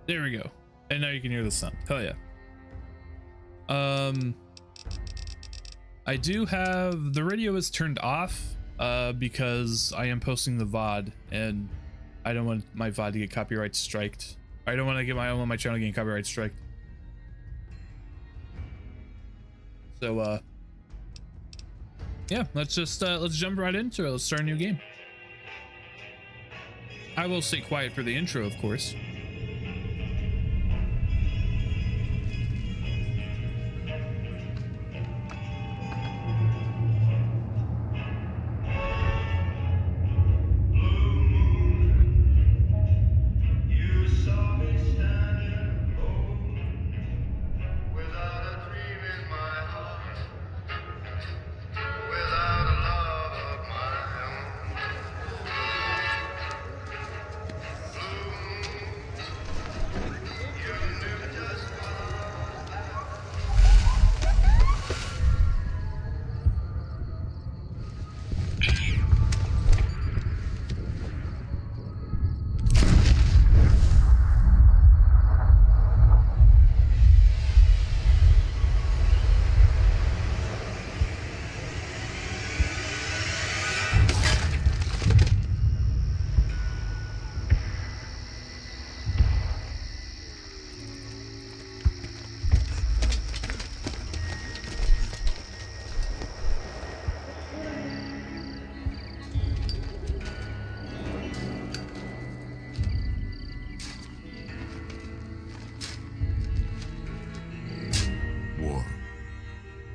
There we go. And now you can hear the sound. Hell yeah. I do have the radio is turned off because I am posting the VOD and I don't want my VOD to get copyright striked. I don't want to get my channel getting copyright striked. So yeah, let's jump right into it. Let's start a new game. I will stay quiet for the intro, of course.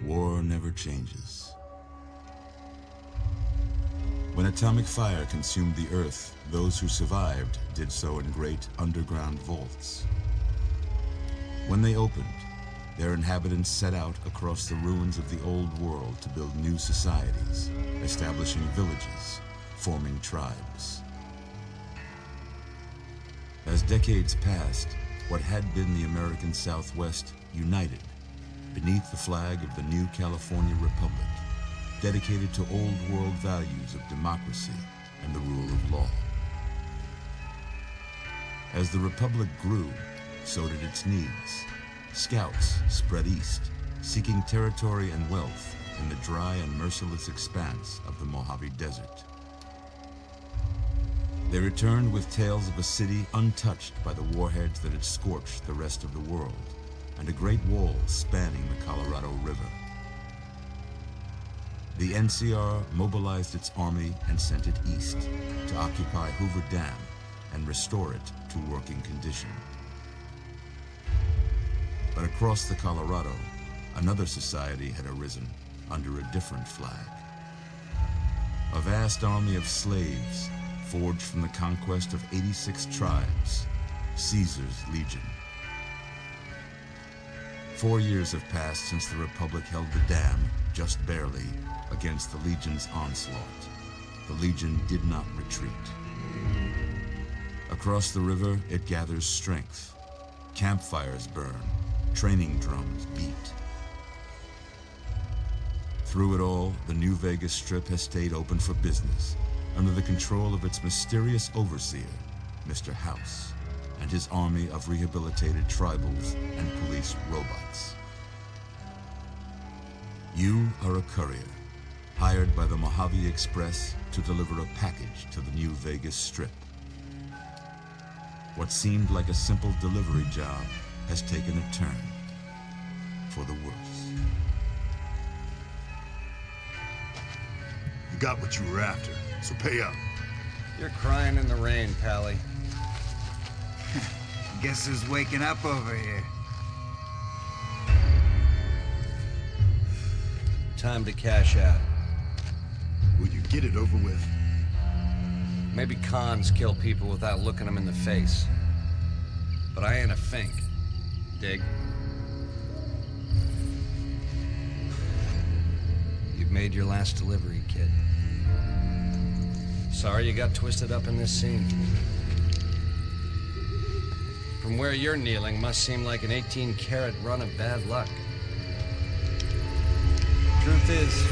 War never changes. When atomic fire consumed the Earth, those who survived did so in great underground vaults. When they opened, their inhabitants set out across the ruins of the old world to build new societies, establishing villages, forming tribes. As decades passed, what had been the American Southwest united beneath the flag of the new California Republic, dedicated to old world values of democracy and the rule of law. As the Republic grew, so did its needs. Scouts spread east, seeking territory and wealth in the dry and merciless expanse of the Mojave Desert. They returned with tales of a city untouched by the warheads that had scorched the rest of the world, and a great wall spanning the Colorado River. The NCR mobilized its army and sent it east to occupy Hoover Dam and restore it to working condition. But across the Colorado, another society had arisen under a different flag. A vast army of slaves forged from the conquest of 86 tribes, Caesar's Legion. 4 years have passed since the Republic held the dam, just barely, against the Legion's onslaught. The Legion did not retreat. Across the river, it gathers strength. Campfires burn, training drums beat. Through it all, the New Vegas Strip has stayed open for business, under the control of its mysterious overseer, Mr. House, and his army of rehabilitated tribals and police robots. You are a courier, hired by the Mojave Express to deliver a package to the New Vegas Strip. What seemed like a simple delivery job has taken a turn for the worse. You got what you were after, so pay up. You're crying in the rain, Pally. Guess who's waking up over here? Time to cash out. Will you get it over with? Maybe cons kill people without looking them in the face. But I ain't a fink. Dig? You've made your last delivery, kid. Sorry you got twisted up in this scene. From where you're kneeling must seem like an 18-carat run of bad luck. Truth is,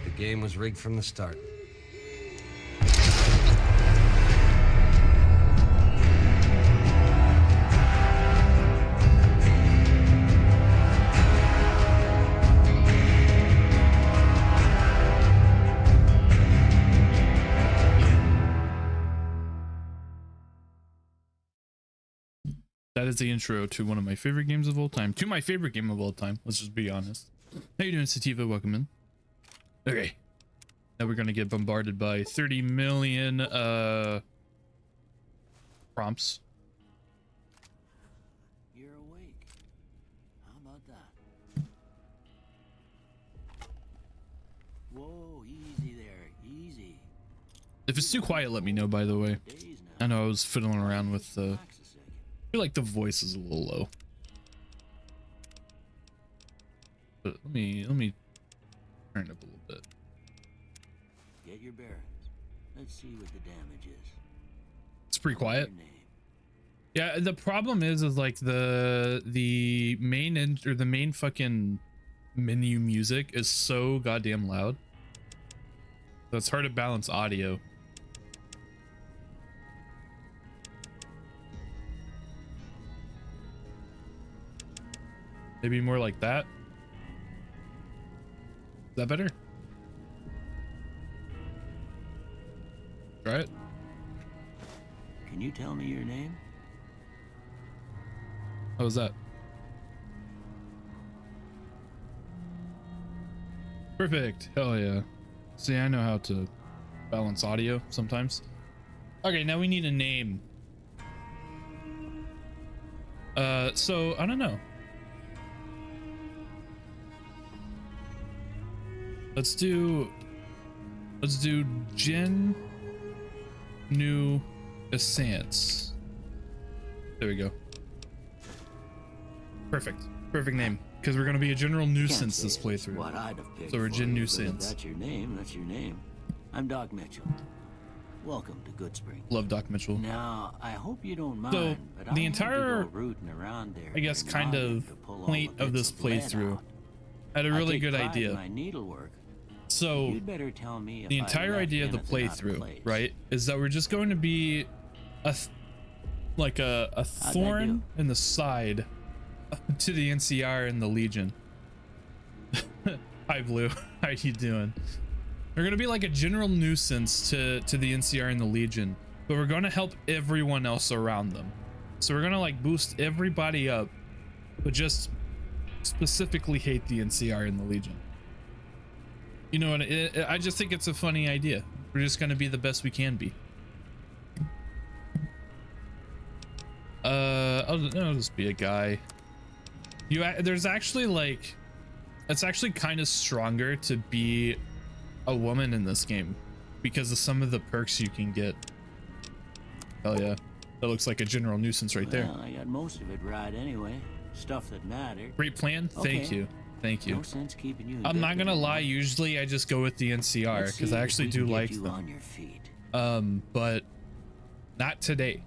the game was rigged from the start. That is the intro to one of my favorite games of all time. To my favorite game of all time. Let's just be honest. How you doing, Sativa? Welcome in. Okay. Now we're gonna get bombarded by 30 million prompts. You're awake. How about that? Whoa, easy there, easy. If it's too quiet, let me know, by the way. Days now. I know I was fiddling around with the... Relax a second. I feel like the voice is a little low. But let me turn it up a little bit. Get your bearings. Let's see what the damage is. It's pretty quiet. Your name. Yeah, the problem is like the main fucking menu music is so goddamn loud. So it's hard to balance audio. Maybe more like that. Is that better? Try it. Can you tell me your name? How was that? Perfect. Hell yeah. See, I know how to balance audio sometimes. Okay, now we need a name. So I don't know. Let's do Gen New Essence. There we go. Perfect name, because we're gonna be a general nuisance this playthrough. What I'd have picked So we're for Gen you, but Nuisance. if that's your name, that's your name. I'm Doc Mitchell. Welcome to Goodsprings. Love Doc Mitchell. Now, I hope you don't mind, So, but the I had to entire, go rooting around there I guess, and kind noggin of to pull all point the of bits this lead playthrough out. had a I really take good pride in idea. my needlework. So You'd better tell me if the I entire left idea of the anything out of playthrough, place. right, is that we're just going to be a thorn in the side to the NCR and the Legion. Hi Blue, how you doing? We're gonna be like a general nuisance to the NCR and the Legion, but we're gonna help everyone else around them. So we're gonna like boost everybody up, but just specifically hate the NCR and the Legion. You know what? I just think it's a funny idea. We're just gonna be the best we can be. I'll just be a guy. There's actually like, it's actually kind of stronger to be a woman in this game because of some of the perks you can get. Hell yeah, that looks like a general nuisance right there. Well, I got most of it right anyway. Stuff that mattered. Great plan. Thank Okay. you. Thank you. No sense keeping you in I'm bed not gonna anymore. lie. Usually I just go with the NCR Let's because see I if actually we do can get like you them. on your feet. But not today.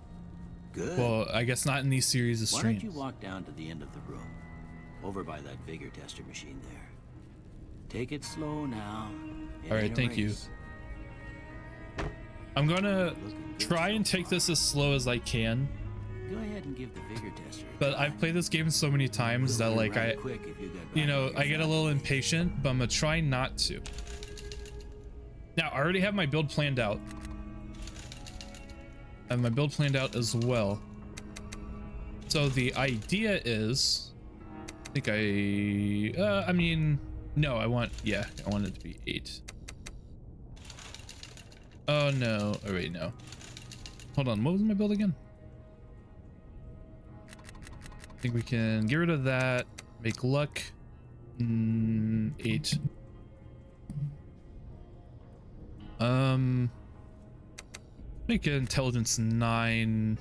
Good. Well, I guess not in these series of Why don't streams. you walk down to the end of the room, over by that vigor tester machine there. Take it slow now. It All right, ain't a thank you. race. I'm gonna Looking good try so and take far. this as slow as I can, Go ahead and give the vigor tester. a but try. I've played this game so many times that We'll like be right I, quick if you got you back know, on your I get a little feet. impatient, but I'm gonna try not to. Now I already have my build planned out. I have my build planned out as well. So the idea is, I think I mean, no, I want it to be 8. Oh no, oh wait, no. Hold on, what was my build again? I think we can get rid of that, make luck 8. Make intelligence 9.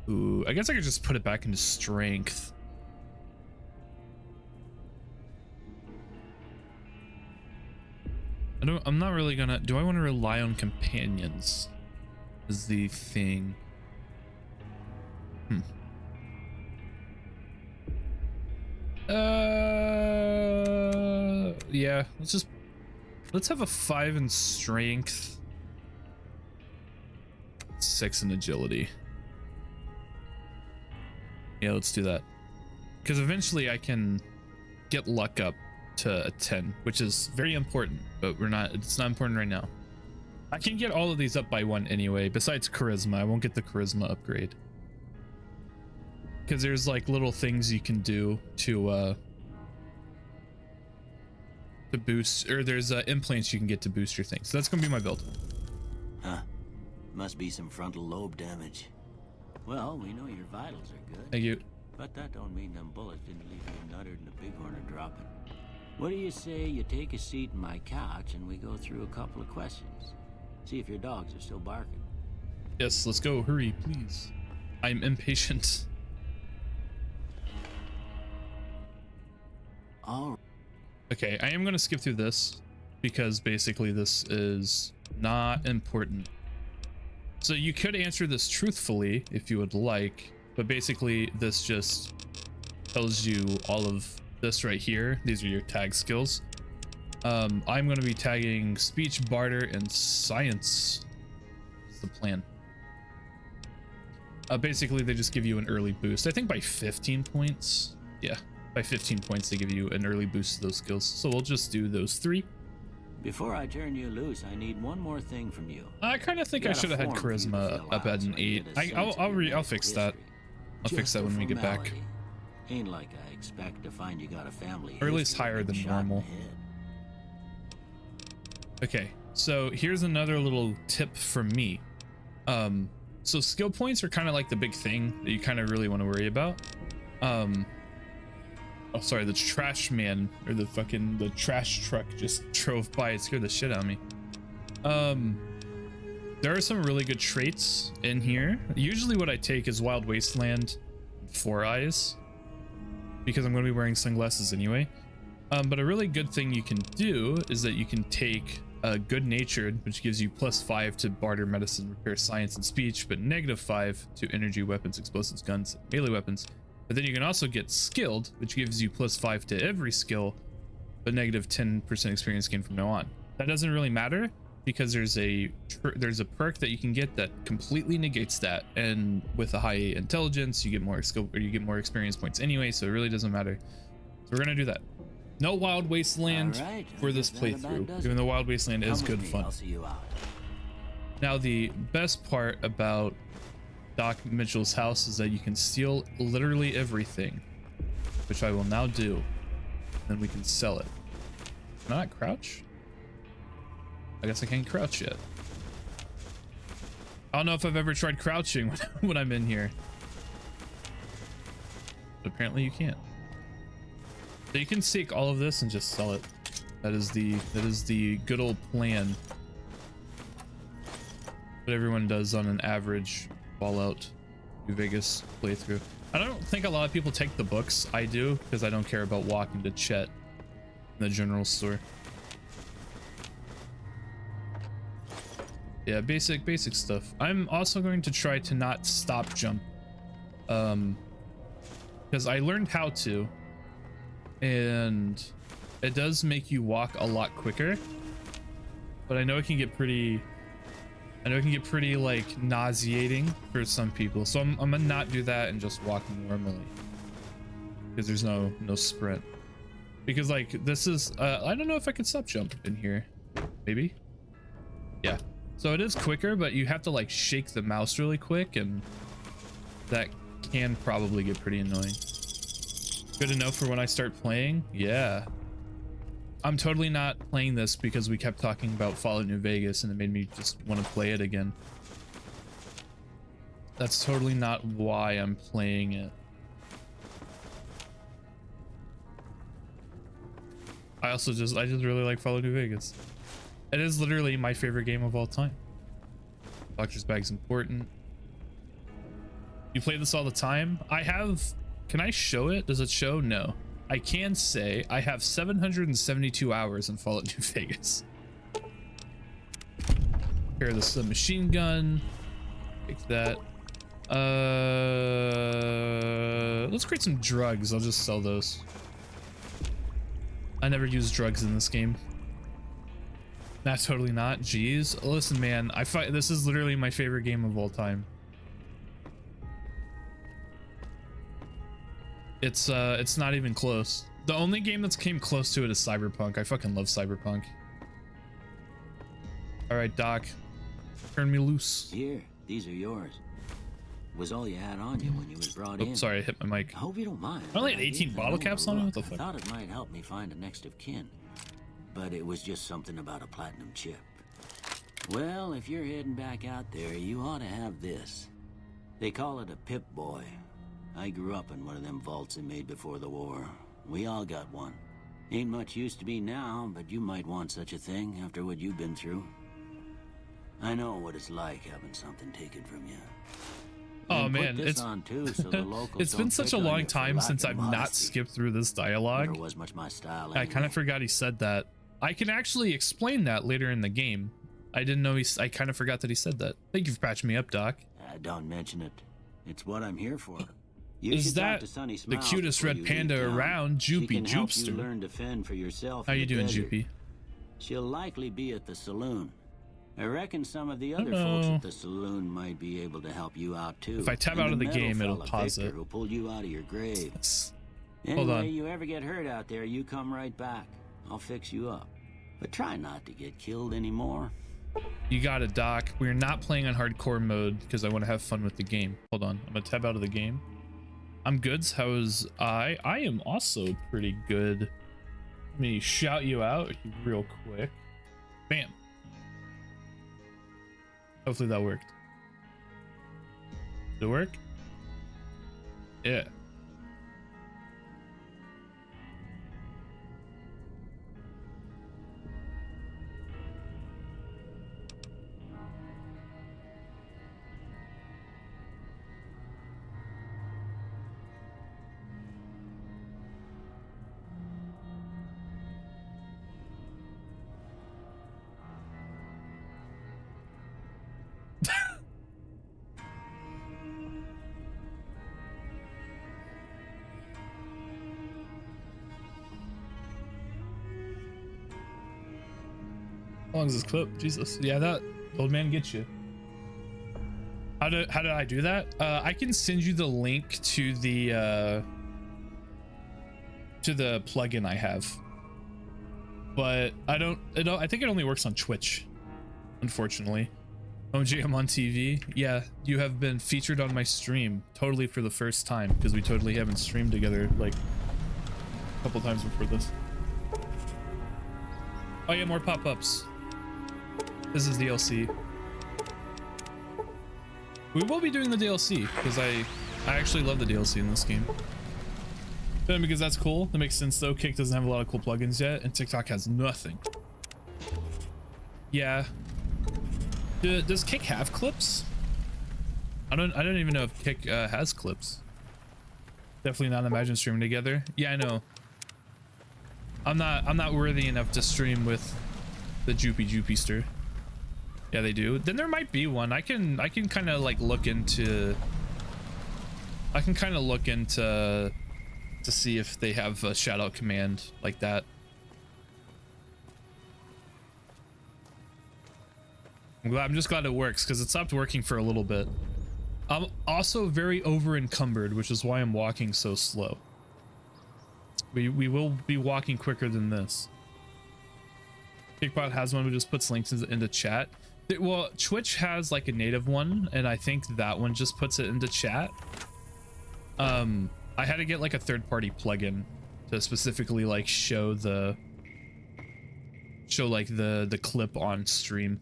Ooh, I guess I could just put it back into strength. I'm not really gonna, do I want to rely on companions is the thing. Yeah, let's have a 5 in strength, 6 in agility. Yeah, let's do that. Because eventually I can get luck up to a 10, which is very important, but it's not important right now. I can get all of these up by 1 anyway, besides charisma. I won't get the charisma upgrade. Because there's like little things you can do to boost, or there's implants you can get to boost your things. So that's gonna be my build. Huh. Must be some frontal lobe damage. Well, we know your vitals are good. Thank you. But that don't mean them bullets didn't leave you nuttered and the bighorn are dropping. What do you say you take a seat in my couch and we go through a couple of questions? See if your dogs are still barking. Yes, let's go. Hurry, please. I'm impatient. All Okay, I am going to skip through this because basically this is not important. So you could answer this truthfully if you would like, but basically this just tells you all of this right here. These are your tag skills. I'm going to be tagging speech, barter, and science. That's the plan. Basically, they just give you an early boost. I think by 15 points. Yeah, by 15 points they give you an early boost to those skills. So we'll just do those 3. Before I turn you loose, I need one more thing from you. I kind of think I should have had charisma up at an 8. I'll fix that. I'll fix that when we get back. Ain't like I expect to find you got a family. Or at least higher than normal. Okay, so here's another little tip from me. So skill points are kind of like the big thing that you kind of really want to worry about. Oh, sorry, the trash man, or the trash truck just drove by. It scared the shit out of me. There are some really good traits in here. Usually what I take is Wild Wasteland, 4 Eyes, because I'm going to be wearing sunglasses anyway. But a really good thing you can do is that you can take Good Natured, which gives you +5 to barter, medicine, repair, science, and speech, but -5 to energy, weapons, explosives, guns, and melee weapons. But then you can also get Skilled, which gives you +5 to every skill, but -10% experience gain from now on. That doesn't really matter because there's a perk that you can get that completely negates that, and with a high intelligence, you get more skill, or you get more experience points anyway. So it really doesn't matter. So we're gonna do that. No Wild Wasteland for this playthrough, even though Wild Wasteland is good fun. Now, the best part about Doc Mitchell's house is that you can steal literally everything, which I will now do. Then we can sell it. Can I not crouch? I guess I can't crouch yet. I don't know if I've ever tried crouching when I'm in here. But apparently you can't. So you can seek all of this and just sell it. That is the good old plan. What everyone does on an average Fallout New Vegas playthrough. I don't think a lot of people take the books. I do, because I don't care about walking to Chet in the general store. Yeah, basic stuff. I'm also going to try to not stop jump, because I learned how to, and it does make you walk a lot quicker, but I know it can get pretty like nauseating for some people. So I'm gonna not do that and just walk normally, because there's no sprint. Because like this is I don't know if I can stop jump in here. Maybe. Yeah. So it is quicker, but you have to like shake the mouse really quick, and that can probably get pretty annoying. Good to know for when I start playing. Yeah. I'm totally not playing this because we kept talking about Fallout New Vegas and it made me just want to play it again. That's totally not why I'm playing it. I just really like Fallout New Vegas. It is literally my favorite game of all time. Doctor's Bag's important. You play this all the time? I have. Can I show it? Does it show? No. I can say I have 772 hours in Fallout New Vegas. Here, this is a machine gun. Take that. Let's create some drugs. I'll just sell those. I never use drugs in this game. Nah, totally not. Jeez. Listen, man, this is literally my favorite game of all time. It's not even close. The only game that's came close to it is Cyberpunk. I fucking love Cyberpunk. All right, Doc, Turn me loose. Here, these are yours. Was all you had on you when you was brought in. Oops, sorry, I hit my mic. I hope you don't mind. I only had but I 18 gave bottle the caps note on a me? What the look. fuck? I thought it might help me find a next of kin, but it was just something about a platinum chip. Well, if you're heading back out there, you ought to have this. They call it a Pip-Boy. I grew up in one of them vaults they made before the war. We all got one. Ain't much use to me now, but you might want such a thing after what you've been through. I know what it's like having something taken from you. Oh And put man, this it's on too, so the locals it's been don't such a pick on long you for time lack since of I've not modesty. skipped through this dialogue. Never was much my style. I kind anyway. of forgot he said that. I can actually explain that later in the game. I didn't know I kind of forgot that he said that. Thank you for patching me up, Doc. Don't mention it. It's what I'm here for. You Is should talk that to Sunny the Smiles cutest before red you panda leave town. around, She Joopy can help you Joopster? learn to fend for yourself. How in you the doing, desert. Joopy? She'll likely be at the saloon. I reckon some of the other Hello. folks at the saloon might be able to help you out too. If I tab And out of the metal game, it'll fella, pause Victor, it. Who pulled you out of your grave? Yes. Anyway, Hold on. you ever get hurt out there, you come right back. I'll fix you up. But try not to get killed anymore. You got it, Doc. We're not playing on hardcore mode because I want to have fun with the game. Hold on. I'm going to tab out of the game. I'm good. How's I? I am also pretty good. Let me shout you out real quick. Bam. Hopefully that worked. Did it work? Yeah. How long is this clip? Jesus. Yeah, that old man gets you. How did I do that? I can send you the link to the plugin I have. But I think it only works on Twitch, unfortunately. OJ, I'm on TV. Yeah, you have been featured on my stream totally for the first time because we totally haven't streamed together like a couple times before this. Oh yeah, more pop-ups. This is DLC. We will be doing the DLC because I actually love the DLC in this game. Then because that's cool. That makes sense though. Kick doesn't have a lot of cool plugins yet, and TikTok has nothing. Yeah. Does Kick have clips? I don't even know if Kick has clips. Definitely not Imagine streaming together. Yeah, I know. I'm not worthy enough to stream with the Joopy Joopyster. Yeah, they do. Then there might be one. I can kind of like look into. I can kind of look into to see if they have a shout out command like that. I'm just glad it works because it stopped working for a little bit. I'm also very over encumbered, which is why I'm walking so slow. We will be walking quicker than this. Kickbot has one who just puts links into chat. Well, Twitch has like a native one, and I think that one just puts it into chat. I had to get like a third-party plugin to specifically like show like the clip on stream.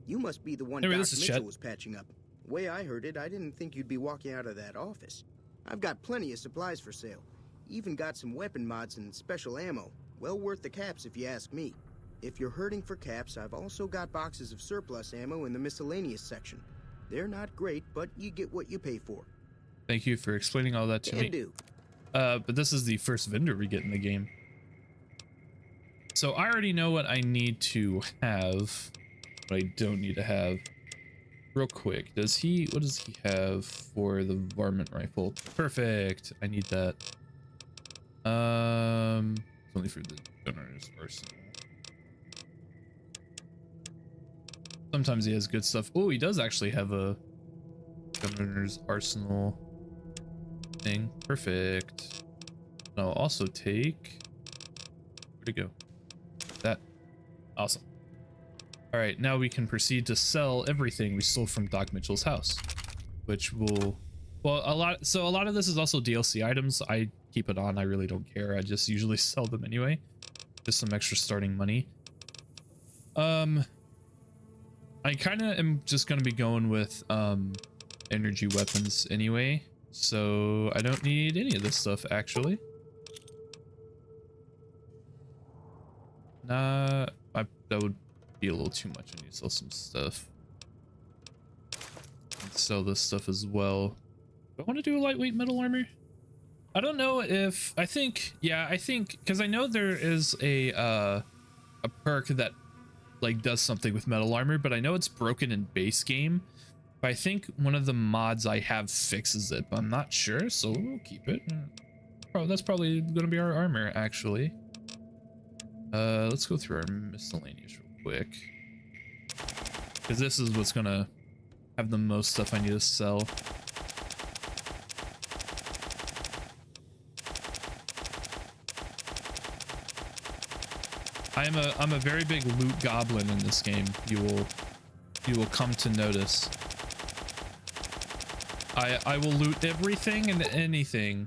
You must be the one Anyway, Doc this is Mitchell Chet. was patching up. The way I heard it, I didn't think you'd be walking out of that office. I've got plenty of supplies for sale. Even got some weapon mods and special ammo. Well worth the caps if you ask me. If you're hurting for caps, I've also got boxes of surplus ammo in the miscellaneous section. They're not great, but you get what you pay for. Thank you for explaining all that to me. Can do. But this is the first vendor we get in the game. So I already know what I need to have, what I don't need to have. Real quick, what does he have for the varmint rifle? Perfect. I need that. It's only for the gunner's arsenal. Sometimes he has good stuff. Oh, he does actually have a gunner's arsenal thing. Perfect. I'll also take, where'd it go? That. Awesome. All right, now we can proceed to sell everything we stole from Doc Mitchell's house, which will, well, a lot of this is also DLC items. I keep it on. I really don't care. I just usually sell them anyway. Just some extra starting money. I kind of am just going to be going with energy weapons anyway, so I don't need any of this stuff actually. That would be a little too much. I need to sell some stuff. And sell this stuff as well. Do I want to do a lightweight metal armor? I don't know if I think because I know there is a perk that like does something with metal armor, but I know it's broken in base game. But I think one of the mods I have fixes it, but I'm not sure, so we'll keep it. Oh, that's probably gonna be our armor actually. Let's go through our miscellaneous real quick, because this is what's gonna have the most stuff I need to sell. I'm a very big loot goblin in this game. You will come to notice. I will loot everything and anything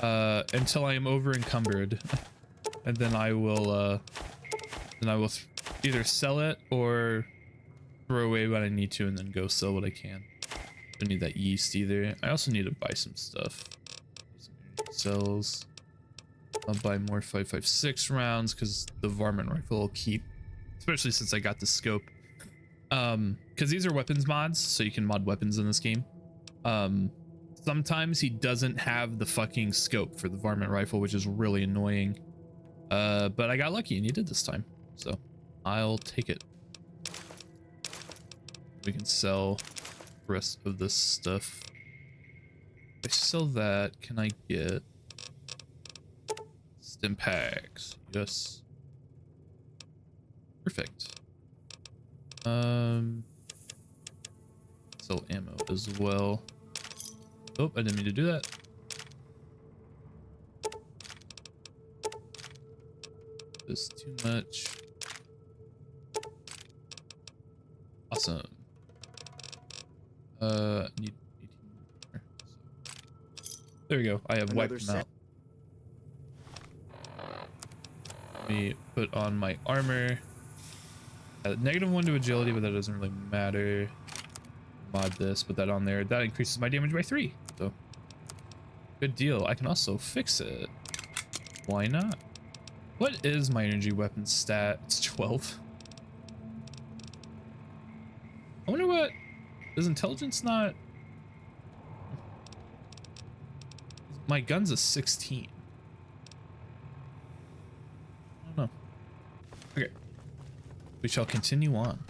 until I am over encumbered. And then I will either sell it or throw away what I need to and then go sell what I can. Don't need that yeast either. I also need to buy some stuff. Some cells. I'll buy more 5.56 rounds because the varmint rifle will keep, especially since I got the scope. Because these are weapons mods, so you can mod weapons in this game. Sometimes he doesn't have the fucking scope for the varmint rifle, which is really annoying. But I got lucky and he did this time, so I'll take it. We can sell the rest of this stuff. If I sell that, can I get stim packs? Yes. Perfect. Sell ammo as well. Oh, I didn't mean to do that. This too much. Awesome. Need 18 more. So. There we go. I have wiped them out. Let me put on my armor. -1 to agility, but that doesn't really matter. Mod this, put that on there. That increases my damage by 3. So good deal. I can also fix it. Why not? What is my energy weapon stat? It's 12. I wonder what is intelligence not. My gun's a 16. I don't know. Okay. We shall continue on.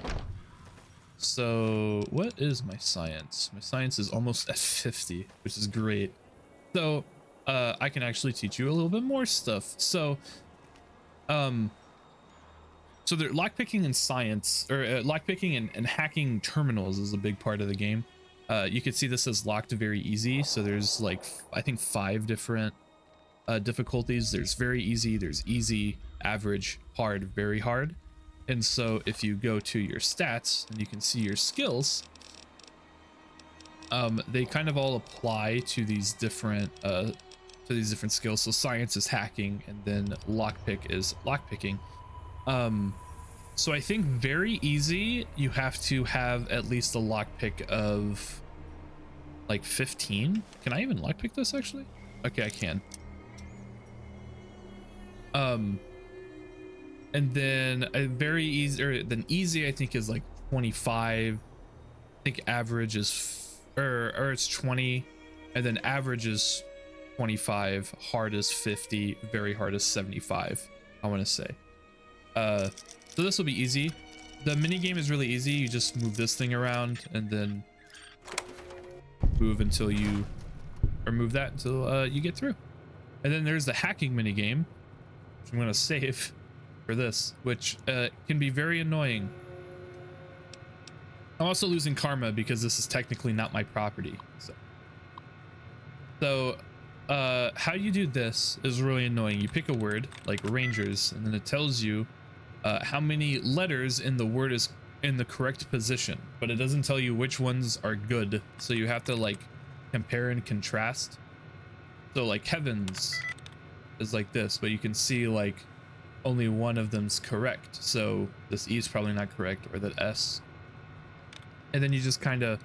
So what is my science? My science is almost at 50, which is great. So I can actually teach you a little bit more stuff. So so they're lockpicking and science, or lockpicking and hacking terminals is a big part of the game. You can see this as locked very easy. So there's like, I think 5 different difficulties. There's very easy, there's easy, average, hard, very hard. And so if you go to your stats and you can see your skills, they kind of all apply to these different skills. So science is hacking, and then lockpick is lockpicking. So I think very easy, you have to have at least a lockpick of like 15. Can I even lockpick this actually? Okay, I can. And then a very easy, or then easy, I think is like 25. I think average is, or it's 20, and then average is 25. Hard is 50. Very hard is 75. I want to say. So this will be easy. The mini game is really easy. You just move this thing around and then move until you, or move that until you get through. And then there's the hacking mini game, which I'm gonna save for this, which can be very annoying. I'm also losing karma because this is technically not my property. So how you do this is really annoying. You pick a word like Rangers, and then it tells you how many letters in the word is in the correct position, but it doesn't tell you which ones are good. So you have to like compare and contrast. So like heavens is like this, but you can see like only one of them's correct. So this E is probably not correct, or that S. And then you just kind of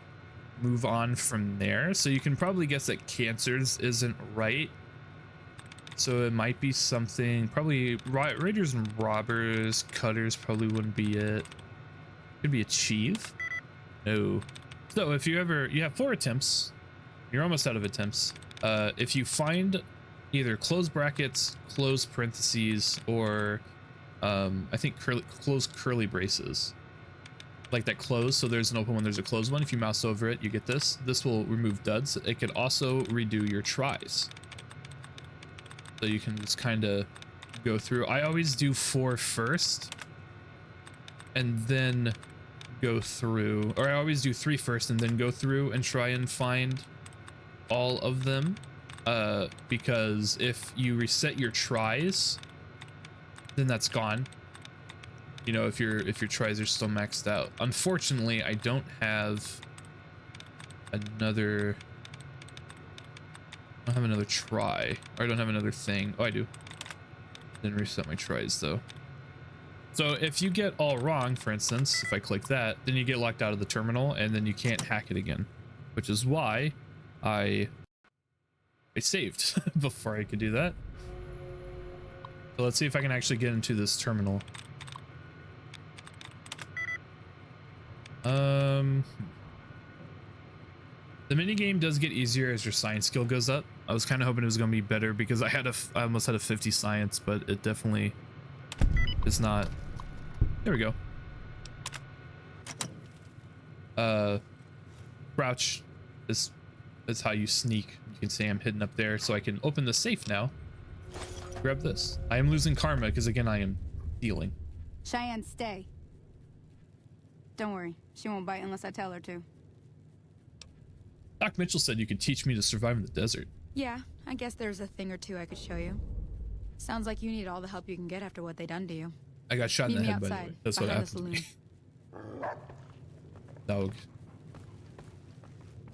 move on from there. So you can probably guess that cancers isn't right. So it might be something, probably raiders and robbers. Cutters probably wouldn't be it. Could be achieve. No. So if you have 4 attempts, you're almost out of attempts. If you find either close brackets, close parentheses, or I think close curly braces, like that close, so there's an open one, there's a closed one. If you mouse over it, you get this. This will remove duds. It could also redo your tries. So you can just kind of go through. I always do 4 first and then go through, or I always do 3 first and then go through and try and find all of them, because if you reset your tries, then that's gone. You know, if your tries are still maxed out. Unfortunately, I don't have another try, or I don't have another thing. Oh, I do. Didn't reset my tries though. So if you get all wrong, for instance, if I click that, then you get locked out of the terminal and then you can't hack it again, which is why I saved before I could do that. So let's see if I can actually get into this terminal. The minigame does get easier as your science skill goes up. I was kind of hoping it was going to be better because I almost had a 50 science, but it definitely is not. There we go. Crouch is how you sneak. You can see I'm hidden up there, so I can open the safe now. Grab this. I am losing karma because again I am stealing. Cheyenne, stay. Don't worry, she won't bite unless I tell her to. Doc Mitchell said you could teach me to survive in the desert. Yeah, I guess there's a thing or two I could show you. Sounds like you need all the help you can get after what they done to you. I got shot in the head, by the way. That's what happened to me. Dog.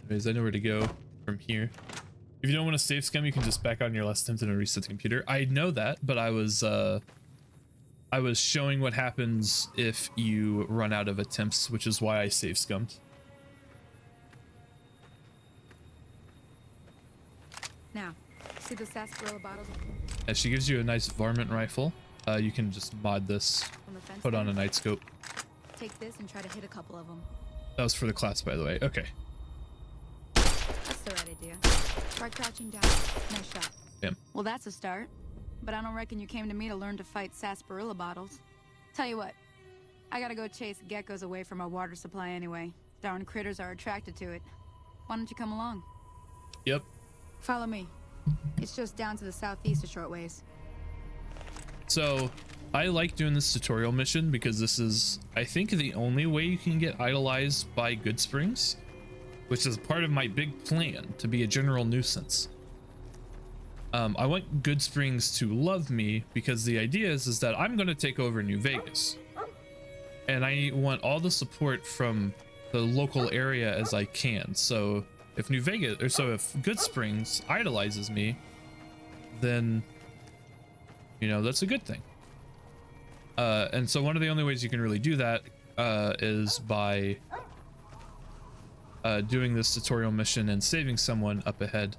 Anyways, I know where to go from here. If you don't want to save scum, you can just back out on your last attempt and reset the computer. I know that, but I was showing what happens if you run out of attempts, which is why I save scummed. Now, see the sarsaparilla bottles? Yeah, she gives you a nice varmint rifle. You can just mod this, On the fence put on a there? night scope. Take this and try to hit a couple of them. That was for the class, by the way. Okay. That's the right idea. Try crouching down. Nice shot. Damn. Well, that's a start. But I don't reckon you came to me to learn to fight sarsaparilla bottles. Tell you what, I gotta go chase geckos away from our water supply anyway. Darn critters are attracted to it. Why don't you come along? Yep. Follow me. It's just down to the southeast a short ways. So I like doing this tutorial mission because this is, I think, the only way you can get idolized by Goodsprings, which is part of my big plan to be a general nuisance. I want Goodsprings to love me because the idea is that I'm going to take over New Vegas, and I want all the support from the local area as I can. So if if Goodsprings idolizes me, then you know that's a good thing. And so one of the only ways you can really do that is by doing this tutorial mission and saving someone up ahead.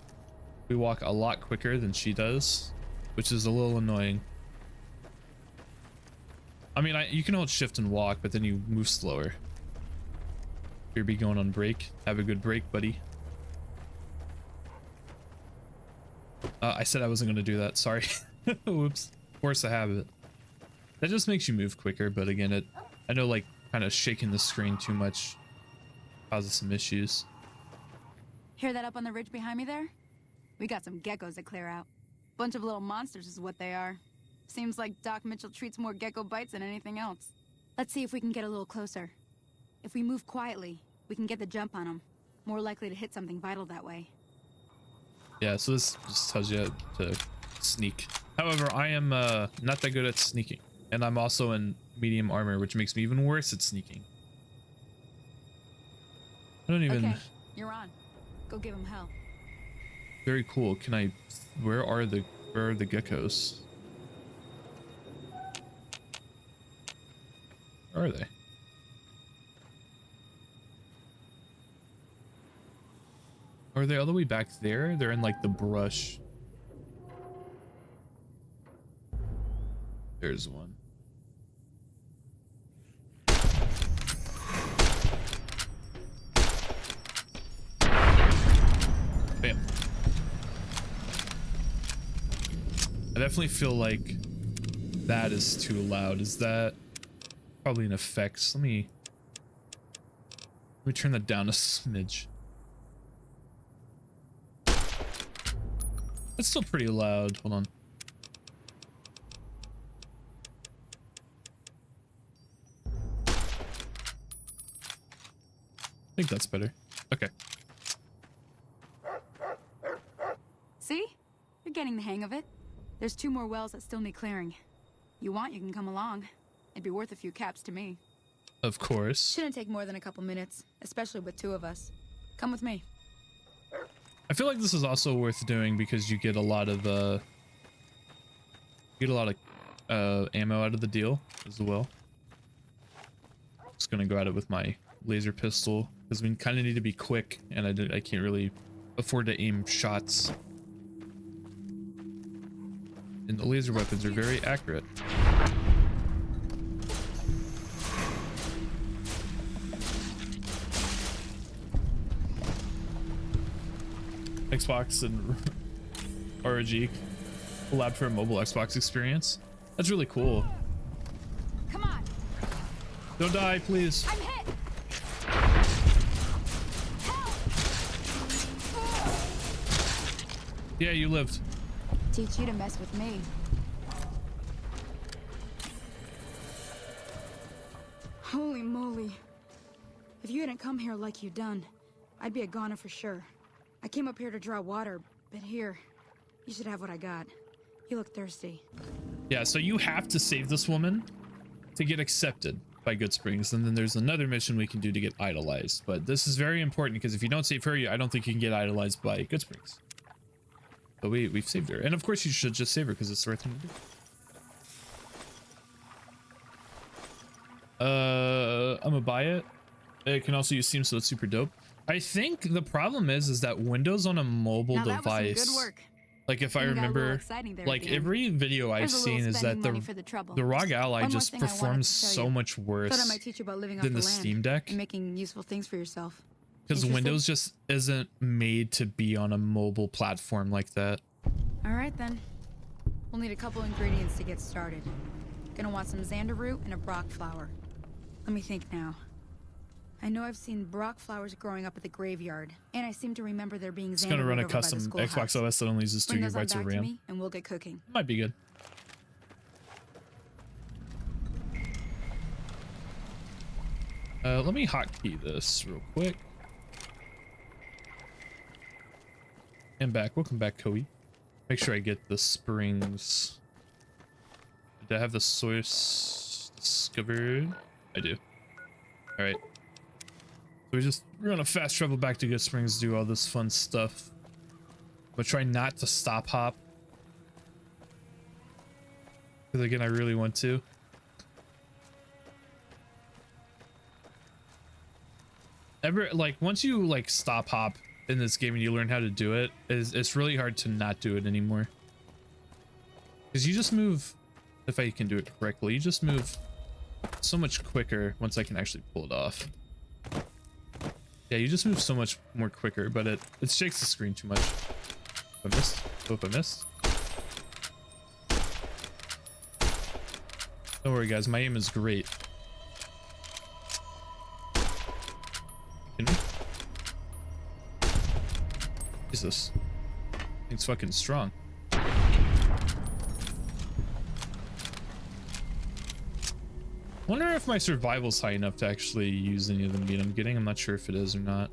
We walk a lot quicker than she does, which is a little annoying. I mean, you can hold shift and walk, but then you move slower. Here, be going on break. Have a good break, buddy. I said I wasn't going to do that. Sorry. Whoops. Force a habit. That just makes you move quicker, but again, I know like kind of shaking the screen too much causes some issues. Hear that up on the ridge behind me there? We got some geckos to clear out. Bunch of little monsters is what they are. Seems like Doc Mitchell treats more gecko bites than anything else. Let's see if we can get a little closer. If we move quietly, we can get the jump on them. More likely to hit something vital that way. Yeah, so this just tells you to sneak. However, I am not that good at sneaking, and I'm also in medium armor, which makes me even worse at sneaking. I don't even... Okay, you're on. Go give him hell. Very cool. Can I... Where are the geckos? Where are they? Are they all the way back there? They're in like the brush. There's one. Bam. I definitely feel like that is too loud. Is that probably an effects? Let me turn that down a smidge. It's still pretty loud. Hold on. I think that's better. Okay. See? You're getting the hang of it. There's 2 more wells that still need clearing. You want, you can come along. It'd be worth a few caps to me. Of course. Shouldn't take more than a couple minutes, especially with 2 of us. Come with me. I feel like this is also worth doing because you get a lot of ammo out of the deal as well. Just gonna go at it with my laser pistol because we kind of need to be quick, and I can't really afford to aim shots. And the laser weapons are very accurate. Xbox and ROG collab for a mobile Xbox experience. That's really cool. Come on. Don't die, please. I'm hit. Help. Yeah, you lived. Teach you to mess with me. Holy moly. If you hadn't come here like you done, I'd be a goner for sure. I came up here to draw water, but here, you should have what I got. You look thirsty. Yeah, so you have to save this woman to get accepted by Good Springs, and then there's another mission we can do to get idolized. But this is very important because if you don't save her, I don't think you can get idolized by Good Springs. But we've saved her, and of course you should just save her because it's the right thing to do. I'm gonna buy it. It can also use Steam, so it's super dope. I think the problem is that Windows on a mobile Now, that was some device, good work. like if I Even got a little remember, exciting there at like the end. every video I've There's a little seen is that spending money for the trouble. the ROG Ally One more just thing I wanted performs to show so you. much Thought I worse might teach you about living off than the land Steam Deck, and making useful things for yourself. because Interested? Windows just isn't made to be on a mobile platform like that. All right then. We'll need a couple ingredients to get started. Gonna want some xander root and a brock flower. Let me think now. I know I've seen brock flowers growing up at the graveyard, and I seem to remember there being It's xander gonna root run a over by the custom schoolhouse. Xbox OS that only uses 2 Bring those on gigabytes of back to RAM. me, and we'll get cooking. Might be good. Let me hotkey this real quick. And back. Welcome back, Koei. Make sure I get the springs. Did I have the source discovered? I do. All right. So we're gonna fast travel back to Good Springs, do all this fun stuff. But try not to stop hop. Because again, I really want to. Once you stop hop in this game and you learn how to do it, it's really hard to not do it anymore. Because you just move, if I can do it correctly, you just move so much quicker once I can actually pull it off. Yeah, you just move so much more quicker, but it shakes the screen too much. I missed. Hope I missed. Don't worry, guys. My aim is great. Jesus. Thing's fucking strong. Wonder if my survival's high enough to actually use any of the meat I'm getting. I'm not sure if it is or not.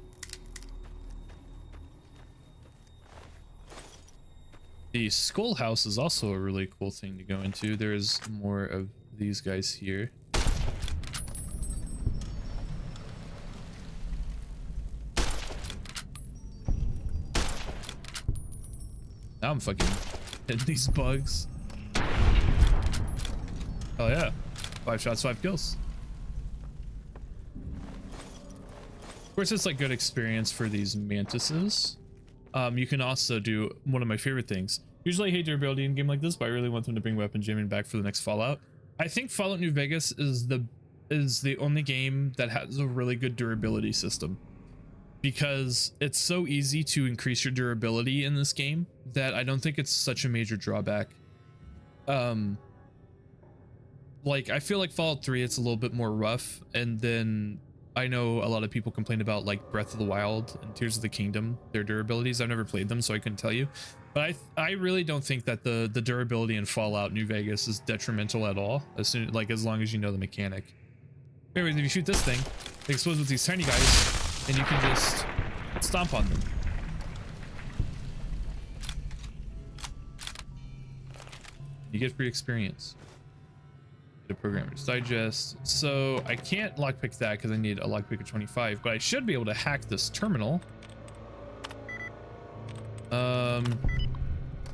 The skull house is also a really cool thing to go into. There's more of these guys here. Now I'm fucking hitting these bugs. Oh yeah. 5 shots, 5 kills. Of course, it's like good experience for these mantises. You can also do one of my favorite things. Usually I hate durability in a game like this, but I really want them to bring weapon jamming back for the next Fallout. I think Fallout New Vegas is the only game that has a really good durability system, because it's so easy to increase your durability in this game that I don't think it's such a major drawback. Like I feel like Fallout 3, it's a little bit more rough, and then I know a lot of people complain about like Breath of the Wild and Tears of the Kingdom, their durabilities. I've never played them, so I couldn't tell you, but I really don't think that the durability in Fallout New Vegas is detrimental at all, as long as you know the mechanic. Anyways, if you shoot this thing, it explodes with these tiny guys, and you can just stomp on them. You get free experience. Get a Programmer's Digest. So I can't lockpick that because I need a lockpick of 25, but I should be able to hack this terminal. Here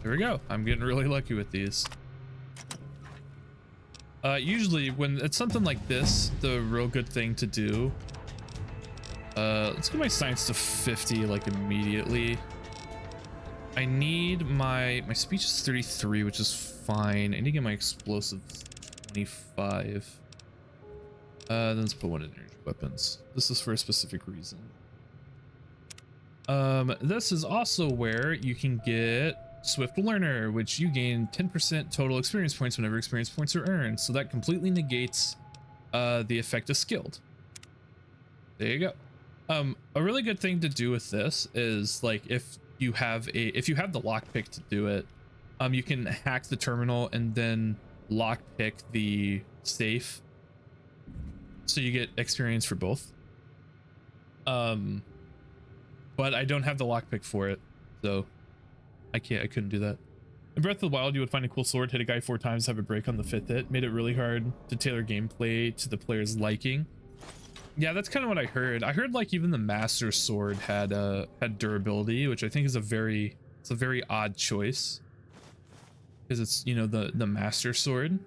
we go. I'm getting really lucky with these. Usually when it's something like this, the real good thing to do, let's get my science to 50 like immediately. I need my speech is 33, which is fine. I need to get my explosives 25. Then let's put one in energy weapons. This is for a specific reason. This is also where you can get Swift Learner, which you gain 10% total experience points whenever experience points are earned. So that completely negates the effect of skilled. There you go. A really good thing to do with this is like if you have the lockpick to do it, you can hack the terminal and then lockpick the safe, so you get experience for both. But I don't have the lockpick for it, so I couldn't do that. In Breath of the Wild, you would find a cool sword, hit a guy 4 times, have a break on the 5th hit. Made it really hard to tailor gameplay to the player's liking. Yeah, that's kind of what I heard. I heard like even the Master Sword had durability, which I think is a very odd choice, because it's, you know, the Master Sword.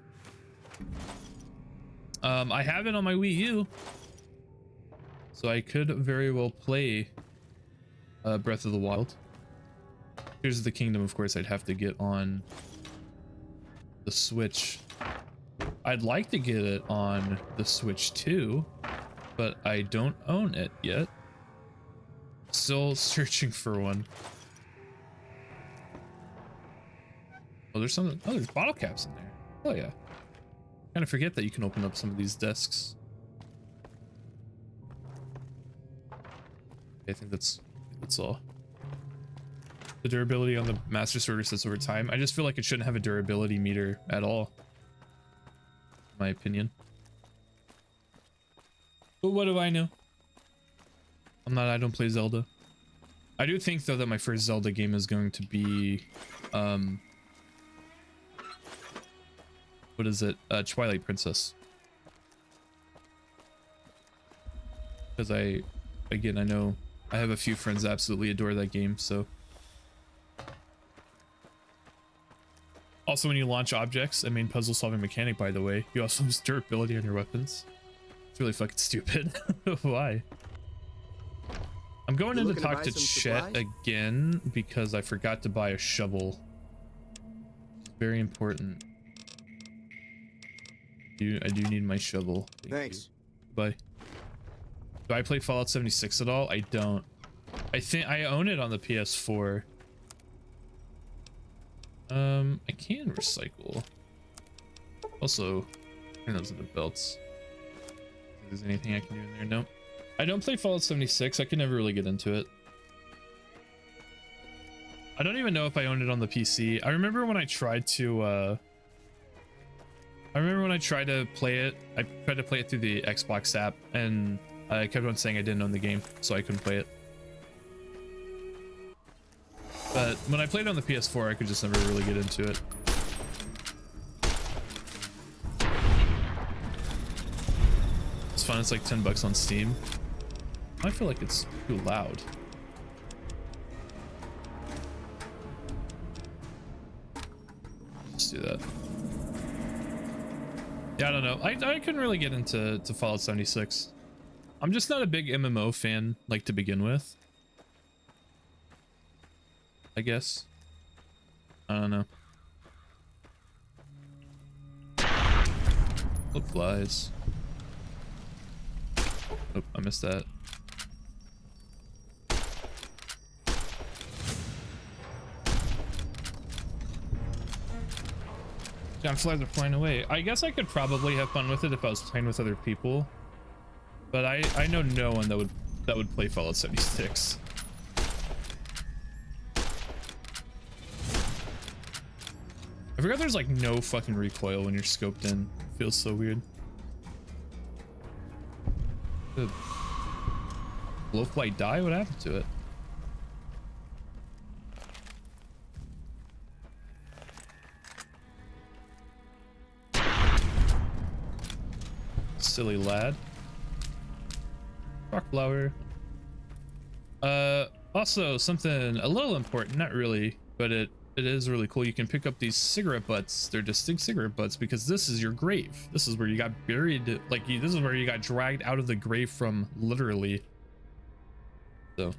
I have it on my Wii U, so I could very well play Breath of the Wild. Tears of the Kingdom, of course, I'd have to get on the Switch. I'd like to get it on the Switch too, but I don't own it yet. Still searching for one. Oh, there's something. Oh, there's bottle caps in there. Oh yeah. Kind of forget that you can open up some of these desks. I think that's all. The durability on the Master Sword resets over time. I just feel like it shouldn't have a durability meter at all, in my opinion. But what do I know? I don't play Zelda. I do think though that my first Zelda game is going to be what is it? Twilight Princess. Because I know I have a few friends that absolutely adore that game, so. Also, when you launch objects, a main puzzle solving mechanic, by the way, you also lose durability on your weapons. It's really fucking stupid. Why? I'm going in to talk to Chet again because I forgot to buy a shovel. Very important. I do need my shovel. Thanks. Bye. Do I play Fallout 76 at all? I don't. I think I own it on the PS4. I can recycle. Also, turn those into belts. If there's anything I can do in there? No. I don't play Fallout 76. I could never really get into it. I don't even know if I owned it on the PC. I remember when I tried to play it. I tried to play it through the Xbox app, and I kept on saying I didn't own the game, so I couldn't play it. But when I played on the PS4, I could just never really get into it. It's fun. It's like $10 on Steam. I feel like it's too loud. just do that. Yeah, I don't know. I couldn't really get into Fallout 76. I'm just not a big MMO fan, like, to begin with. I guess. I don't know. Oh, flies. Oh, I missed that. John, flies are flying away. I guess I could probably have fun with it if I was playing with other people, but I know no one that would play Fallout 76. I forgot there's like no fucking recoil when you're scoped in. It feels so weird. Did blowfly die? What happened to it? Silly lad. Rock flower. Also something a little important, not really, but it is really cool. You can pick up these cigarette butts. They're distinct cigarette butts because this is your grave. This is where you got buried. Like, this is where you got dragged out of the grave from, literally. So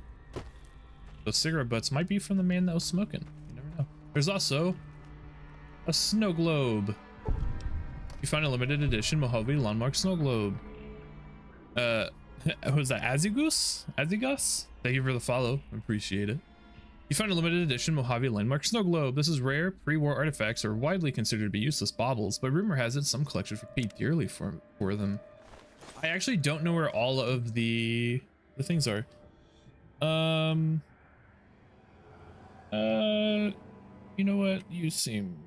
those cigarette butts might be from the man that was smoking. You never know. There's also a snow globe. You find a limited edition Mojave Landmark snow globe. Was that Azigus? Azigus? Thank you for the follow. I appreciate it. You find a limited edition Mojave Landmark snow globe. This is rare. Pre-war artifacts are widely considered to be useless baubles, but rumor has it some collectors would pay dearly for them. I actually don't know where all of the things are. You know what? You seem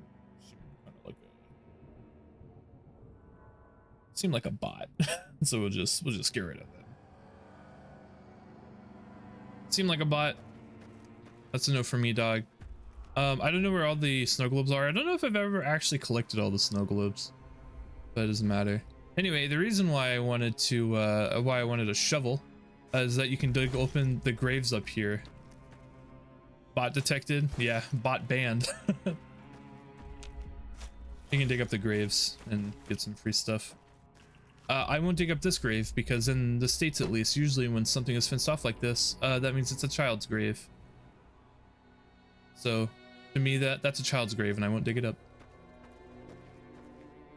like a bot. So we'll just get rid of that. Seem like a bot. That's a no for me, dog. I don't know where all the snow globes are. I don't know if I've ever actually collected all the snow globes, but it doesn't matter. Anyway, the reason why I wanted a shovel is that you can dig open the graves up here. Bot detected. Yeah, bot banned. You can dig up the graves and get some free stuff. I won't dig up this grave because in the States, at least, usually when something is fenced off like this, that means it's a child's grave. So to me, that's a child's grave and I won't dig it up.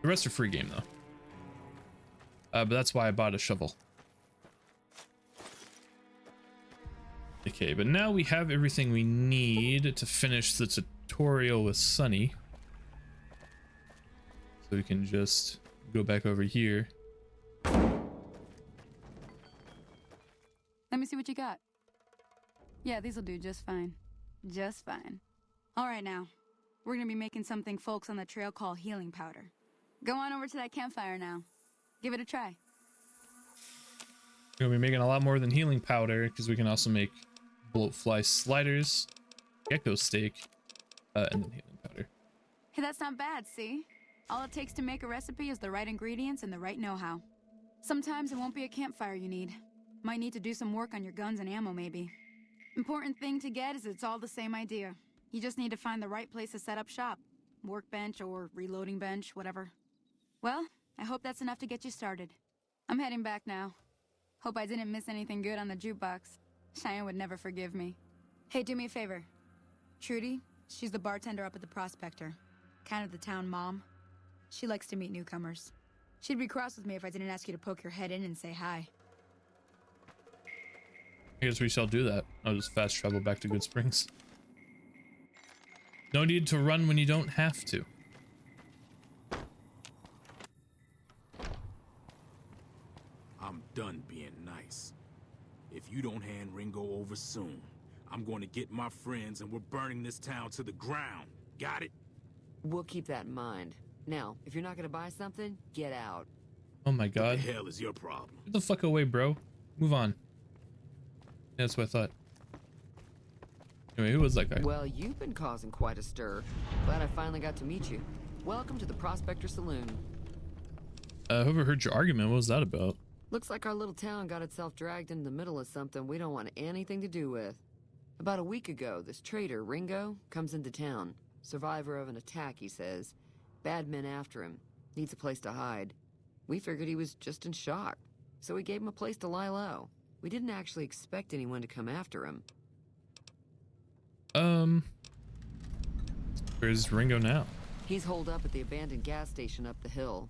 The rest are free game though. But that's why I bought a shovel. Okay, but now we have everything we need to finish the tutorial with Sunny. So we can just go back over here. Let me see what you got. Yeah, these'll do just fine. Just fine. All right, now. We're gonna be making something folks on the trail call healing powder. Go on over to that campfire now. Give it a try. We're gonna be making a lot more than healing powder because we can also make bloatfly sliders, gecko steak, and then healing powder. Hey, that's not bad, see? All it takes to make a recipe is the right ingredients and the right know-how. Sometimes it won't be a campfire you need. Might need to do some work on your guns and ammo, maybe. Important thing to get is it's all the same idea. You just need to find the right place to set up shop. Workbench or reloading bench, whatever. Well, I hope that's enough to get you started. I'm heading back now. Hope I didn't miss anything good on the jukebox. Cheyenne would never forgive me. Hey, do me a favor. Trudy, she's the bartender up at the Prospector. Kind of the town mom. She likes to meet newcomers. She'd be cross with me if I didn't ask you to poke your head in and say hi. I guess we shall do that. I'll just fast travel back to Good Springs. No need to run when you don't have to. I'm done being nice. If you don't hand Ringo over soon, I'm going to get my friends and we're burning this town to the ground. Got it? We'll keep that in mind. Now, if you're not gonna buy something, get out. Oh my god. What the hell is your problem? Get the fuck away, bro. Move on. Yeah, that's what I thought. Anyway, who was that guy? Well, you've been causing quite a stir. Glad I finally got to meet you. Welcome to the Prospector Saloon. Whoever heard your argument, what was that about? Looks like our little town got itself dragged into the middle of something we don't want anything to do with. About a week ago, this trader, Ringo, comes into town. Survivor of an attack, he says. Bad men after him. Needs a place to hide. We figured he was just in shock, so we gave him a place to lie low. We didn't actually expect anyone to come after him. Where's Ringo now? He's holed up at the abandoned gas station up the hill.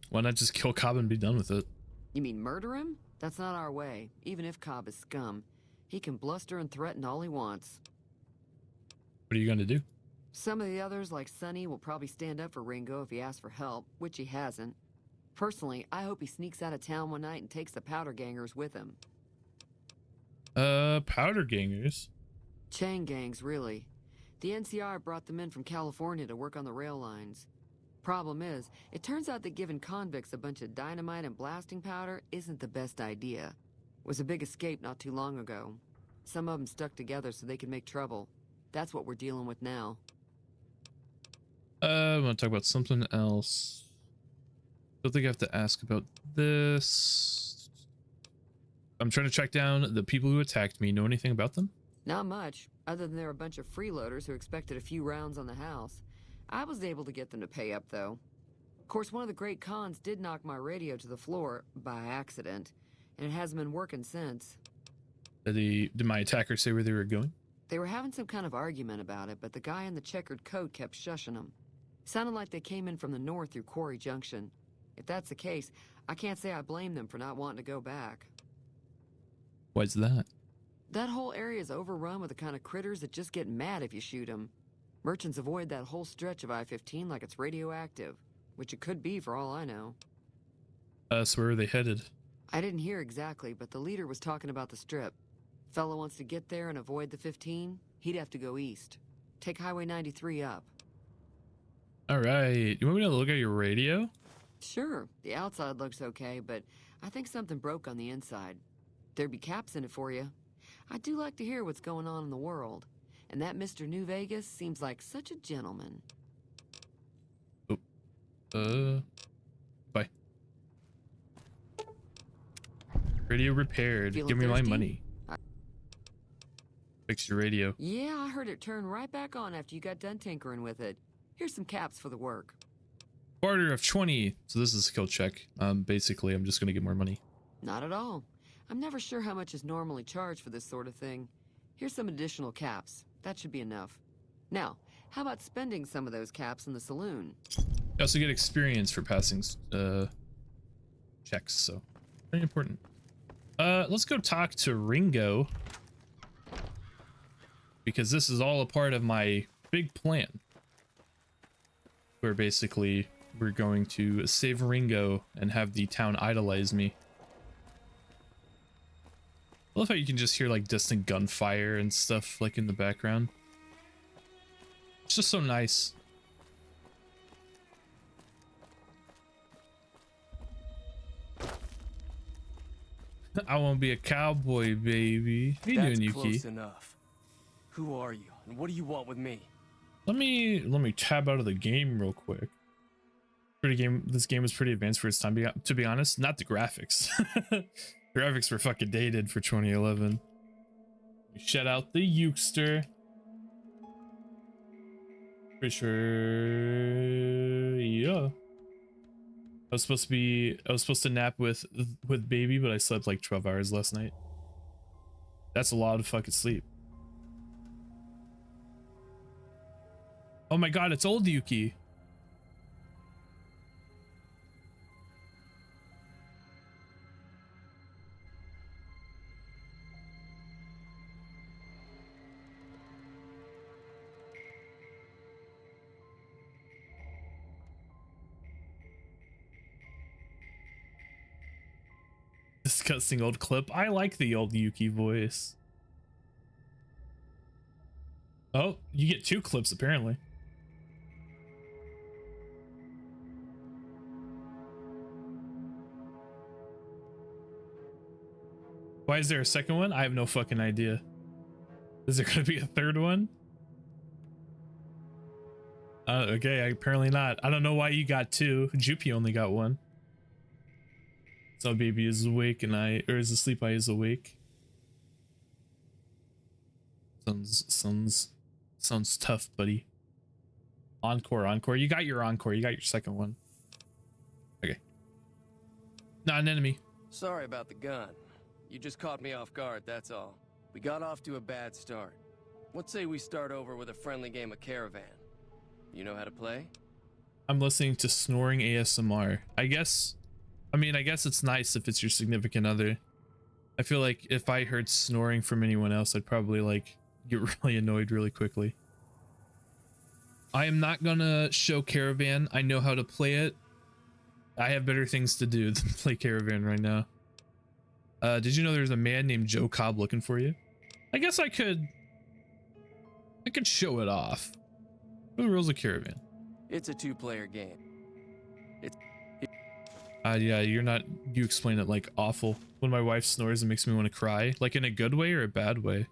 Why not just kill Cobb and be done with it? You mean murder him? That's not our way, even if Cobb is scum. He can bluster and threaten all he wants. What are you gonna do? Some of the others, like Sonny, will probably stand up for Ringo if he asks for help, which he hasn't. Personally, I hope he sneaks out of town one night and takes the powder gangers with him. Powder gangers? Chain gangs, really. The NCR brought them in from California to work on the rail lines. Problem is, it turns out that giving convicts a bunch of dynamite and blasting powder isn't the best idea. Was a big escape not too long ago. Some of them stuck together so they could make trouble. That's what we're dealing with now. I want to talk about something else. Don't think I have to ask about this. I'm trying to track down the people who attacked me. Know anything about them? Not much, other than they're a bunch of freeloaders who expected a few rounds on the house. I was able to get them to pay up, though. Of course, one of the great cons did knock my radio to the floor by accident, and it hasn't been working since. Did my attacker say where they were going? They were having some kind of argument about it, but the guy in the checkered coat kept shushing them. Sounded like they came in from the north through Quarry Junction. If that's the case, I can't say I blame them for not wanting to go back. Why's that? That whole area is overrun with the kind of critters that just get mad if you shoot them. Merchants avoid that whole stretch of I-15 like it's radioactive, which it could be for all I know. So where are they headed? I didn't hear exactly, but the leader was talking about the strip. Fella wants to get there and avoid the 15, he'd have to go east. Take Highway 93 up. Alright, you want me to look at your radio? Sure, the outside looks okay, but I think something broke on the inside. There'd be caps in it for you. I do like to hear what's going on in the world. And that Mr. New Vegas seems like such a gentleman. Oh. Bye. Radio repaired. Feeling Give me thirsty? my money. Fix your radio. Yeah, I heard it turn right back on after you got done tinkering with it. Here's some caps for the work. Barter of 20. So this is a skill check. Basically, I'm just gonna get more money. Not at all. I'm never sure how much is normally charged for this sort of thing. Here's some additional caps. That should be enough. Now, how about spending some of those caps in the saloon? You also get experience for passing checks, so very important. Let's go talk to Ringo, because this is all a part of my big plan, where basically we're going to save Ringo and have the town idolize me. I love how you can just hear like distant gunfire and stuff like in the background. It's just so nice. I won't be a cowboy, baby. How you doing, Yuki? Close enough. Who are you, and what do you want with me? Let me tab out of the game real quick. This game was pretty advanced for its time, to be honest. Not the graphics. The graphics were fucking dated for 2011. Shut out the Ukester. Pretty sure, yeah. I was supposed to nap with baby, but I slept like 12 hours last night. That's a lot of fucking sleep. Oh my god, it's old Yuki. Disgusting old clip. I like the old Yuki voice. Oh, you get 2 clips apparently. Why is there a second one? I have no fucking idea. Is there gonna be a third one? Okay, apparently not. I don't know why you got 2. Jupi only got 1. So baby is awake and is asleep, I is awake. Sounds Sounds tough, buddy. Encore, encore. You got your encore. You got your second one. Okay. Not an enemy. Sorry about the gun. You just caught me off guard, that's all. We got off to a bad start. Let's say we start over with a friendly game of Caravan. You know how to play? I'm listening to snoring ASMR. I guess it's nice if it's your significant other. I feel like if I heard snoring from anyone else, I'd probably like get really annoyed really quickly. I am not gonna show Caravan. I know how to play it. I have better things to do than play Caravan right now. Did you know there's a man named Joe Cobb looking for you? I guess I could show it off. What are the rules of Caravan? It's a 2-player game. Yeah, you explain it like awful. When my wife snores, it makes me want to cry. Like in a good way or a bad way?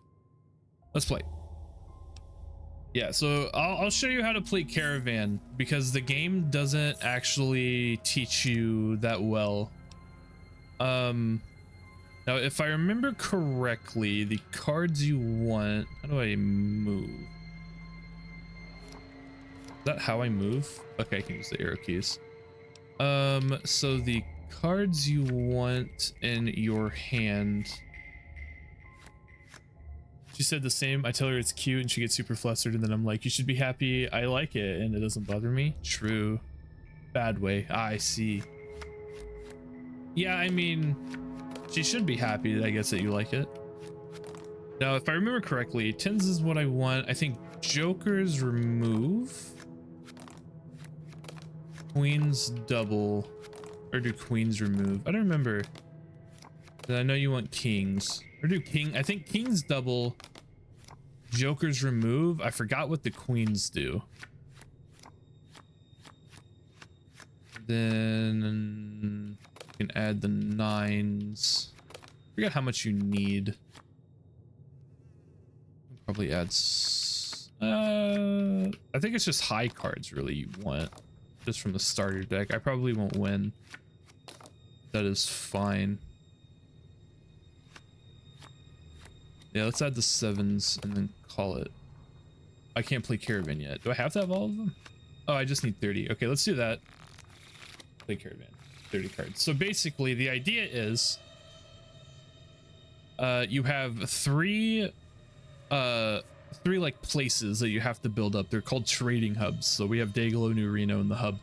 Let's play. Yeah, so I'll show you how to play Caravan because the game doesn't actually teach you that well. Now if I remember correctly, the cards you want, how do I move? Is that how I move? Okay, I can use the arrow keys. So the cards you want in your hand. She said the same. I tell her it's cute and she gets super flustered and then I'm like, you should be happy I like it and it doesn't bother me. True. Bad way. I see. Yeah, I mean, she should be happy, I guess, that you like it. Now, if I remember correctly, tens is what I want. I think jokers remove. Queens double. Or do queens remove? I don't remember. I know you want kings. Or do king? I think kings double. Jokers remove. I forgot what the queens do. Then you can add the nines. Forget how much you need. Probably adds. I think it's just high cards really you want, just from the starter deck. I probably won't win. That is fine. Yeah, let's add the sevens and then call it. I can't play Caravan yet. Do I have to have all of them? Oh, I just need 30. Okay, let's do that. Play Caravan. 30 cards. So basically the idea is you have three like places that you have to build up. They're called trading hubs. So we have Dayglow, New Reno, and the hub.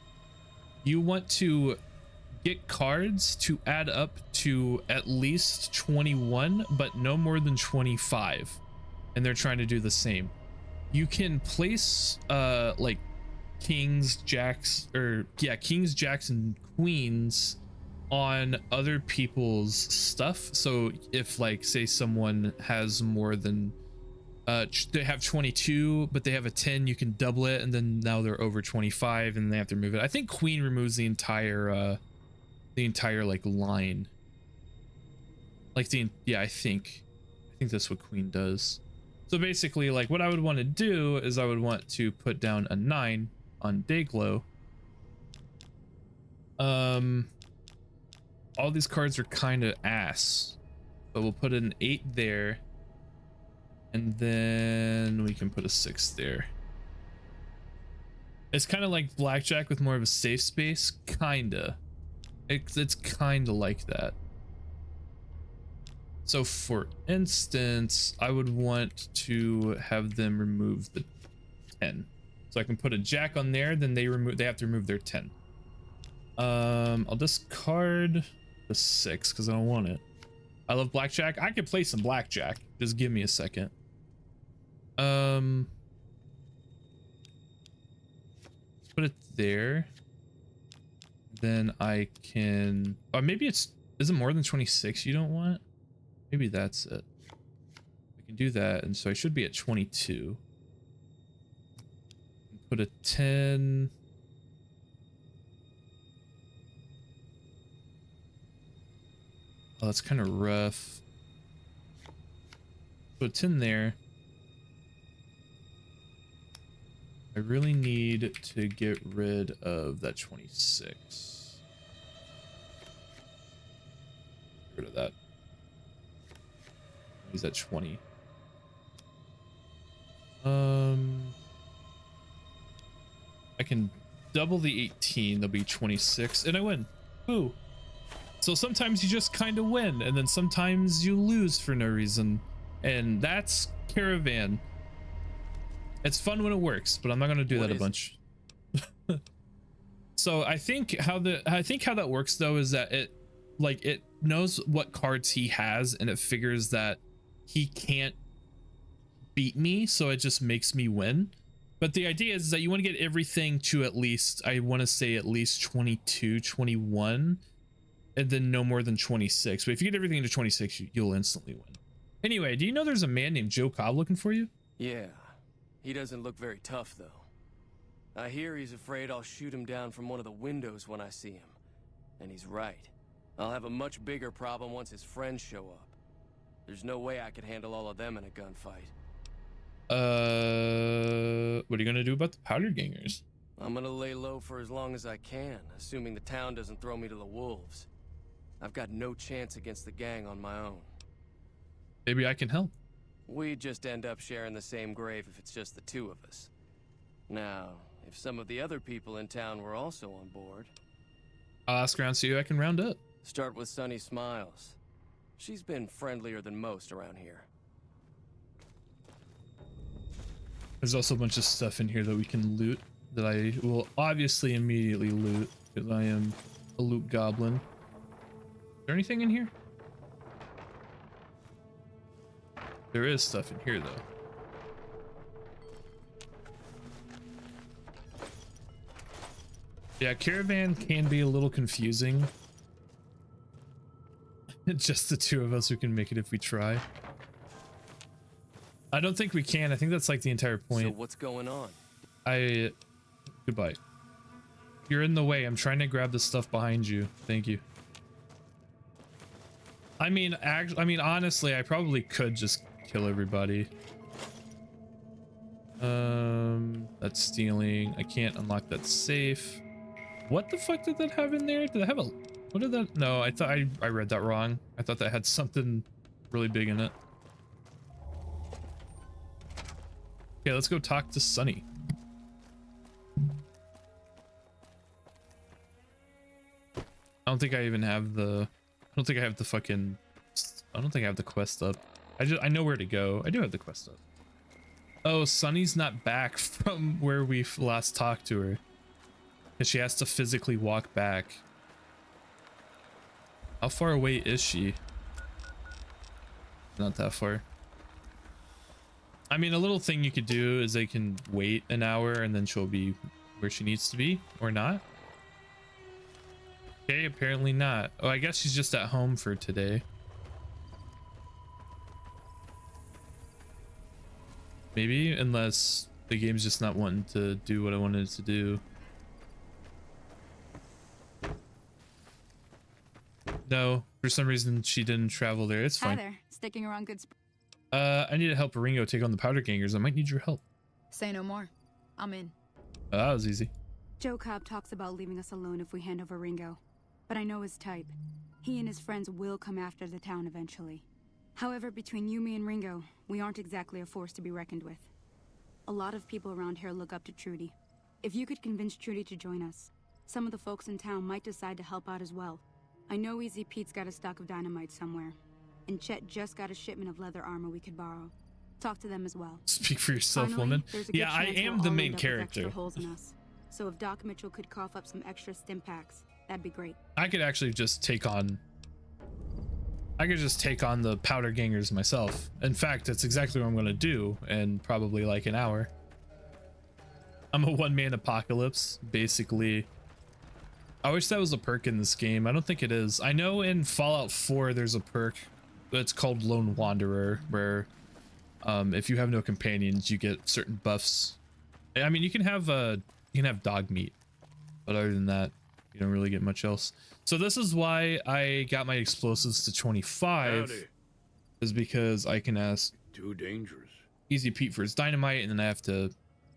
You want to get cards to add up to at least 21, but no more than 25. And they're trying to do the same. You can place like kings, jacks, and queens on other people's stuff. So if like say someone has more than they have 22 but they have a 10, you can double it and then now they're over 25 and they have to remove it. I think queen removes the entire like line, like I think that's what queen does. So basically like what I would want to do is I would want to put down a 9 on Dayglow. All these cards are kind of ass, but we'll put an 8 there and then we can put a 6 there. It's kind of like blackjack with more of a safe space, kinda. It's kind of like that. So for instance, I would want to have them remove the 10. So I can put a jack on there, then they have to remove their 10. I'll discard the 6 because I don't want it. I love blackjack. I could play some blackjack. Just give me a second. Let's put it there. Then I can, or maybe is it more than 26 you don't want? Maybe that's it. I can do that, and so I should be at 22. Put a 10. Oh, that's kind of rough. Put a 10 there. I really need to get rid of that 26. Get rid of that. Use that 20. I can double the 18. There'll be 26, and I win. Ooh. So sometimes you just kind of win, and then sometimes you lose for no reason, and that's Caravan. It's fun when it works, but I'm not gonna do that a bunch. So I think how that works though is that it knows what cards he has, and it figures that he can't beat me, so it just makes me win. But the idea is that you want to get everything to at least, I want to say at least 22, 21, and then no more than 26. But if you get everything to 26, you'll instantly win. Anyway, do you know there's a man named Joe Cobb looking for you? Yeah, he doesn't look very tough though. I hear he's afraid I'll shoot him down from one of the windows when I see him. And he's right. I'll have a much bigger problem once his friends show up. There's no way I could handle all of them in a gunfight. What are you gonna do about the powder gangers? I'm gonna lay low for as long as I can, assuming the town doesn't throw me to the wolves. I've got no chance against the gang on my own. Maybe I can help. We'd just end up sharing the same grave if it's just the two of us. Now, if some of the other people in town were also on board... I'll ask around, see who I can round up. Start with Sunny Smiles. She's been friendlier than most around here. There's also a bunch of stuff in here that we can loot, that I will obviously immediately loot, because I am a loot goblin. Is there anything in here? There is stuff in here, though. Yeah, Caravan can be a little confusing. Just the two of us who can make it if we try. I don't think we can. I think that's like the entire point. So what's going on? Goodbye. You're in the way. I'm trying to grab the stuff behind you. Thank you. I mean, honestly, I probably could just kill everybody. That's stealing. I can't unlock that safe. What the fuck did that have in there? Did I have a... What did that... No, I thought I read that wrong. I thought that had something really big in it. Okay, let's go talk to Sunny. I don't think I even have the... I don't think I have the fucking... I don't think I have the quest up. I know where to go. I do have the quest up. Oh, Sunny's not back from where we last talked to her. Because she has to physically walk back. How far away is she? Not that far. I mean, a little thing you could do is they can wait an hour and then she'll be where she needs to be, or not. Okay, apparently not. Oh, I guess she's just at home for today. Maybe, unless the game's just not wanting to do what I wanted it to do. No, for some reason she didn't travel there. It's fine. Hi there, sticking around good. I need to help Ringo take on the powder gangers. I might need your help. Say no more. I'm in. That was easy. Joe Cobb talks about leaving us alone if we hand over Ringo, but I know his type. He and his friends will come after the town eventually. However, between you, me, and Ringo, we aren't exactly a force to be reckoned with. A lot of people around here look up to Trudy. If you could convince Trudy to join us, some of the folks in town might decide to help out as well. I know Easy Pete's got a stock of dynamite somewhere, and Chet just got a shipment of leather armor we could borrow. Talk to them as well. Speak for yourself, Finally, woman. Yeah, I am the main character. Holes in us. So if Doc Mitchell could cough up some extra stim packs, that'd be great. I could actually just take on... I could just take on the powder gangers myself. In fact, that's exactly what I'm going to do in probably like an hour. I'm a one-man apocalypse, basically. I wish that was a perk in this game. I don't think it is. I know in Fallout 4 there's a perk that's called Lone Wanderer, where if you have no companions, you get certain buffs. I mean, you can have dog meat, but other than that, you don't really get much else. So this is why I got my explosives to 25. Howdy. Is because I can ask Too dangerous. Easy Pete for his dynamite, and then I have to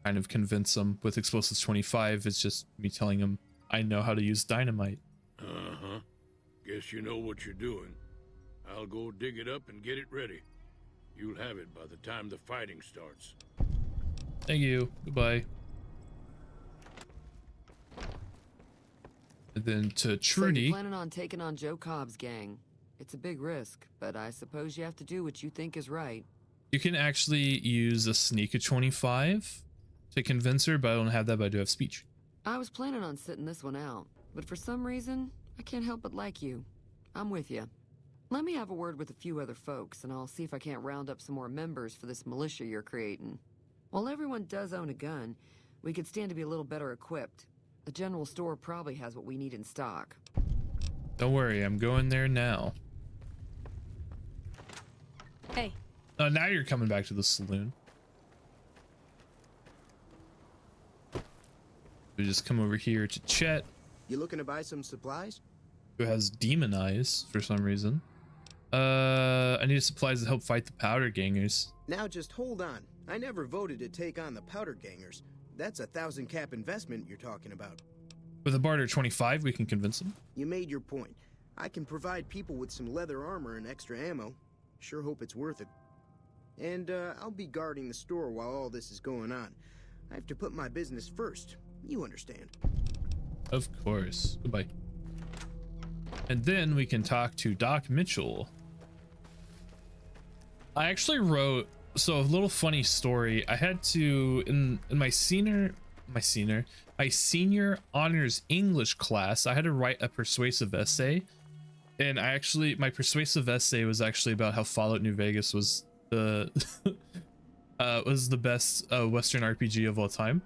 kind of convince him with explosives 25. It's just me telling him I know how to use dynamite. Uh-huh. Guess you know what you're doing. I'll go dig it up and get it ready. You'll have it by the time the fighting starts. Thank you. Goodbye. And then to So Trudy. you're planning on taking on Joe Cobb's gang. It's a big risk, but I suppose you have to do what you think is right. You can actually use a sneak of 25 to convince her, but I don't have that, but I do have speech. I was planning on sitting this one out, but for some reason, I can't help but like you. I'm with you. Let me have a word with a few other folks, and I'll see if I can't round up some more members for this militia you're creating. While everyone does own a gun, we could stand to be a little better equipped. The general store probably has what we need in stock. Don't worry, I'm going there now. Hey. Oh, now you're coming back to the saloon. We just come over here to Chet, You looking to buy some supplies? who has demon eyes for some reason. I need supplies to help fight the powder gangers. Now just hold on. I never voted to take on the powder gangers. That's 1,000 cap investment you're talking about. With a barter 25, we can convince them. You made your point. I can provide people with some leather armor and extra ammo. Sure hope it's worth it. And I'll be guarding the store while all this is going on. I have to put my business first. You understand. Of course. Goodbye. And then we can talk to Doc Mitchell. I actually wrote, so a little funny story. I had to, in my senior honors English class, I had to write a persuasive essay. And my persuasive essay was actually about how Fallout New Vegas was the best Western RPG of all time.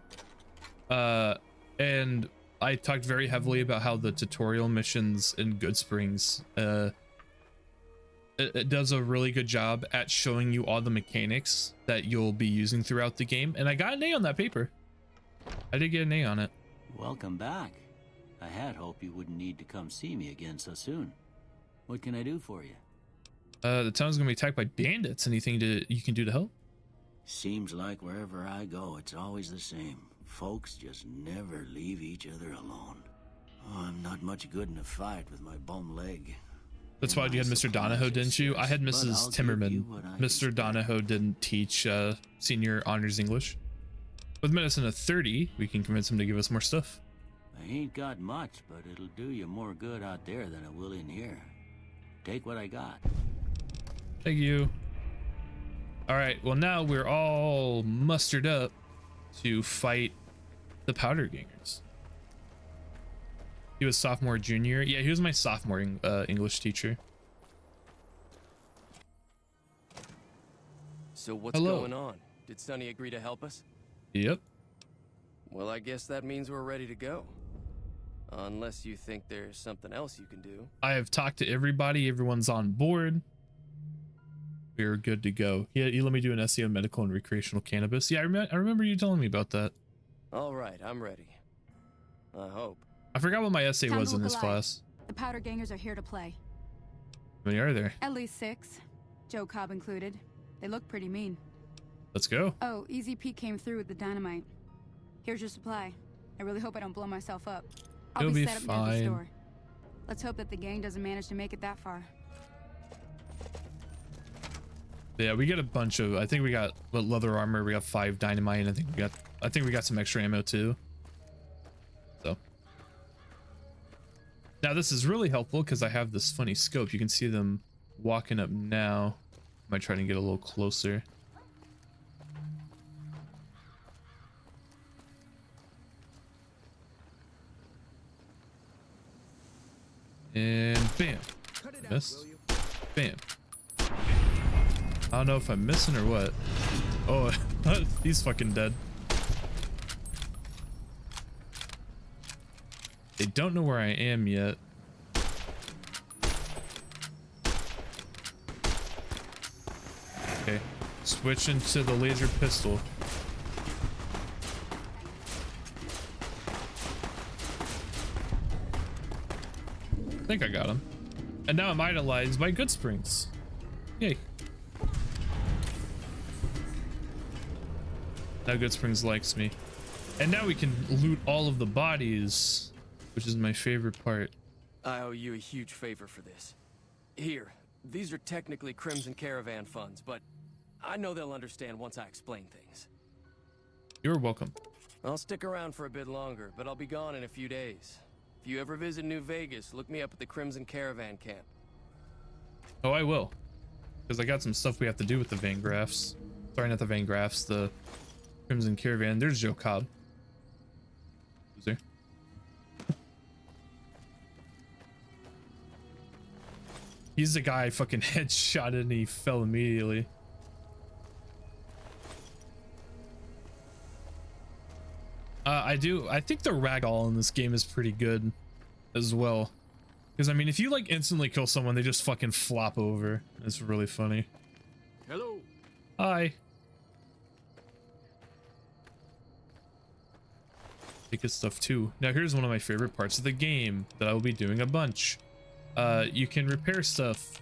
And I talked very heavily about how the tutorial missions in Goodsprings, it does a really good job at showing you all the mechanics that you'll be using throughout the game. And I got an A on that paper. I did get an A on it. Welcome back. I had hoped you wouldn't need to come see me again so soon. What can I do for you? The town's gonna be attacked by bandits. Anything you can do to help? Seems like wherever I go, it's always the same. Folks just never leave each other alone. Oh, I'm not much good in a fight with my bum leg. That's why you had Mr. Donahoe, didn't you? I had Mrs. Timmerman. Mr. Donahoe didn't teach senior honors English. With medicine of 30, we can convince him to give us more stuff. I ain't got much, but it'll do you more good out there than it will in here. Take what I got. Thank you. All right, well now we're all mustered up to fight the powder gangers. He was sophomore, junior. Yeah, he was my sophomore English teacher. So what's Hello. going on? Did Sonny agree to help us? Yep. Well, I guess that means we're ready to go. Unless you think there's something else you can do. I have talked to everybody. Everyone's on board. We're good to go. Yeah, you let me do an essay on medical and recreational cannabis. Yeah, I remember you telling me about that. All right, I'm ready. I hope. I forgot what my essay Time was to in look this alive. class. The powder gangers are here to play. How many are there? At least 6. Joe Cobb included. They look pretty mean. Let's go. Oh, Easy Pete came through with the dynamite. Here's your supply. I really hope I don't blow myself up. I'll You'll be set up near the fine. store. Let's hope that the gang doesn't manage to make it that far. Yeah, we get a bunch of. I think we got leather armor. We got 5 dynamite. And I think we got some extra ammo too. So now this is really helpful because I have this funny scope. You can see them walking up now. I might try to get a little closer. And bam. Missed. Bam. I don't know if I'm missing or what. Oh, he's fucking dead. They don't know where I am yet. Okay, switching to the laser pistol. I think I got him. And now I'm idolized by Goodsprings. Yay. Now Goodsprings likes me. And now we can loot all of the bodies, which is my favorite part. I owe you a huge favor for this. Here, these are technically Crimson Caravan funds, but I know they'll understand once I explain things. You're welcome. I'll stick around for a bit longer, but I'll be gone in a few days. If you ever visit New Vegas, look me up at the Crimson Caravan Camp. Oh, I will. Because I got some stuff we have to do with the Van Graffs. Sorry, not the Van Graffs, the Crimson Caravan. There's Joe Cobb. Who's there? He's the guy I fucking headshotted and he fell immediately. I think the ragdoll in this game is pretty good as well. Because I mean, if you like instantly kill someone, they just fucking flop over. It's really funny. Hello. Hi. Take his stuff too. Now here's one of my favorite parts of the game that I will be doing a bunch. You can repair stuff.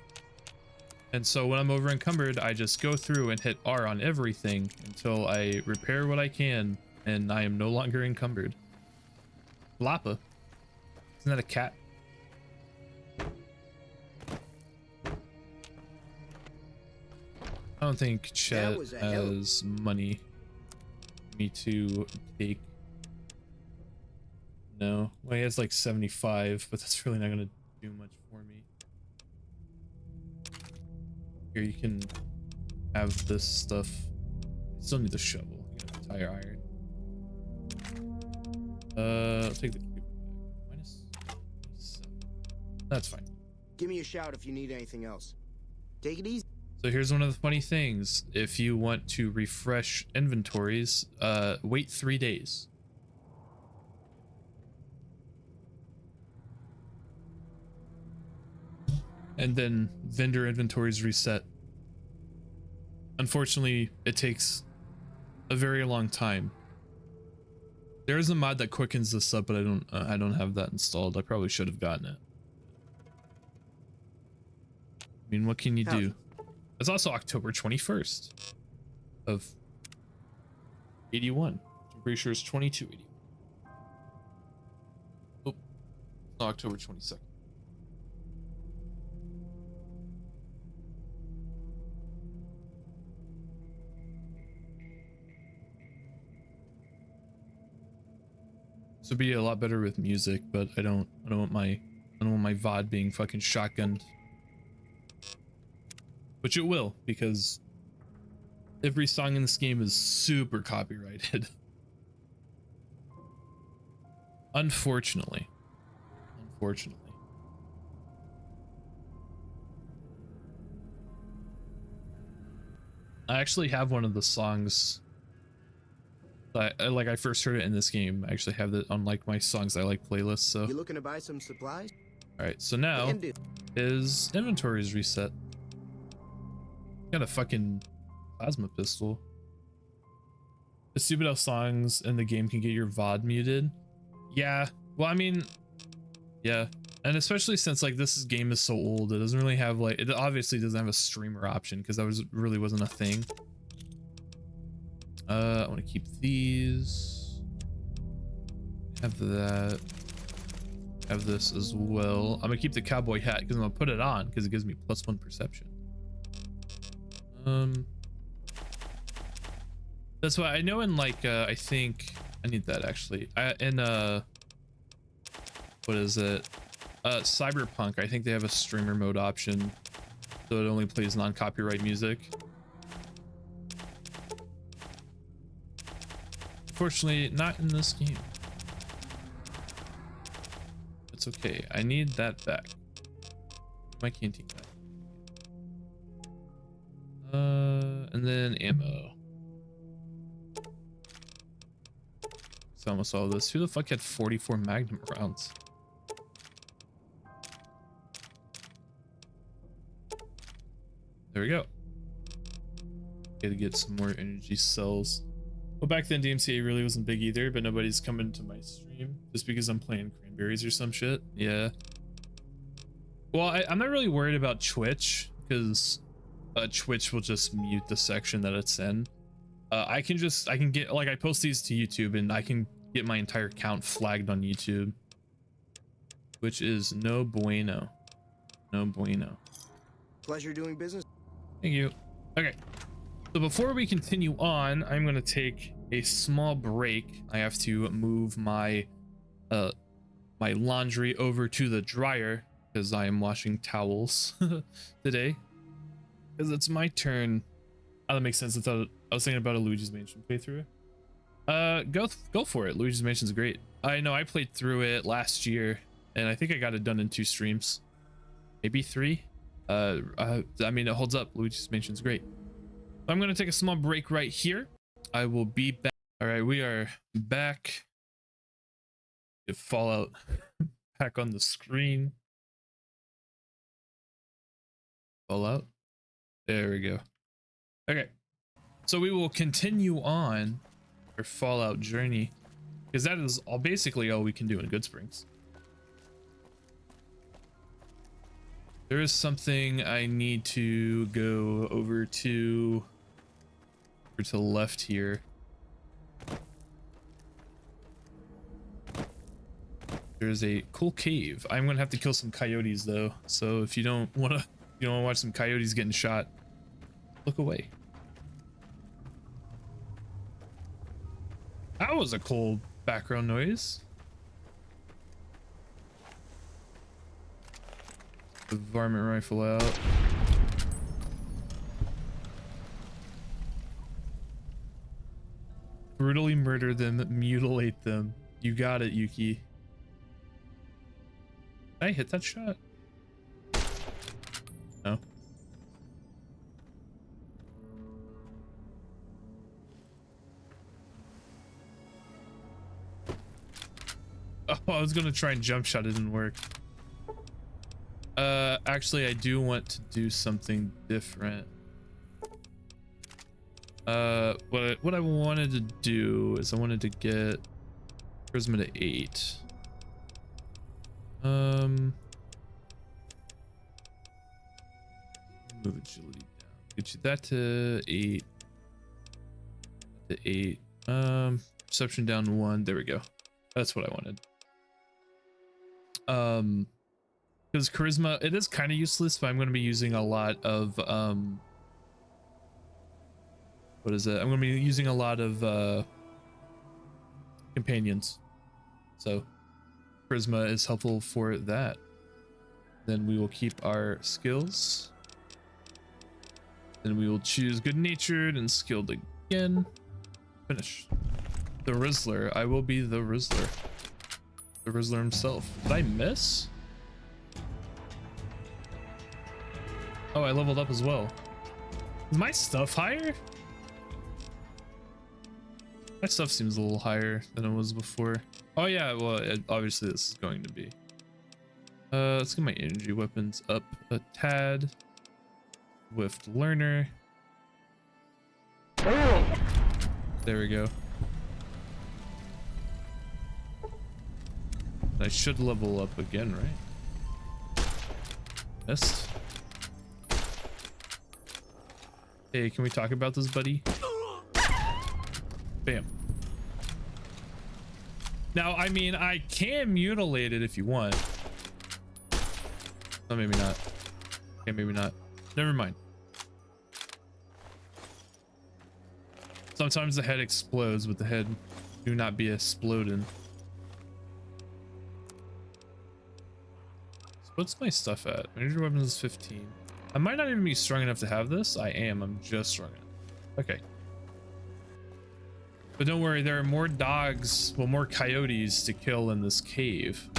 And so when I'm over encumbered, I just go through and hit R on everything until I repair what I can and I am no longer encumbered. Lapa. Isn't that a cat? I don't think Chet has money for me to take. No. Well, he has like 75, but that's really not going to do much for me. Here, you can have this stuff. I still need the shovel. I got a tire iron. I'll take the minus 7. That's fine. Give me a shout if you need anything else. Take it easy. So here's one of the funny things. If you want to refresh inventories, wait 3 days. And then vendor inventories reset. Unfortunately, it takes a very long time. There is a mod that quickens this up, but I don't have that installed. I probably should have gotten it. I mean, what can you do? It's also October 21st of 81. I'm pretty sure it's 2281. Oh, it's October 22nd. This would be a lot better with music, but I don't want my VOD being fucking shotgunned. Which it will, because every song in this game is super copyrighted. Unfortunately. I actually have one of the songs that I first heard it in this game. I actually have that on like my songs I like playlist. So you looking to buy some supplies? All right, so now his inventory is reset. Got a fucking plasma pistol. The stupid how songs in the game can get your VOD muted. Yeah, well, I mean, yeah, and especially since like this game is so old, it doesn't really have like, it obviously doesn't have a streamer option because that really wasn't a thing. I want to keep these. Have that. Have this as well. I'm gonna keep the cowboy hat because I'm gonna put it on because it gives me +1 perception. That's why I know in like I think I need that actually. In what is it? Cyberpunk, I think they have a streamer mode option, so it only plays non-copyright music. Unfortunately, not in this game. It's okay. I need that back. My canteen back. And then ammo. It's almost all this. Who the fuck had 44 Magnum rounds? There we go. Gotta get some more energy cells. Well, back then DMCA really wasn't big either, but nobody's coming to my stream just because I'm playing Cranberries or some shit. Yeah. Well, I'm not really worried about Twitch because Twitch will just mute the section that it's in. I can get, like, I post these to YouTube and I can get my entire account flagged on YouTube, which is no bueno. No bueno. Pleasure doing business. Thank you. Okay. So before we continue on, I'm going to take a small break. I have to move my my laundry over to the dryer because I am washing towels today. Because it's my turn. Oh, that makes sense. I was thinking about a Luigi's Mansion playthrough. Go for it. Luigi's Mansion's great. I know I played through it last year, and I think I got it done in 2 streams, maybe 3. I mean, it holds up. Luigi's Mansion's great. I'm gonna take a small break right here. I will be back. All right, we are back. Get Fallout back on the screen. Fallout. There we go. Okay, so we will continue on our Fallout journey because that is basically all we can do in Goodsprings. There is something I need to go over to the left here. There's a cool cave. I'm gonna have to kill some coyotes though, so if you don't want to watch some coyotes getting shot, look away. That was a cool background noise. The varmint rifle out. Brutally murder them, mutilate them. You got it, Yuki. Did I hit that shot? No. Oh, I was gonna try and jump shot, it didn't work. Actually, I do want to do something different. What I wanted to do is I wanted to get charisma to 8. Move agility down. Get you that to 8. To 8. Perception down 1. There we go. That's what I wanted. Because charisma, it is kind of useless, but I'm going to be using a lot of what is it? I'm going to be using a lot of companions, so charisma is helpful for that. Then we will keep our skills. Then we will choose good-natured and skilled again. Finish. The Rizzler. I will be the Rizzler. The Rizzler himself. Did I miss? Oh, I leveled up as well. Is my stuff higher? My stuff seems a little higher than it was before. Oh yeah, well, obviously this is going to be. Let's get my energy weapons up a tad. Swift learner. There we go. I should level up again, right? Missed. Hey, can we talk about this, buddy? Bam. Now, I mean, I can mutilate it if you want. Oh, maybe not. Okay, maybe not. Never mind. Sometimes the head explodes, but the head do not be exploding. So what's my stuff at? Major weapons is 15. I might not even be strong enough to have this. I am. I'm just strong enough. Okay. But don't worry, there are more dogs, well, more coyotes to kill in this cave.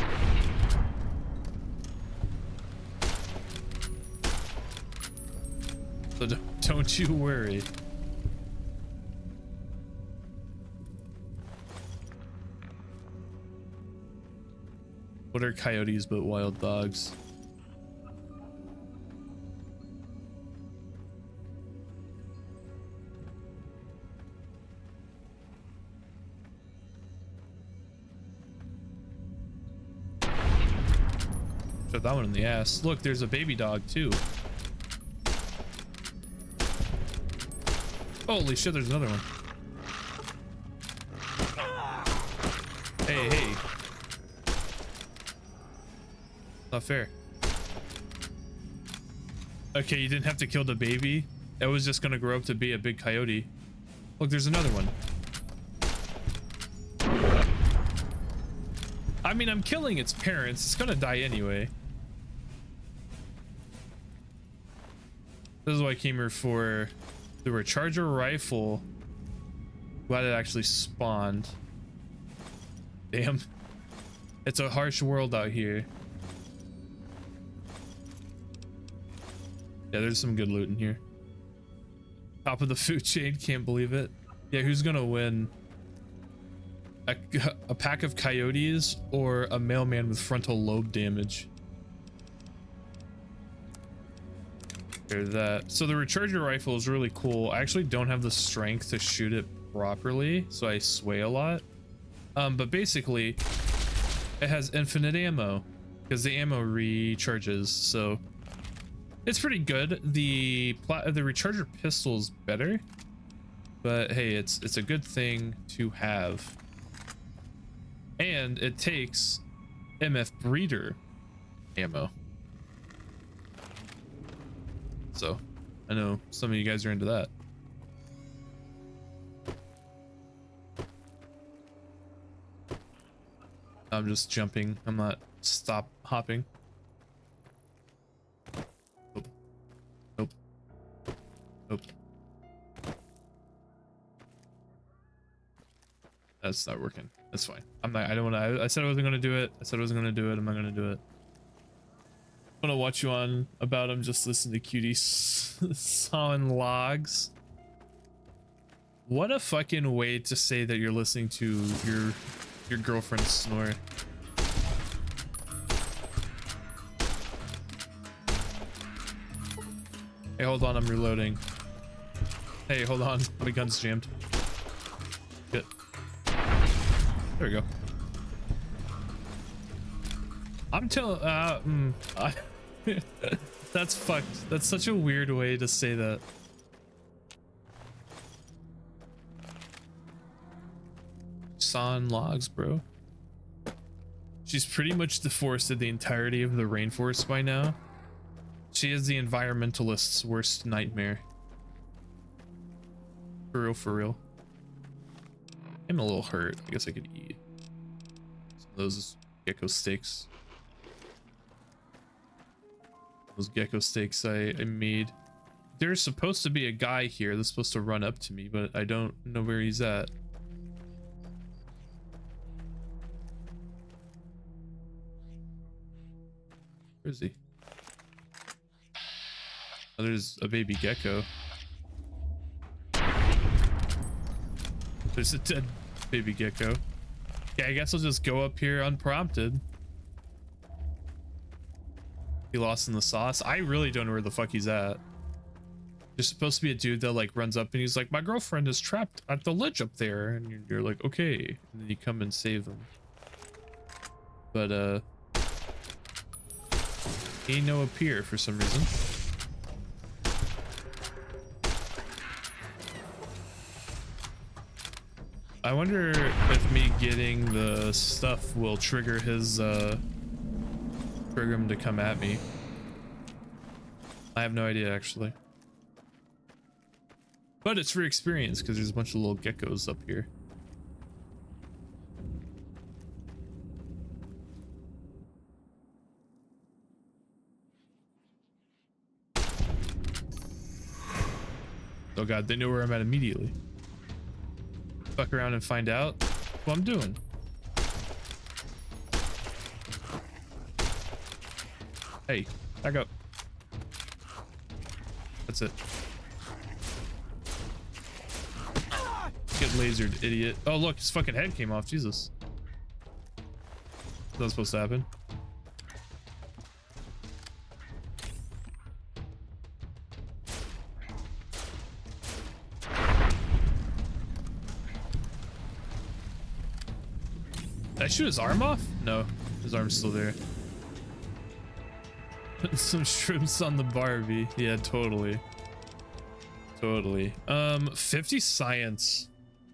So don't you worry. What are coyotes but wild dogs? Shot that one in the ass. Look, there's a baby dog too. Holy shit, there's another one. Hey, hey. Not fair. Okay, you didn't have to kill the baby. It was just gonna grow up to be a big coyote. Look, there's another one. I mean, I'm killing its parents. It's gonna die anyway. This is why I came here for the recharger rifle. Glad it actually spawned. Damn. It's a harsh world out here. Yeah, there's some good loot in here. Top of the food chain, can't believe it. Yeah, who's gonna win? A pack of coyotes or a mailman with frontal lobe damage? Hear that. So the recharger rifle is really cool. I actually don't have the strength to shoot it properly, so I sway a lot. But basically, it has infinite ammo because the ammo recharges, so it's pretty good. The recharger pistol is better, but hey, it's a good thing to have. And it takes MF breeder ammo. So I know some of you guys are into that. I'm just jumping. I'm not stop hopping. Nope. Nope. Nope. That's not working. That's fine. I'm not. I don't want to. I said I wasn't gonna do it. I said I wasn't gonna do it. I'm not gonna do it. I'm gonna watch you on about him. Just listen to cutie sawing logs. What a fucking way to say that you're listening to your girlfriend snore. Hey, hold on. I'm reloading. Hey, hold on. My gun's jammed. Good. There we go. I'm telling, that's fucked. That's such a weird way to say that. Sawing logs, bro. She's pretty much deforested the entirety of the rainforest by now. She is the environmentalist's worst nightmare. For real, for real. I'm a little hurt. I guess I could eat some of those gecko steaks. Those gecko steaks I made. There's supposed to be a guy here that's supposed to run up to me, but I don't know where he's at. Where is he? Oh, there's a baby gecko. There's a dead baby gecko. Yeah, I guess I'll just go up here unprompted. He lost in the sauce. I really don't know where the fuck he's at. There's supposed to be a dude that like runs up and he's like, my girlfriend is trapped at the ledge up there, and you're like, okay, and then you come and save him. But he no appear for some reason. I wonder if me getting the stuff will trigger his trigger him to come at me. I have no idea actually. But it's for experience because there's a bunch of little geckos up here. Oh god, they know where I'm at immediately. Fuck around and find out what I'm doing. Hey, back up. That's it. Get lasered, idiot. Oh look, his fucking head came off. Jesus. That's supposed to happen. Did I shoot his arm off? No, his arm's still there. Some shrimps on the Barbie. Yeah, totally. Totally. 50 science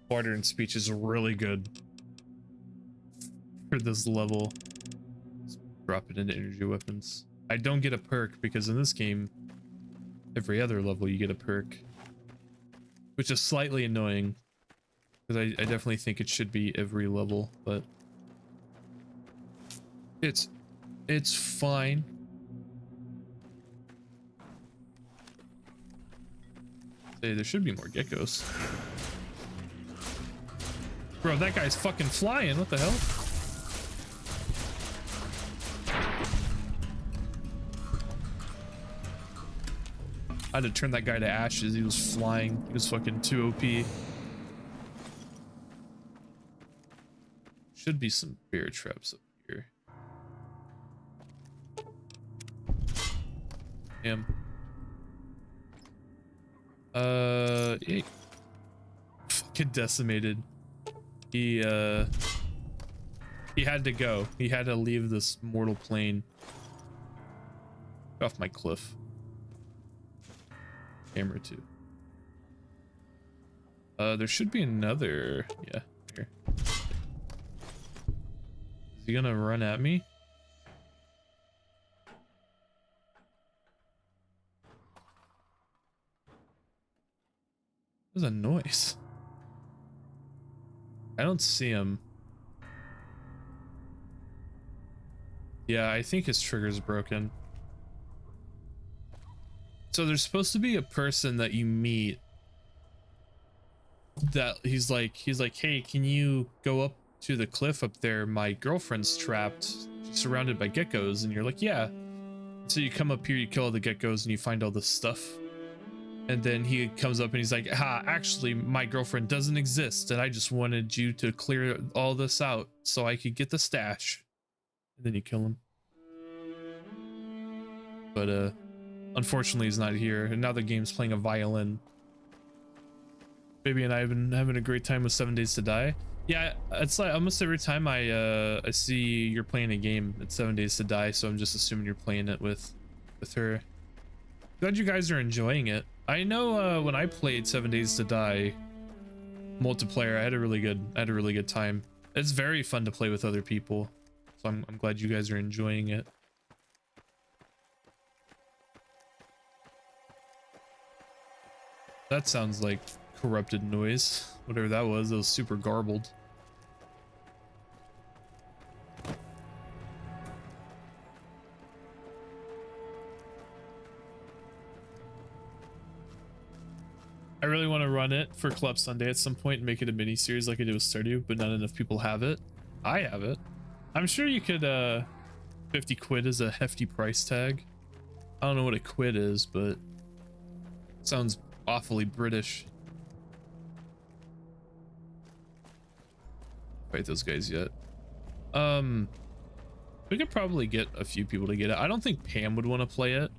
order and speech is really good for this level. Let's drop it into energy weapons. I don't get a perk because in this game, every other level you get a perk, which is slightly annoying because I definitely think it should be every level, but It's fine. Hey, there should be more geckos. Bro, that guy's fucking flying. What the hell? I had to turn that guy to ashes. He was flying. He was fucking too OP. Should be some bear traps up here. Damn. Yeah. Fucking decimated. He had to go. He had to leave this mortal plane. Get off my cliff. Camera too. There should be another. Yeah, here. Is he gonna run at me? What's that noise? I don't see him. Yeah, I think his trigger's broken. So there's supposed to be a person that you meet that he's like, hey, can you go up to the cliff up there? My girlfriend's trapped, surrounded by geckos. And you're like, yeah. So you come up here, you kill all the geckos, and you find all this stuff. And then he comes up and he's like, actually, my girlfriend doesn't exist, and I just wanted you to clear all this out so I could get the stash. And then you kill him. But unfortunately he's not here, and now the game's playing a violin. Baby and I have been having a great time with 7 Days to Die. Yeah, it's like almost every time I see you're playing a game, it's 7 Days to Die, so I'm just assuming you're playing it with her. Glad you guys are enjoying it. I know when I played 7 Days to Die multiplayer, I had a really good time. It's very fun to play with other people, so I'm glad you guys are enjoying it. That sounds like corrupted noise. Whatever that was super garbled. I really want to run it for Club Sunday at some point and make it a mini series like I did with Stardew, but not enough people have it. I have it. I'm sure you could 50 quid is a hefty price tag. I don't know what a quid is, but it sounds awfully British. Fight those guys yet. We could probably get a few people to get it. I don't think Pam would want to play it.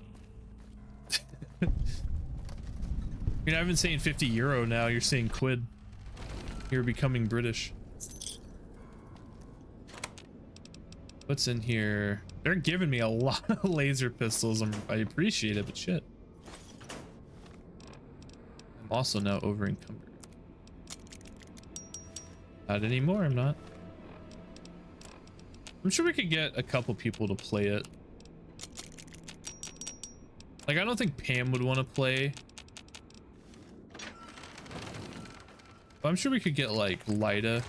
You're not even saying 50 euro now, you're saying quid. You're becoming British. What's in here? They're giving me a lot of laser pistols. I appreciate it, but shit. I'm also now over encumbered. Not anymore, I'm not. I'm sure we could get a couple people to play it. Like, I don't think Pam would want to play. But I'm sure we could get like Lyda.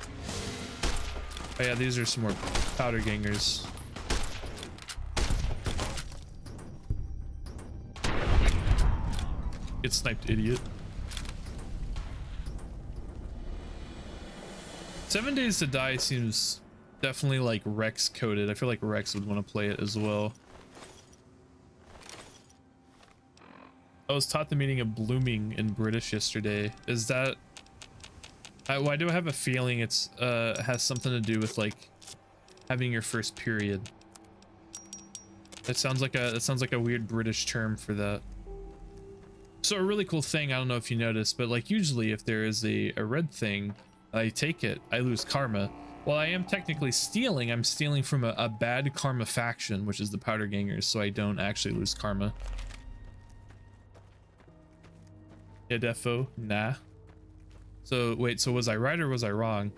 Oh yeah, these are some more powder gangers. Get sniped, idiot. 7 Days to Die seems definitely like Rex coded. I feel like Rex would want to play it as well. I was taught the meaning of blooming in British yesterday. Is that... why do I have a feeling it's has something to do with like having your first period? That sounds like a weird British term for that. So a really cool thing, I don't know if you noticed, but like usually if there is a red thing, I take it, I lose karma. Well, I am technically stealing. I'm stealing from a bad karma faction, which is the powder gangers, so I don't actually lose karma. Yeah, defo, nah. So wait, so was I right or was I wrong?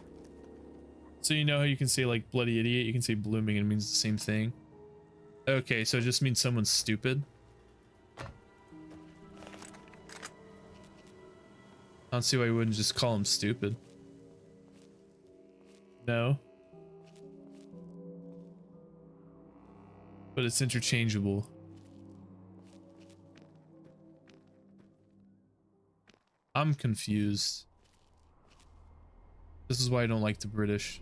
So you know how you can say like bloody idiot, you can say blooming and it means the same thing. Okay, so it just means someone's stupid. I don't see why you wouldn't just call him stupid. No. but it's interchangeable. I'm confused. This is why I don't like the British.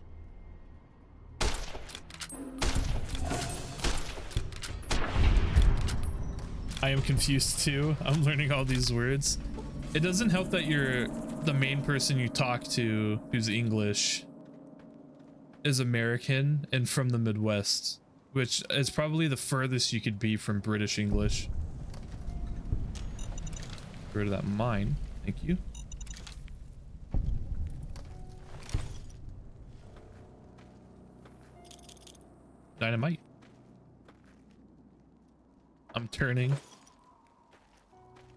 I am confused too. I'm learning all these words. It doesn't help that you're the main person you talk to who's English is American and from the Midwest, which is probably the furthest you could be from British English. Get rid of that mine. Thank you. Dynamite. I'm turning.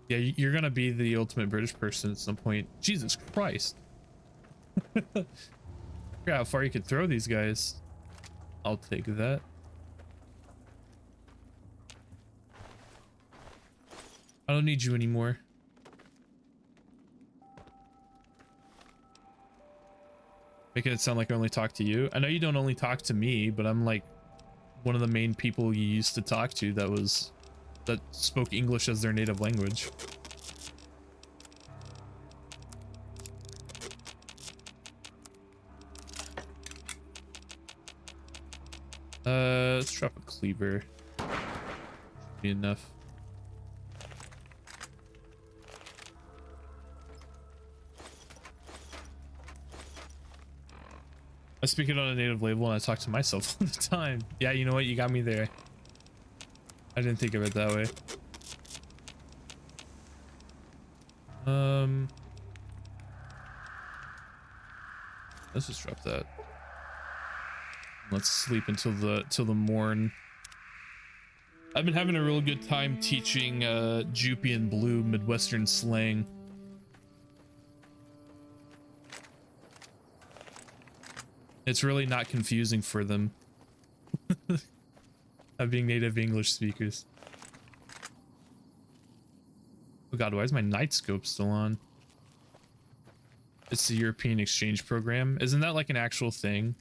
Yeah, you're gonna be the ultimate British person at some point. Jesus Christ. Forgot how far you could throw these guys. I'll take that. I don't need you anymore. Making it sound like I only talk to you. I know you don't only talk to me, but I'm like one of the main people you used to talk to that spoke English as their native language. Let's drop a cleaver. Should be enough. I speak it on a native label and I talk to myself all the time. Yeah, you know what? You got me there. I didn't think of it that way. Let's just drop that. Let's sleep until the morn. I've been having a real good time teaching Jupian Blue Midwestern slang. It's really not confusing for them. Of being native English speakers. Oh god, why is my night scope still on? It's the European exchange program. Isn't that like an actual thing?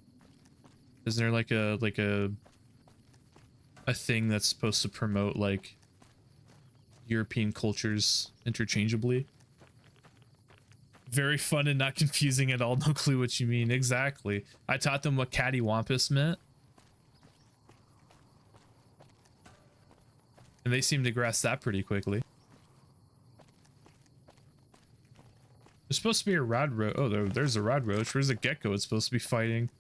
Isn't there like a thing that's supposed to promote like European cultures interchangeably? Very fun and not confusing at all. No clue what you mean. Exactly. I taught them what cattywampus meant. And they seem to grasp that pretty quickly. There's supposed to be a rod roach. Oh, there's a rod roach. Where's the gecko it's supposed to be fighting?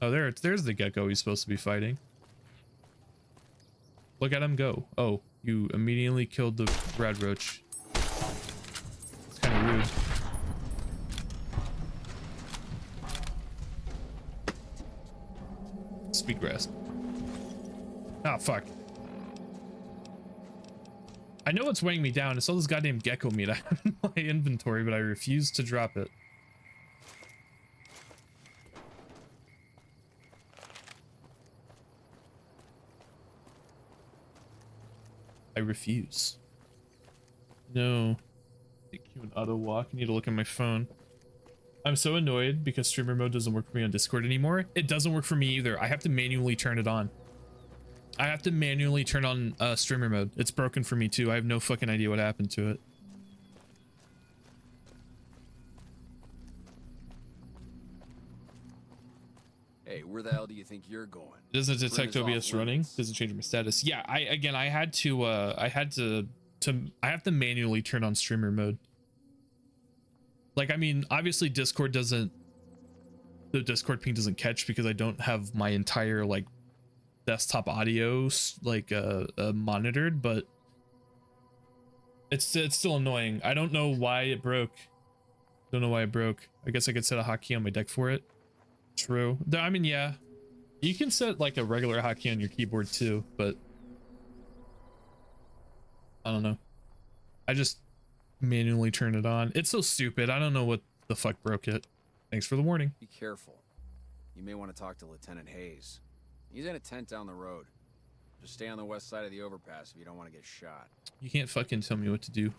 Oh, there's the gecko he's supposed to be fighting. Look at him go. Oh, you immediately killed the rod roach. It's kind of rude. Speed grasp. Ah, fuck. I know what's weighing me down. It's all this goddamn gecko meat I have in my inventory, but I refuse to drop it. I refuse. No. Take you an auto walk. I need to look at my phone. I'm so annoyed because streamer mode doesn't work for me on Discord anymore. It doesn't work for me either. I have to manually turn it on. I have to manually turn on streamer mode. It's broken for me too. I have no fucking idea what happened to it. Hey, where the hell do you think you're going? Doesn't detect OBS running. Doesn't change my status. Yeah, I had to manually turn on streamer mode. Like, I mean, obviously Discord doesn't, the Discord ping doesn't catch because I don't have my entire like desktop audio like monitored, but it's still annoying. I don't know why it broke. Don't know why it broke. I guess I could set a hotkey on my deck for it. True. I mean, yeah, you can set like a regular hotkey on your keyboard too, but I don't know. I just manually turn it on. It's so stupid. I don't know what the fuck broke it. Thanks for the warning. Be careful. You may want to talk to Lieutenant Hayes. He's in a tent down the road. Just stay on the west side of the overpass if you don't want to get shot. You can't fucking tell me what to do.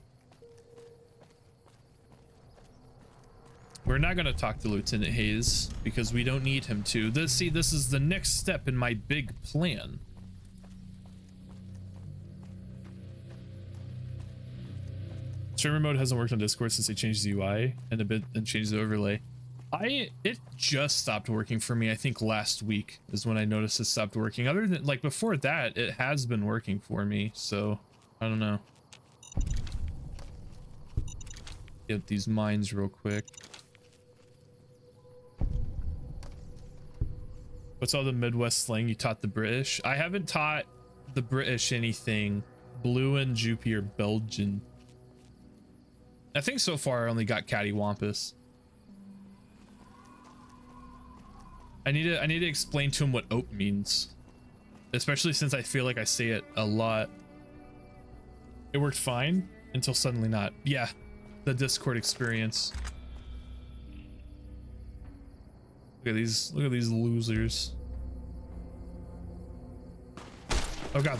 We're not going to talk to Lieutenant Hayes because we don't need him to. This is the next step in my big plan. Streamer mode hasn't worked on Discord since they changed the UI and changed the overlay. It just stopped working for me. I think last week is when I noticed it stopped working. Other than, like, before that, it has been working for me. So I don't know. Get these mines real quick. What's all the Midwest slang you taught the British? I haven't taught the British anything. Blue and Jupy are Belgian. I think so far I only got cattywampus. I need to explain to him what ope means, especially since I feel like I say it a lot. It worked fine until suddenly not. Yeah, the Discord experience. Look at these losers. Oh god.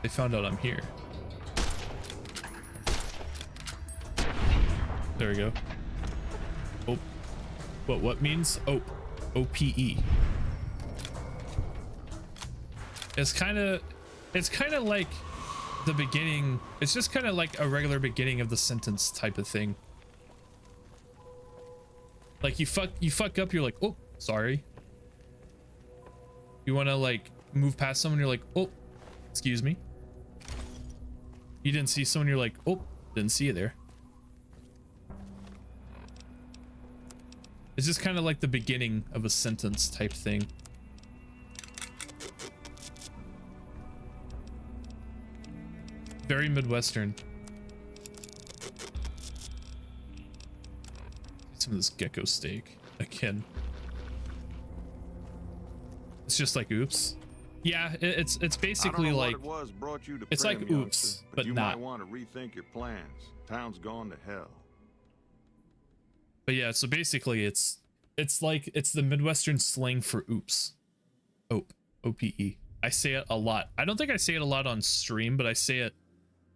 They found out I'm here. There we go. Oh, what means ope? OPE. It's kind of like the beginning. It's just kind of like a regular beginning of the sentence type of thing. Like you fuck up, you're like, oh, sorry. You want to like move past someone, you're like, oh, excuse me. You didn't see someone, you're like, oh, didn't see you there. It's just kind of like the beginning of a sentence type thing. Very Midwestern. Some of this gecko steak again. It's just like oops. Yeah, it's basically like it's like oops, but you not. might want to rethink your plans. Town's gone to hell. But yeah, so basically it's the Midwestern slang for oops. Ope. OPE. I say it a lot. I don't think I say it a lot on stream, but I say it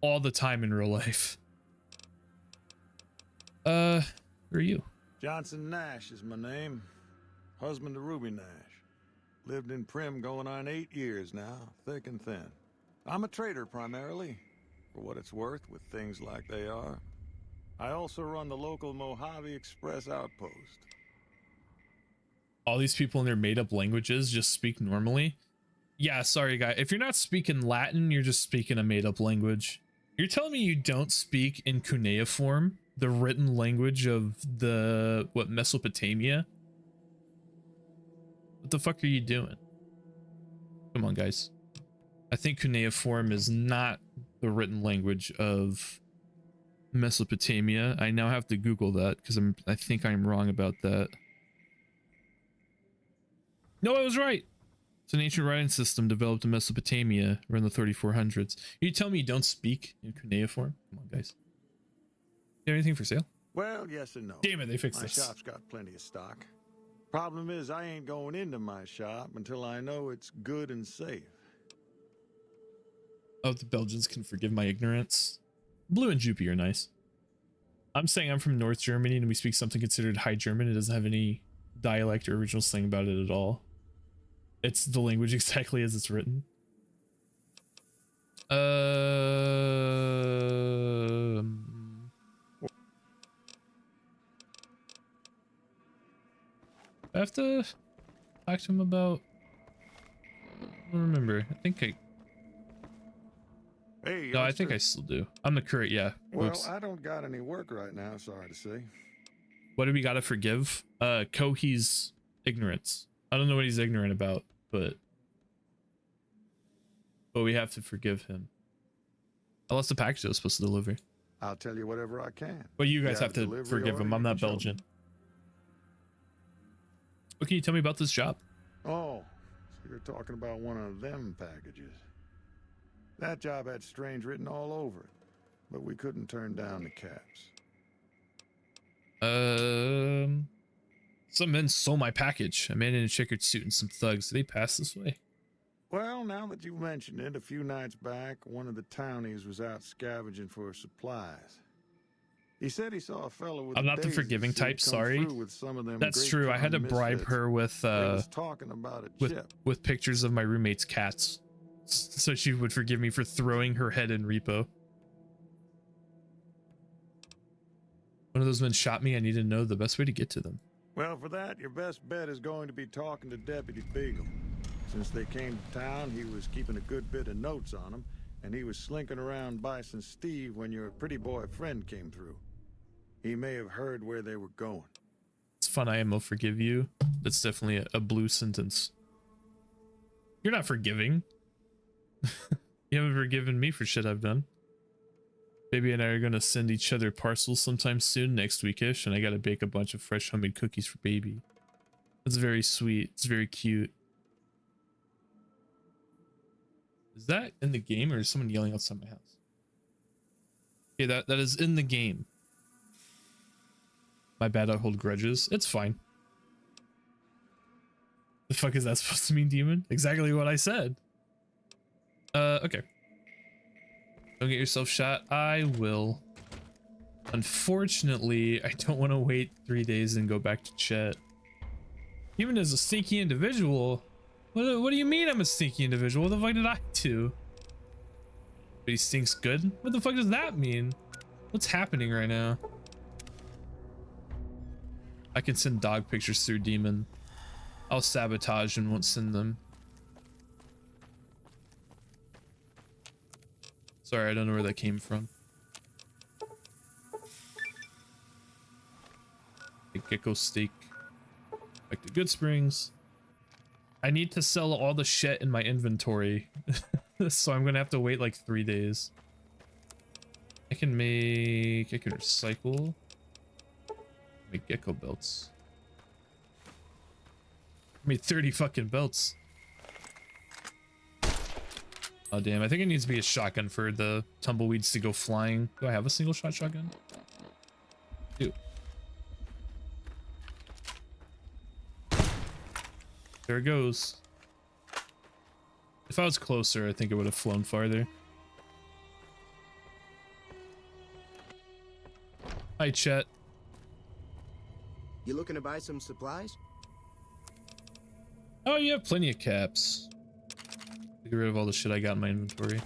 all the time in real life. Who are you? Johnson Nash is my name. Husband to Ruby Nash. Lived in Prim going on 8 years now, thick and thin. I'm a trader primarily, for what it's worth with things like they are. I also run the local Mojave Express outpost. All these people in their made-up languages just speak normally. Yeah, sorry guy, if you're not speaking Latin, you're just speaking a made-up language. You're telling me you don't speak in cuneiform, the written language of the Mesopotamia? What the fuck are you doing? Come on, guys. I think cuneiform is not the written language of Mesopotamia. I now have to Google that because I think I'm wrong about that. No, I was right. It's an ancient writing system developed in Mesopotamia around the 3400s. You tell me you don't speak in cuneiform? Come on, guys. You have anything for sale? Well, yes and no. Damn it, they fixed this. My shop's got plenty of stock. Problem is, I ain't going into my shop until I know it's good and safe. Oh, the Belgians can forgive my ignorance. Blue and Jupy are nice. I'm saying I'm from North Germany and we speak something considered High German. It doesn't have any dialect or original slang about it at all. It's the language exactly as it's written. I have to talk to him about. I don't remember. I think I. Hey, no, I think I still do. I'm the current. Yeah. Well, Oops. I don't got any work right now. Sorry to say. What do we gotta forgive? Kohi's ignorance. I don't know what he's ignorant about, but we have to forgive him. I lost the package I was supposed to deliver. I'll tell you whatever I can. But you guys have to forgive him. I'm not Belgian. What can you tell me about this job? Oh, so you're talking about one of them packages. That job had strange written all over it, but we couldn't turn down the caps. Some men stole my package. A man in a checkered suit and some thugs. Did they pass this way? Well, now that you mention it, a few nights back, one of the townies was out scavenging for supplies. He said he saw a fellow with I'm not the forgiving type, sorry. That's true. I had to bribe her with with pictures of my roommate's cats so she would forgive me for throwing her head in repo. One of those men shot me. I need to know the best way to get to them. Well, for that, your best bet is going to be talking to Deputy Beagle. Since they came to town, he was keeping a good bit of notes on them, and he was slinking around Bison Steve when your pretty boy friend came through. He may have heard where they were going. It's fun. I will forgive you. That's definitely a blue sentence. You're not forgiving. You haven't forgiven me for shit I've done. Baby and I are gonna send each other parcels sometime soon, next weekish, and I gotta bake a bunch of fresh homemade cookies for Baby. It's very sweet. It's very cute. Is that in the game, or is someone yelling outside my house? Okay, that is in the game. My bad, I hold grudges. It's fine. The fuck is that supposed to mean, demon? Exactly what I said. Okay. Don't get yourself shot. I will. Unfortunately, I don't want to wait 3 days and go back to chat. Even as a sneaky individual. What do you mean I'm a sneaky individual? What the fuck did I do? But he stinks good? What the fuck does that mean? What's happening right now? I can send dog pictures through Demon. I'll sabotage and won't send them. Sorry, I don't know where that came from. A gecko steak. Back to Good Springs. I need to sell all the shit in my inventory. So I'm gonna have to wait like 3 days. I can recycle. Make gecko belts. I made 30 fucking belts. Oh damn, I think it needs to be a shotgun for the tumbleweeds to go flying. Do I have a single shot shotgun? Dude. There it goes. If I was closer, I think it would have flown farther. Hi, chat. You looking to buy some supplies? Oh, you have plenty of caps. Get rid of all the shit I got in my inventory.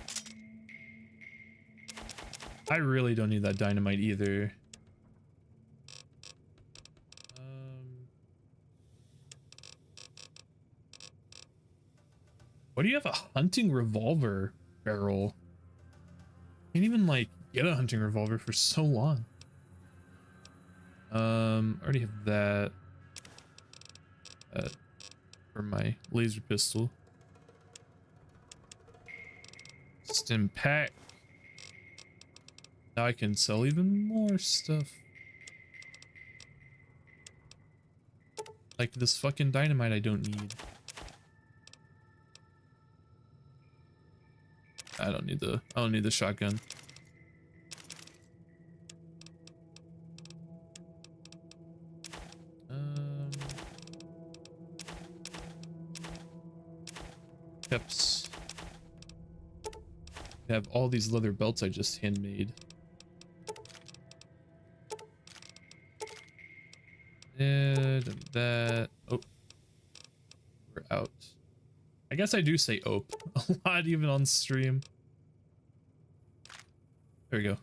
I really don't need that dynamite either. Why do you have a hunting revolver barrel? Can't even like get a hunting revolver for so long. Already have that. For my laser pistol. Stim pack. Now I can sell even more stuff. Like this fucking dynamite I don't need. I don't need the shotgun. Caps. I have all these leather belts I just handmade. And that. Oh, we're out. I guess I do say "ope" a lot, even on stream. There we go.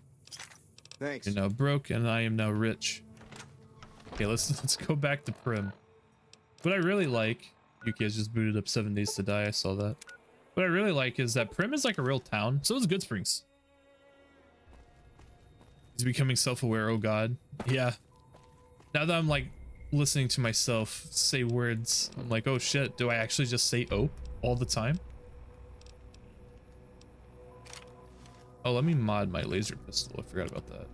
Thanks. You're now broke, and I am now rich. Okay, let's go back to Prim. What I really like, Yuki has just booted up 7 Days to Die. I saw that. What I really like is that Prim is like a real town. So is Good Springs. He's becoming self-aware. Oh God, yeah. Now that I'm like listening to myself say words, I'm like, oh shit, do I actually just say "ope" all the time? Oh, let me mod my laser pistol. I forgot about that.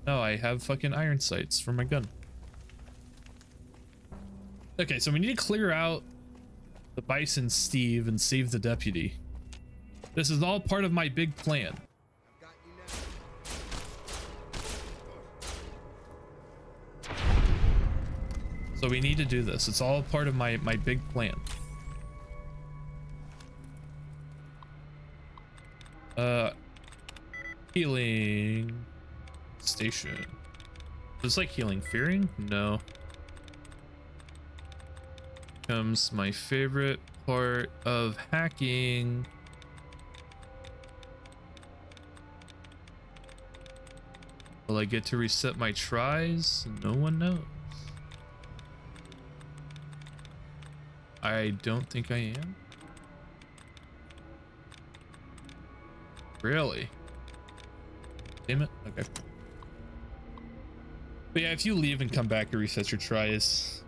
No, I have fucking iron sights for my gun. Okay, so we need to clear out the Bison Steve and save the deputy. This is all part of my big plan. So we need to do this. It's all part of my big plan. Healing station. It's like healing fearing? No. Comes my favorite part of hacking. Will I get to reset my tries? No one knows. I don't think I am. Really? Damn it. Okay. But yeah, if you leave and come back, it resets your tries.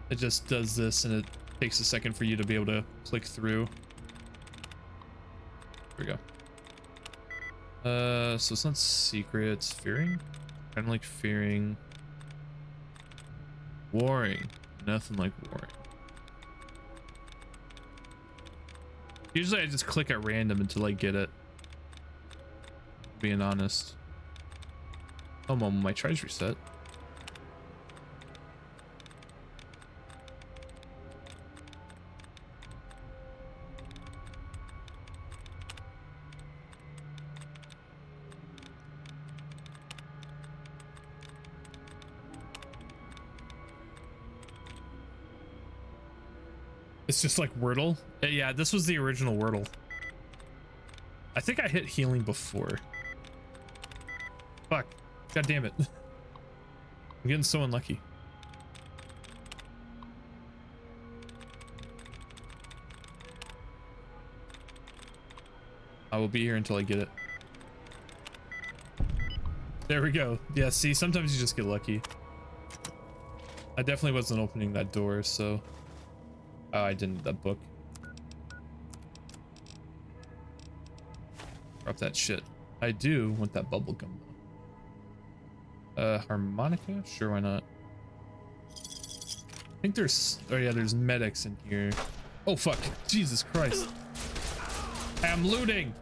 It just does this and it takes a second for you to be able to click through. Here we go. So it's not secret, it's fearing. Kind of like fearing. Warring. Nothing like warring. Usually I just click at random until I get it. Being honest. Oh, mom, my tries reset. It's just like Wordle. Yeah, this was the original Wordle. I think I hit healing before. Fuck. God damn it. I'm getting so unlucky. I will be here until I get it. There we go. Yeah, see, sometimes you just get lucky. I definitely wasn't opening that door, so... Oh, I didn't. That book. Drop that shit. I do want that bubble gum though. Harmonica? Sure, why not? I think there's... Oh yeah, there's medics in here. Oh fuck. Jesus Christ. I'm looting!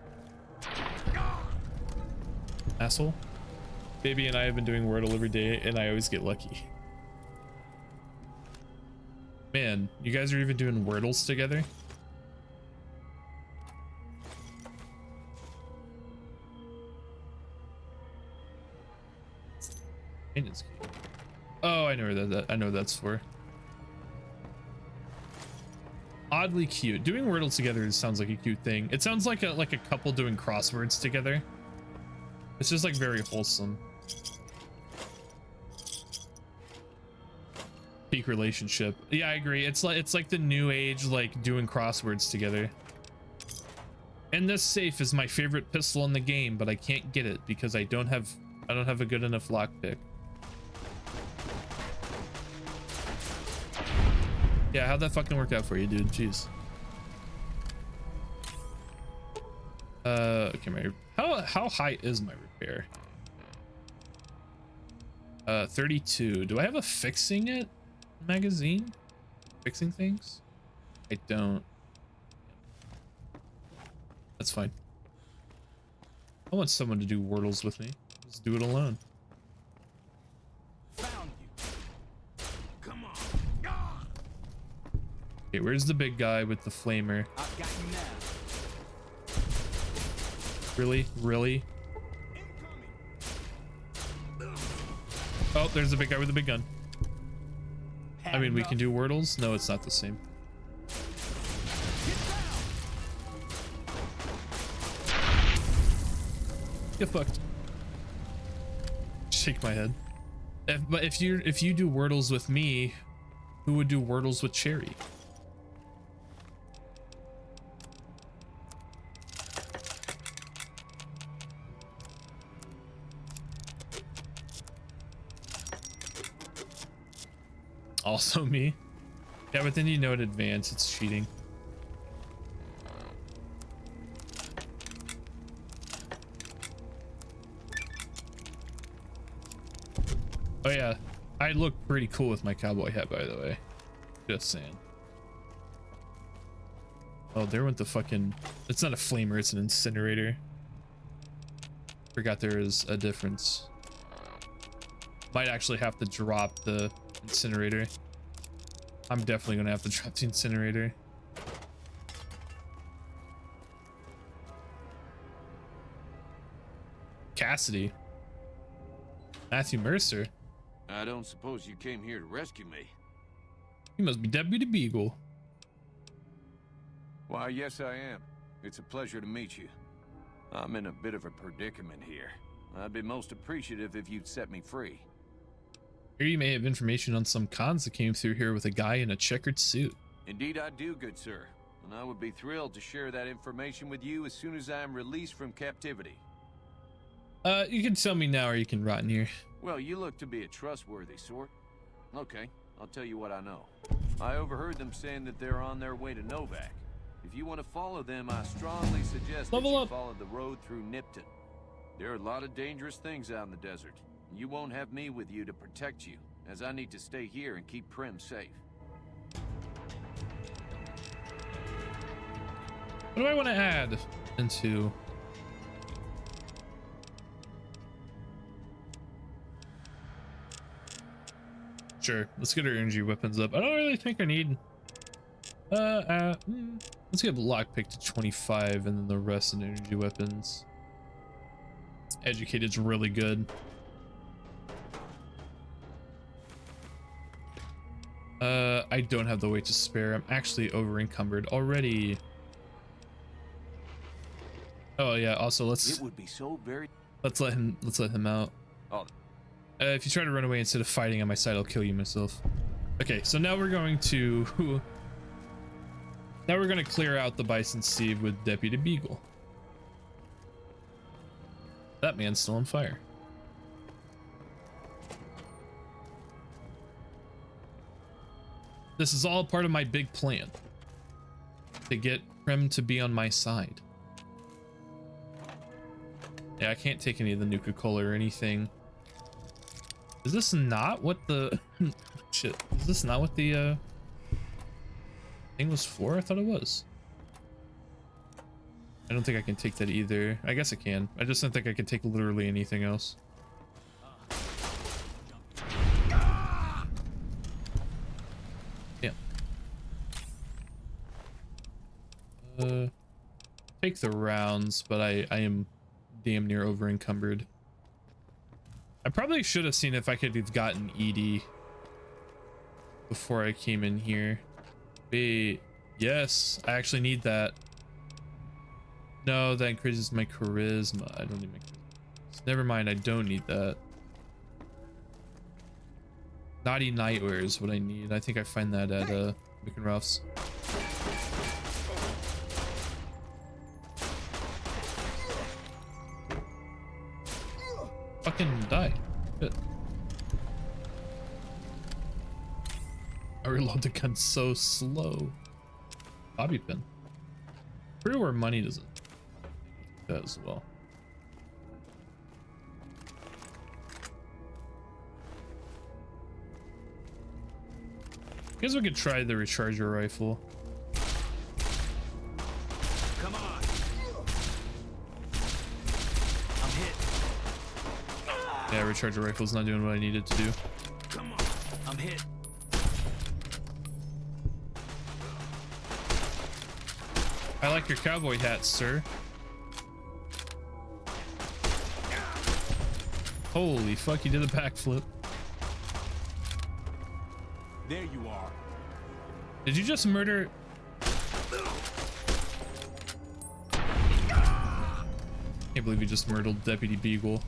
Asshole. Baby and I have been doing Wordle every day and I always get lucky. Man, you guys are even doing Wordles together? Oh, I know that. I know what that's for. Oddly cute. Doing Wordles together sounds like a cute thing. It sounds like a couple doing crosswords together. It's just like very wholesome. Peak relationship. Yeah, I agree. It's like the new age, like doing crosswords together. And this safe is my favorite pistol in the game, but I can't get it because I don't have a good enough lockpick. Yeah, how'd that fucking work out for you, dude? Jeez. Okay, how high is my repair? 32. Do I have a fixing it magazine? Fixing things? I don't. That's fine. I want someone to do Wordles with me. Just do it alone. Found you. Come on. Okay, where's the big guy with the flamer? I've got you now. Really? Really? Oh, there's the big guy with the big gun. I mean, we can do Wordles? No, it's not the same. Get fucked. Shake my head. But if you do Wordles with me, who would do Wordles with Cherry? Also me. Yeah, but then you know in advance it's cheating. Oh yeah, I look pretty cool with my cowboy hat, by the way. Just saying. Oh, there went the fucking... It's not a flamer, it's an incinerator. Forgot there is a difference. Might actually have to drop the incinerator. I'm definitely gonna have to drop the incinerator. Cassidy. Matthew Mercer. I don't suppose you came here to rescue me. You must be Deputy Beagle. Why, yes, I am. It's a pleasure to meet you. I'm in a bit of a predicament here. I'd be most appreciative if you'd set me free. Here you may have information on some cons that came through here with a guy in a checkered suit. Indeed I do, good sir. And I would be thrilled to share that information with you as soon as I am released from captivity. You can tell me now or you can rot in here. Well, you look to be a trustworthy sort. Okay, I'll tell you what I know. I overheard them saying that they're on their way to Novak. If you want to follow them, I strongly suggest that you follow the road through Nipton. There are a lot of dangerous things out in the desert. You won't have me with you to protect you, as I need to stay here and keep Prim safe. What do I want to add into? Sure, let's get our energy weapons up. I don't really think I need let's get lockpick to 25 and then the rest in energy weapons. Educated's really good. I don't have the weight to spare. I'm actually over encumbered already. Oh yeah, also let's let him out. Oh. If you try to run away instead of fighting on my side, I'll kill you myself. Okay, so now we're going to clear out the Bison Steve with Deputy Beagle. That man's still on fire. This is all part of my big plan to get Prim to be on my side. Yeah, I can't take any of the Nuka-Cola or anything. Is this not what the shit? Is this not what the thing was for? I thought it was. I don't think I can take that either. I guess I can. I just don't think I can take literally anything else. Yeah. Take the rounds, but I am damn near over encumbered. I probably should have seen if I could have gotten Edie before I came in here. Wait, yes, I actually need that. No, that increases my charisma. I don't need my charisma. Never mind, I don't need that. Naughty Nightwear is what I need. I think I find that at Mick and Ralph's. Fucking die. Shit. I reload the gun so slow. Bobby pin. Pretty where money doesn't do that as well. I guess we could try the recharger rifle. Come on. I'm hit. Yeah, recharger rifle's not doing what I needed to do. Come on. I'm hit. I like your cowboy hat, sir. Holy fuck, you did a backflip. There you are. Did you just murder? Can't believe you just murdered Deputy Beagle.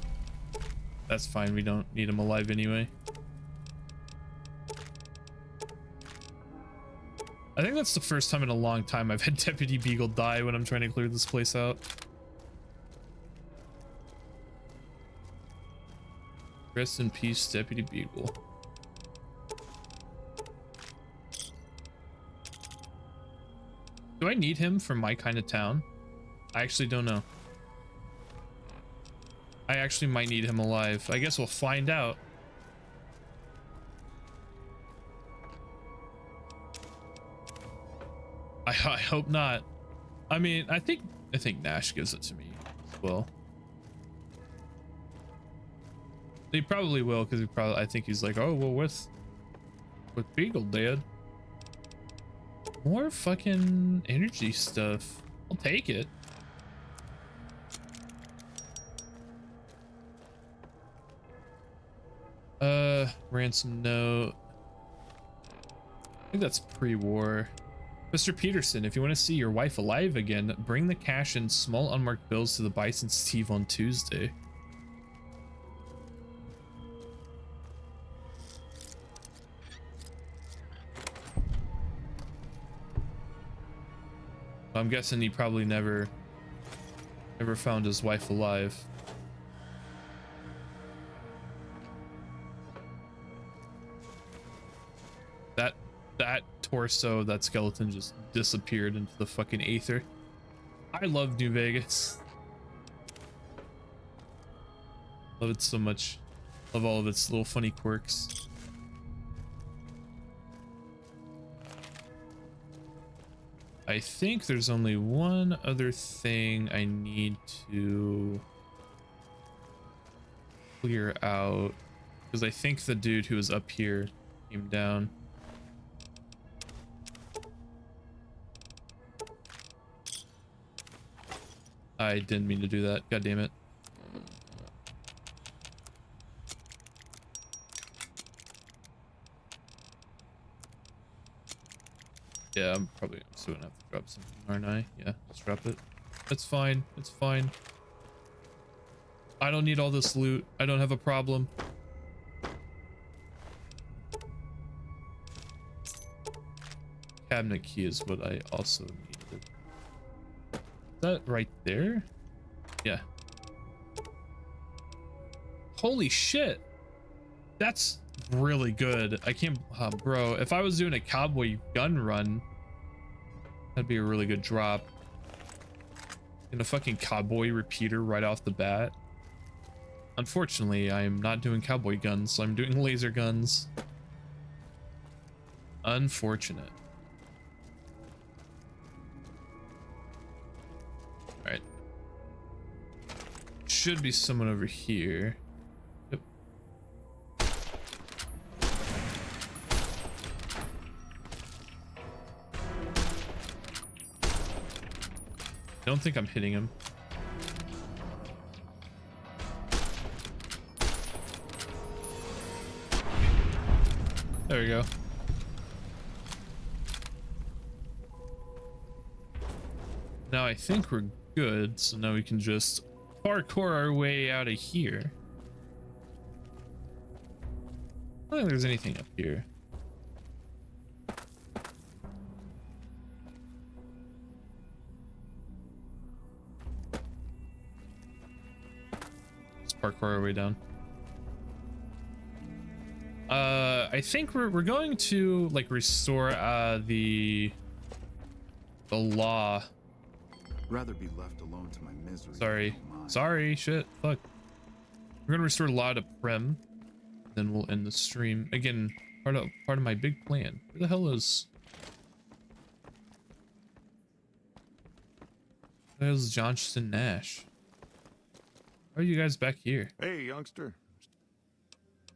That's fine, we don't need him alive anyway. I think that's the first time in a long time I've had Deputy Beagle die when I'm trying to clear this place out. Rest in peace, Deputy Beagle. Do I need him for my kind of town? I actually don't know. I actually might need him alive. I guess we'll find out. I hope not. I mean, I think Nash gives it to me as well. He probably will, because I think he's like, oh well, with Beagle dead. More fucking energy stuff. I'll take it. Ransom note. I think that's pre-war. Mr. Peterson, if you want to see your wife alive again, bring the cash and small unmarked bills to the Bison Steve on Tuesday. I'm guessing he probably never found his wife alive. That torso, that skeleton just disappeared into the fucking aether. I love New Vegas. Love it so much. Love all of its little funny quirks. I think there's only one other thing I need to clear out, because I think the dude who was up here came down. I didn't mean to do that. God damn it. Yeah, I'm probably still gonna have to drop something, aren't I? Yeah, just drop it. It's fine. It's fine. I don't need all this loot. I don't have a problem. Cabinet key is what I also needed. Is that right there? Yeah. Holy shit. That's really good. I can't, bro, if I was doing a cowboy gun run, that'd be a really good drop. And a fucking cowboy repeater right off the bat. Unfortunately, I'm not doing cowboy guns, so I'm doing laser guns. Unfortunate. All right. Should be someone over here. Yep. Don't think I'm hitting him. There we go. Now I think we're good, so now we can just parkour our way out of here. I don't think there's anything up here. Let's parkour our way down. I think we're going to like restore the law. Rather be left alone to my misery. Sorry, shit, fuck. We're gonna restore law to Prim, then we'll end the stream. Again, part of my big plan. Where the hell is Johnston Nash? Why are you guys back here? Hey, youngster.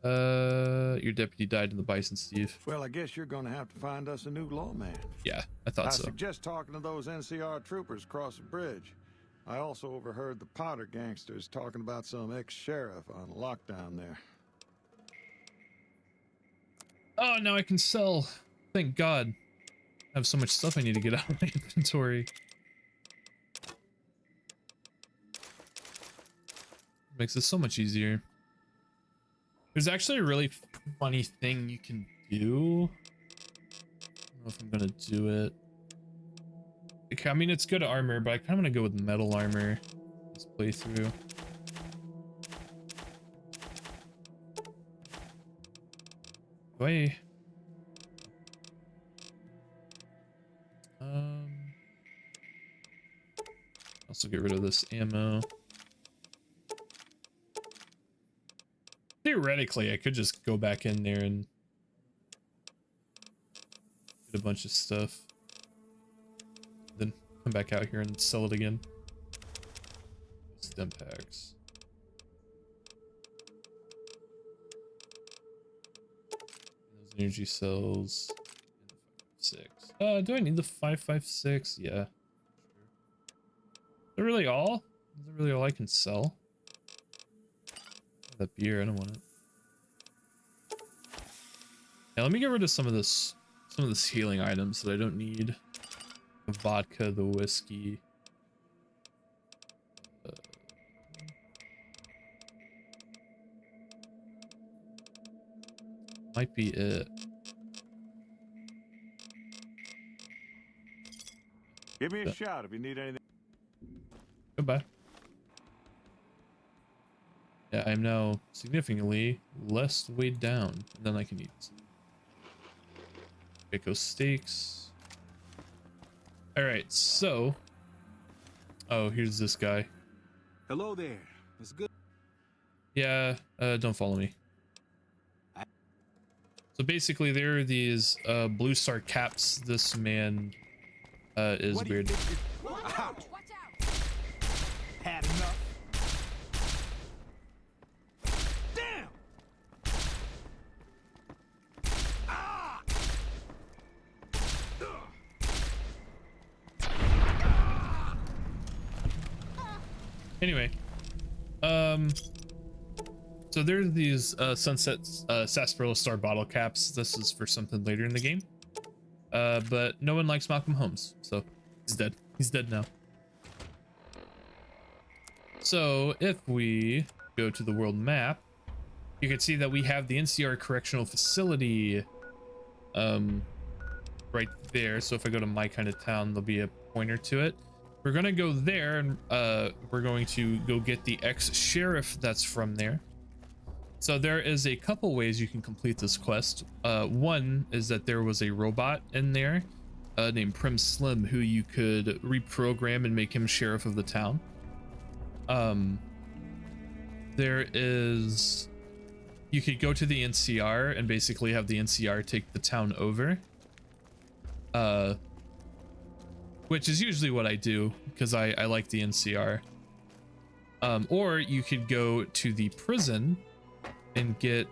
Your deputy died in the Bison, Steve. Well, I guess you're gonna have to find us a new lawman. Yeah, I thought so. I suggest talking to those NCR troopers across the bridge. I also overheard the Potter gangsters talking about some ex-sheriff on lockdown there. Oh, now I can sell. Thank God. I have so much stuff I need to get out of my inventory. Makes this so much easier. There's actually a really funny thing you can do. I don't know if I'm gonna do it. I mean, it's good armor, but I kind of want to go with metal armor this playthrough. Wait. Also get rid of this ammo. Theoretically, I could just go back in there and get a bunch of stuff. Then come back out here and sell it again. Stim packs. Those energy cells. And the 556. Do I need the 556? Yeah. Sure. Is that really all? Is that really all I can sell? That beer, I don't want it. Now let me get rid of some of this healing items that I don't need. The vodka, the whiskey. Might be it. Give me a shout if you need anything. Goodbye. Yeah, I'm now significantly less weighed down than I can eat. Gecko steaks. Alright, so... Oh, here's this guy. Hello there. It's good. Yeah, don't follow me. So basically there are these blue star caps. This man is weird. Watch out. Had enough. Damn. Ah. Anyway, so there's these sunset sarsaparilla star bottle caps. This is for something later in the game. But no one likes Malcolm Holmes, so he's dead. He's dead now. So if we go to the world map, you can see that we have the NCR Correctional Facility right there. So if I go to my kind of town, there'll be a pointer to it. We're gonna go there, and we're going to go get the ex-sheriff that's from there. So there is a couple ways you can complete this quest. One is that there was a robot in there named Prim Slim who you could reprogram and make him sheriff of the town. There is... You could go to the NCR and basically have the NCR take the town over. Which is usually what I do because I like the NCR. Or you could go to the prison and get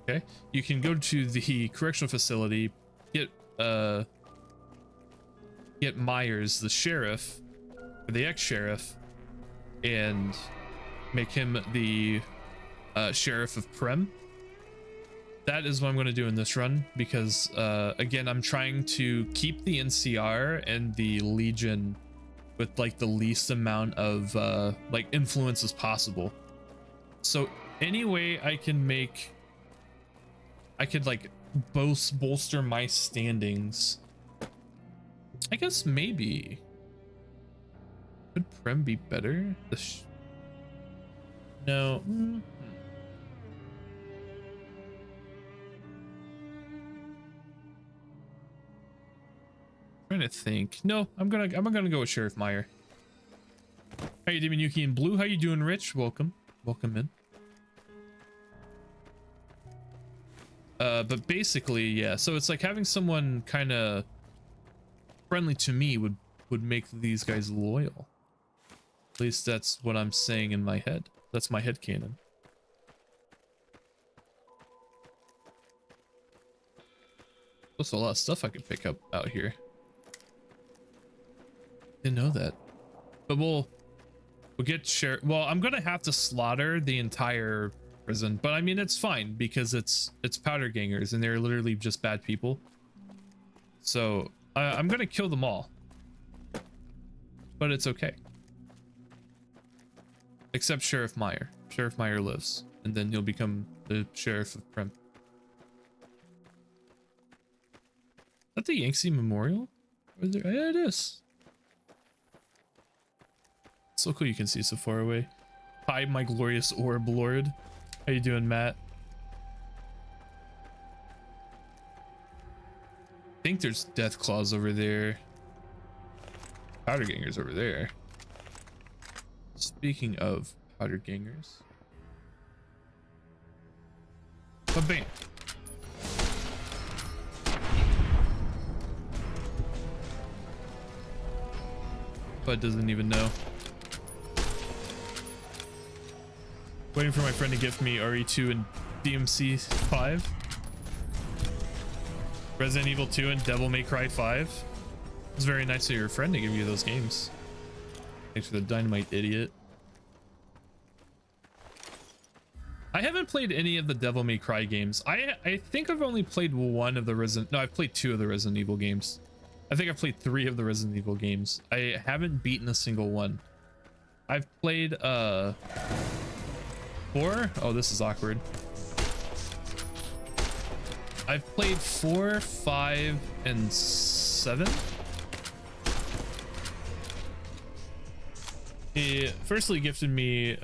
okay, you can go to the correctional facility, get Myers, the sheriff, or the ex-sheriff, and make him the sheriff of Prem. That is what I'm going to do in this run because again, I'm trying to keep the NCR and the Legion with like the least amount of like influence as possible. So any way I can make, I could like bolster my standings. I guess maybe could Prem be better? No. Trying to think. No, I'm gonna go with Sheriff Meyer. How you doing, Yuki and Blue? How you doing, Rich? Welcome in. But basically, yeah. So it's like having someone kind of friendly to me would make these guys loyal. At least that's what I'm saying in my head. That's my headcanon. There's a lot of stuff I could pick up out here. Didn't know that. But we'll get well, I'm gonna have to slaughter the entire prison, but I mean it's fine because it's powder gangers and they're literally just bad people. So I'm gonna kill them all, but it's okay. Except Sheriff Meyer. Sheriff Meyer lives, and then he'll become the sheriff of Prem. Is that the Yangtze Memorial? Yeah, it is. So cool you can see so far away. Hi, my glorious orb lord. How you doing, Matt? I think there's death claws over there. Powder gangers over there. Speaking of powder gangers. Ba-bam. Bud doesn't even know. Waiting for my friend to gift me RE2 and DMC 5. Resident Evil 2 and Devil May Cry 5. It's very nice of your friend to give you those games. Thanks for the dynamite, idiot. I haven't played any of the Devil May Cry games. I think I've only played one of the I've played two of the Resident Evil games. I think I've played three of the Resident Evil games. I haven't beaten a single one. I've played four. Oh, this is awkward. I've played 4, 5, and 7. He firstly gifted me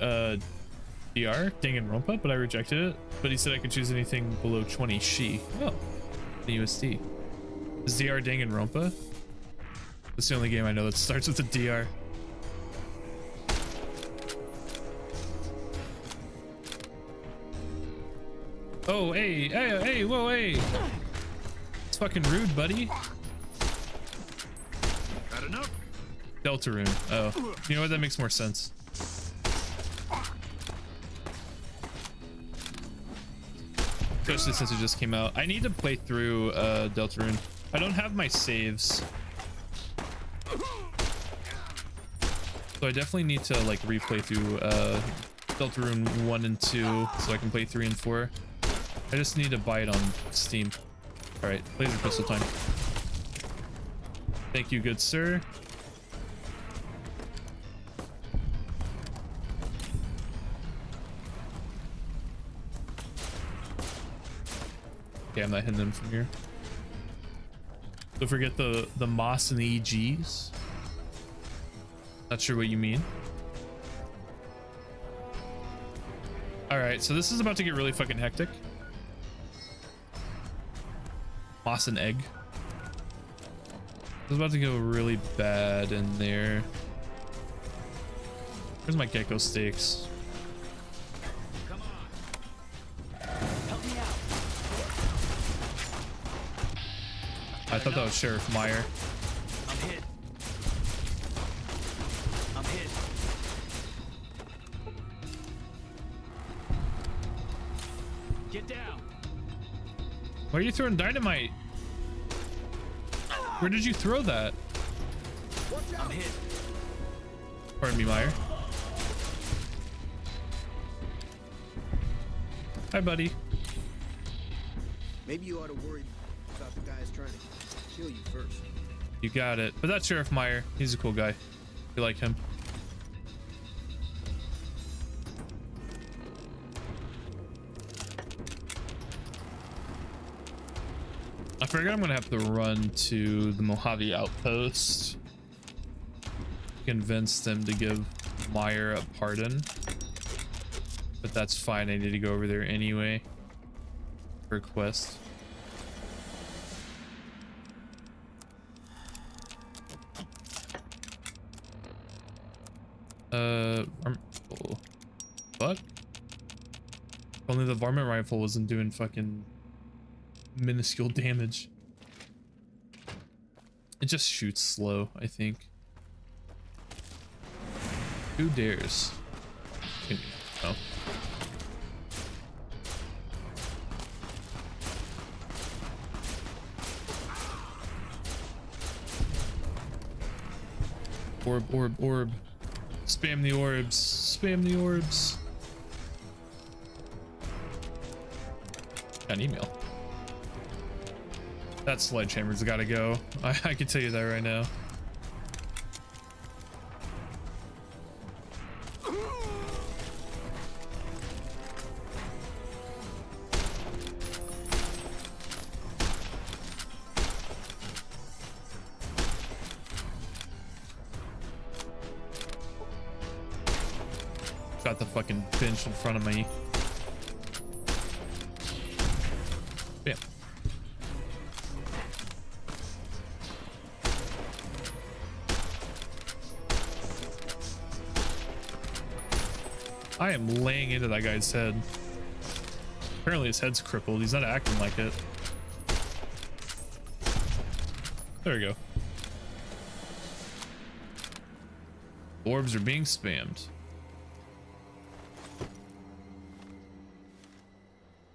DR, Danganronpa, but I rejected it. But he said I could choose anything below 20 Shi. Oh, the USD. Is DR Danganronpa? That's the only game I know that starts with a DR. Oh, hey, whoa, hey. It's fucking rude, buddy. Got enough? Deltarune. Oh, you know what? That makes more sense. Especially since it just came out. I need to play through Deltarune. I don't have my saves. So I definitely need to like replay through Deltarune 1 and 2 so I can play 3 and 4. I just need to buy it on Steam. All right, laser pistol time. Thank you, good sir. Okay, I'm not hitting them from here. Don't forget the moss and the EGs. Not sure what you mean. All right, so this is about to get really fucking hectic. Moss and egg. It's about to go really bad in there. Where's my gecko steaks? Come on. Help me out. I thought that was Sheriff Meyer. I'm hit. I'm hit. Get down. Why are you throwing dynamite? Where did you throw that? I'm hit. Pardon me, Meyer. Hi, buddy. Maybe you ought to worry about the guys trying to kill you first. You got it. But that's Sheriff Meyer. He's a cool guy. You like him. I figure I'm gonna have to run to the Mojave outpost, convince them to give Meyer a pardon, but that's fine. I need to go over there anyway for a quest. Fuck. Only the varmint rifle wasn't doing fucking minuscule damage. It just shoots slow, I think. Who dares? Oh. Orb. Spam the orbs. Spam the orbs. Got an email. That sledgehammer's gotta go. I can tell you that right now. Got the fucking bench in front of me. Bam. I am laying into that guy's head. Apparently his head's crippled. He's not acting like it. There we go. Orbs are being spammed.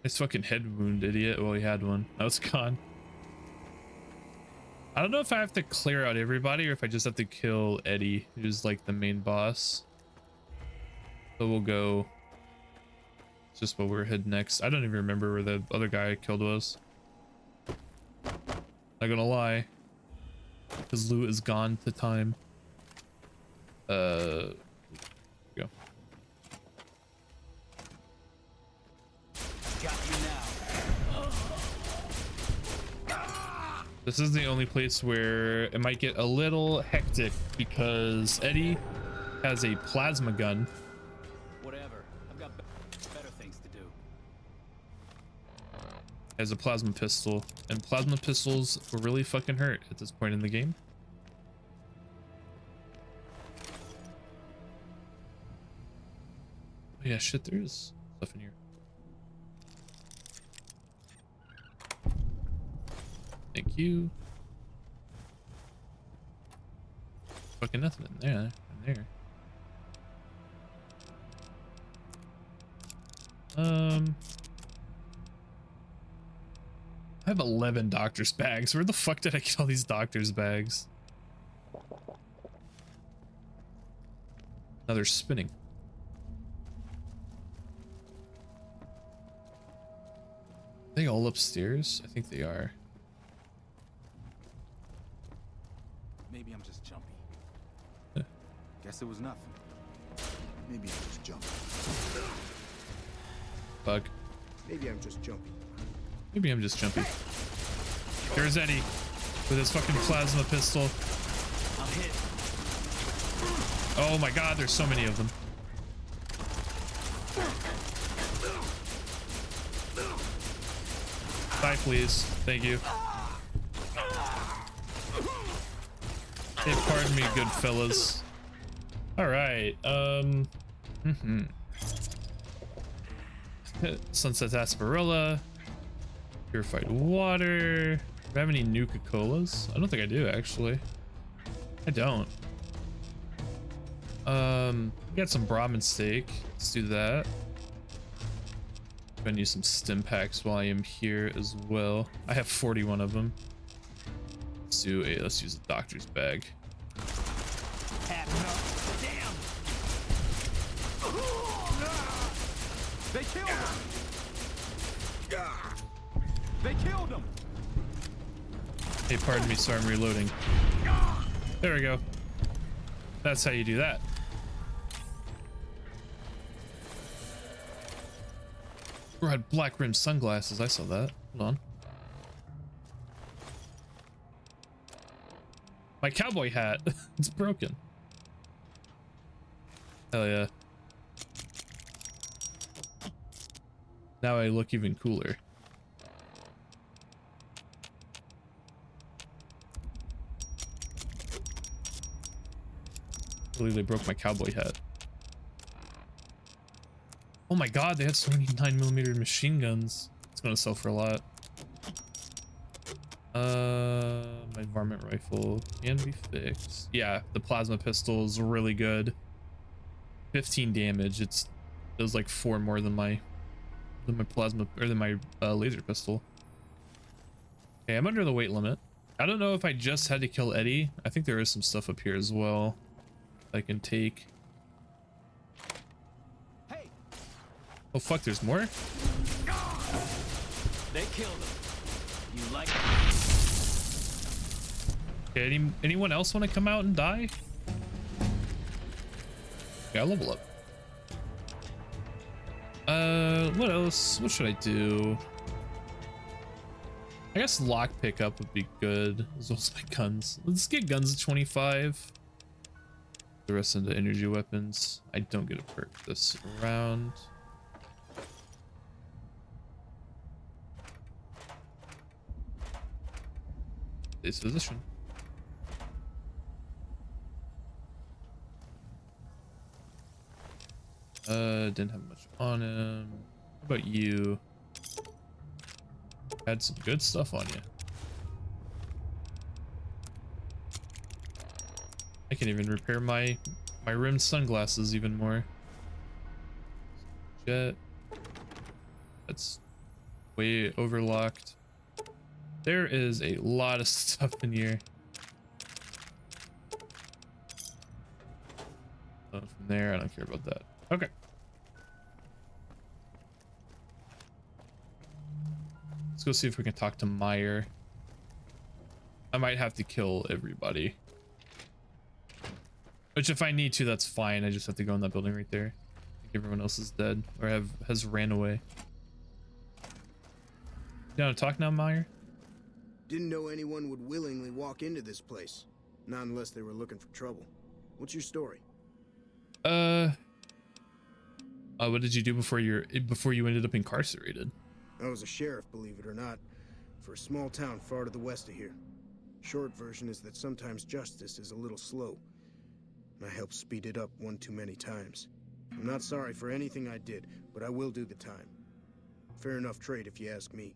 His fucking head wound, idiot. Well, he had one. Now it's gone. I don't know if I have to clear out everybody or if I just have to kill Eddie, who's like the main boss. So we'll go just what we're heading next. I don't even remember where the other guy I killed was. Not gonna lie. Because loot is gone to time. Go. Got you now. This is the only place where it might get a little hectic because Eddie has a plasma gun. Whatever. I've got better things to do. Has a plasma pistol, and plasma pistols really fucking hurt at this point in the game. Oh yeah, shit, there is stuff in here. Thank you. Fucking nothing in there. I have 11 doctor's bags. Where the fuck did I get all these doctor's bags? Now they're spinning. Are they all upstairs? I think they are. Maybe I'm just jumpy. Guess it was nothing. Maybe I'm just jumpy. Bug. Maybe I'm just jumpy. Maybe I'm just jumpy. Here's Eddie with his fucking plasma pistol. I'm hit. Oh my god, there's so many of them. Die, please. Thank you. Hey, pardon me, good fellas. Alright, Sunset Asperilla. Purified water. Do I have any Nuka-Colas? I don't think I do, actually. I don't. We got some Brahmin steak. Let's do that. I'm gonna use some stim packs while I am here as well. I have 41 of them. Let's use a doctor's bag. Damn! They killed him! They killed him! Hey, pardon me, sorry, I'm reloading. There we go. That's how you do that. Bro had black rimmed sunglasses. I saw that. Hold on. My cowboy hat. It's broken. Hell yeah. Now I look even cooler. I believe they broke my cowboy hat. Oh my god, they had so many 9mm machine guns. It's gonna sell for a lot. My varmint rifle can be fixed. Yeah, the plasma pistol is really good. 15 damage. It does like 4 more than my plasma or than my laser pistol. Okay, I'm under the weight limit. I don't know if I just had to kill Eddie. I think there is some stuff up here as well I can take. Hey. Oh fuck, there's more? They killed him. You like it? Okay, anyone else want to come out and die? Yeah, I'll level up. What else? What should I do? I guess lock pickup would be good, as well as my guns. Let's get guns at 25. The rest into energy weapons. I don't get a perk this round. This position. Didn't have much on him. What about you? Had some good stuff on you. I can even repair my rimmed sunglasses even more. Jet. That's way overlocked. There is a lot of stuff in here. Oh, from there, I don't care about that. Okay. Let's go see if we can talk to Meyer. I might have to kill everybody. Which if I need to, that's fine. I just have to go in that building right there. I think everyone else is dead or has ran away. You want to talk now, Meyer? Didn't know anyone would willingly walk into this place. Not unless they were looking for trouble. What's your story? What did you do before you ended up incarcerated? I was a sheriff, believe it or not, for a small town far to the west of here. Short version is that sometimes justice is a little slow. And I helped speed it up one too many times. I'm not sorry for anything I did, but I will do the time. Fair enough trade if you ask me.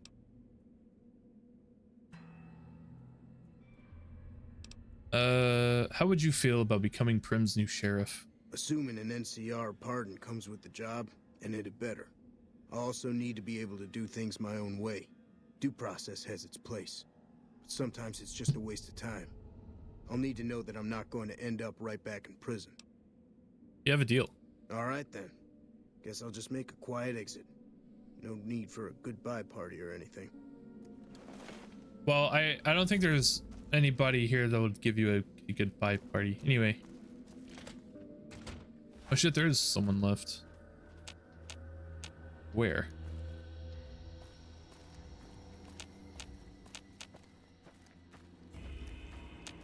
How would you feel about becoming Prim's new sheriff? Assuming an NCR pardon comes with the job, and it had better. I also need to be able to do things my own way. Due process has its place, but sometimes it's just a waste of time. I'll need to know that I'm not going to end up right back in prison. You have a deal. All right then. Guess I'll just make a quiet exit. No need for a goodbye party or anything. Well, I don't think there's anybody here that would give you a goodbye party. Anyway. Oh shit, there is someone left. Where?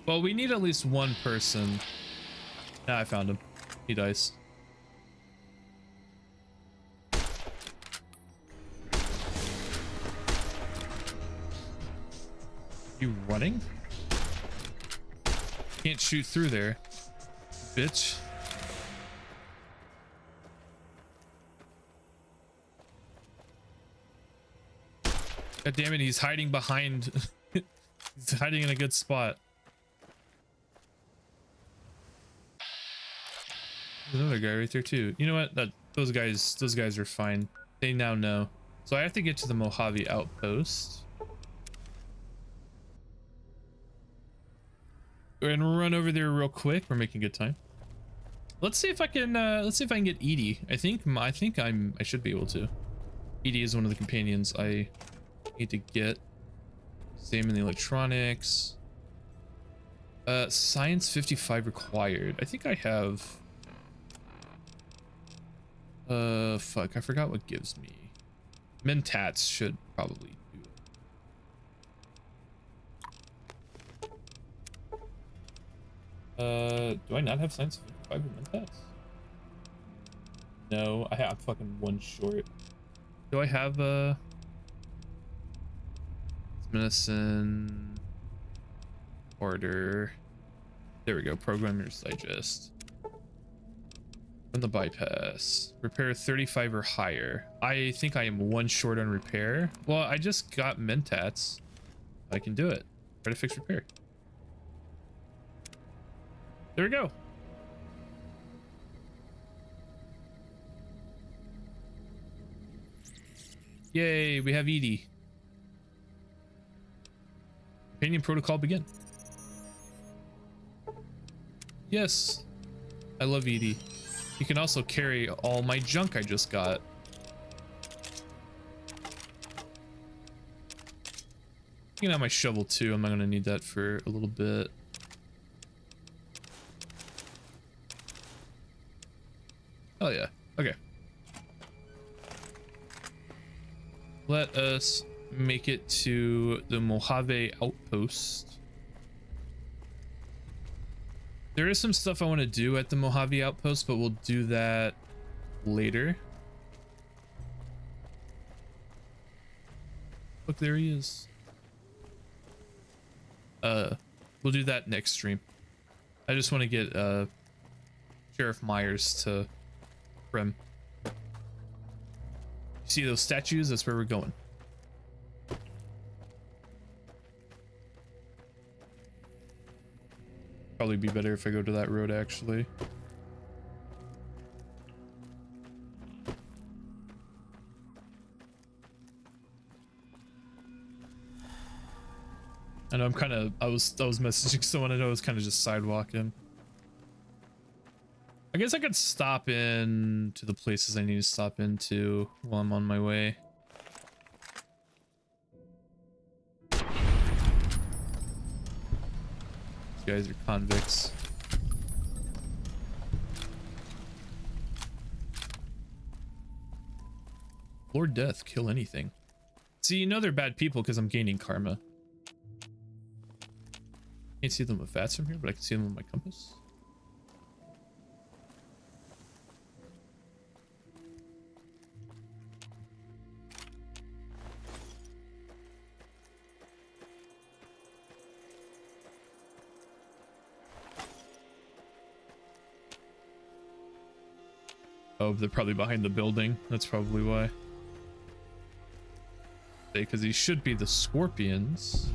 Well, we need at least one person. Ah, I found him. He dies. You running? Can't shoot through there, bitch. God damn it, he's hiding behind. He's hiding in a good spot. There's another guy right there too. You know what? Those guys are fine. They now know. So I have to get to the Mojave outpost. We're gonna run over there real quick. We're making good time. Let's see if I can get Edie. I should be able to. Edie is one of the companions I need to get. Same in the electronics. Science 55 required. I think I have. Fuck, I forgot what gives me. Mentats should probably do it. Do I not have science 55 with Mentats? No, I have fucking one short. Do I have medicine order? There we go. Programmer's Digest. From the bypass. Repair 35 or higher. I think I am one short on repair. Well, I just got Mentats. I can do it. Try to fix repair. There we go. Yay, we have Edie. Companion protocol begin. Yes, I love Edie. You can also carry all my junk I just got. You can have my shovel too. I'm not gonna need that for a little bit. Oh yeah, okay. Let us make it to the Mojave outpost. There is some stuff I want to do at the Mojave outpost, but we'll do that later. Look, there he is. We'll do that next stream. I just want to get Sheriff Myers to Prim. See those statues? That's where we're going. Probably be better if I go to that road, actually. I know I was messaging someone. I know I was kind of just sidewalking. I guess I could stop in to the places I need to stop into while I'm on my way. guys are convicts. Lord Death, kill anything. See, you know they're bad people because I'm gaining karma. Can't see them with VATS from here, but I can see them with my compass. Oh, they're probably behind the building. That's probably why. Because he should be the scorpions.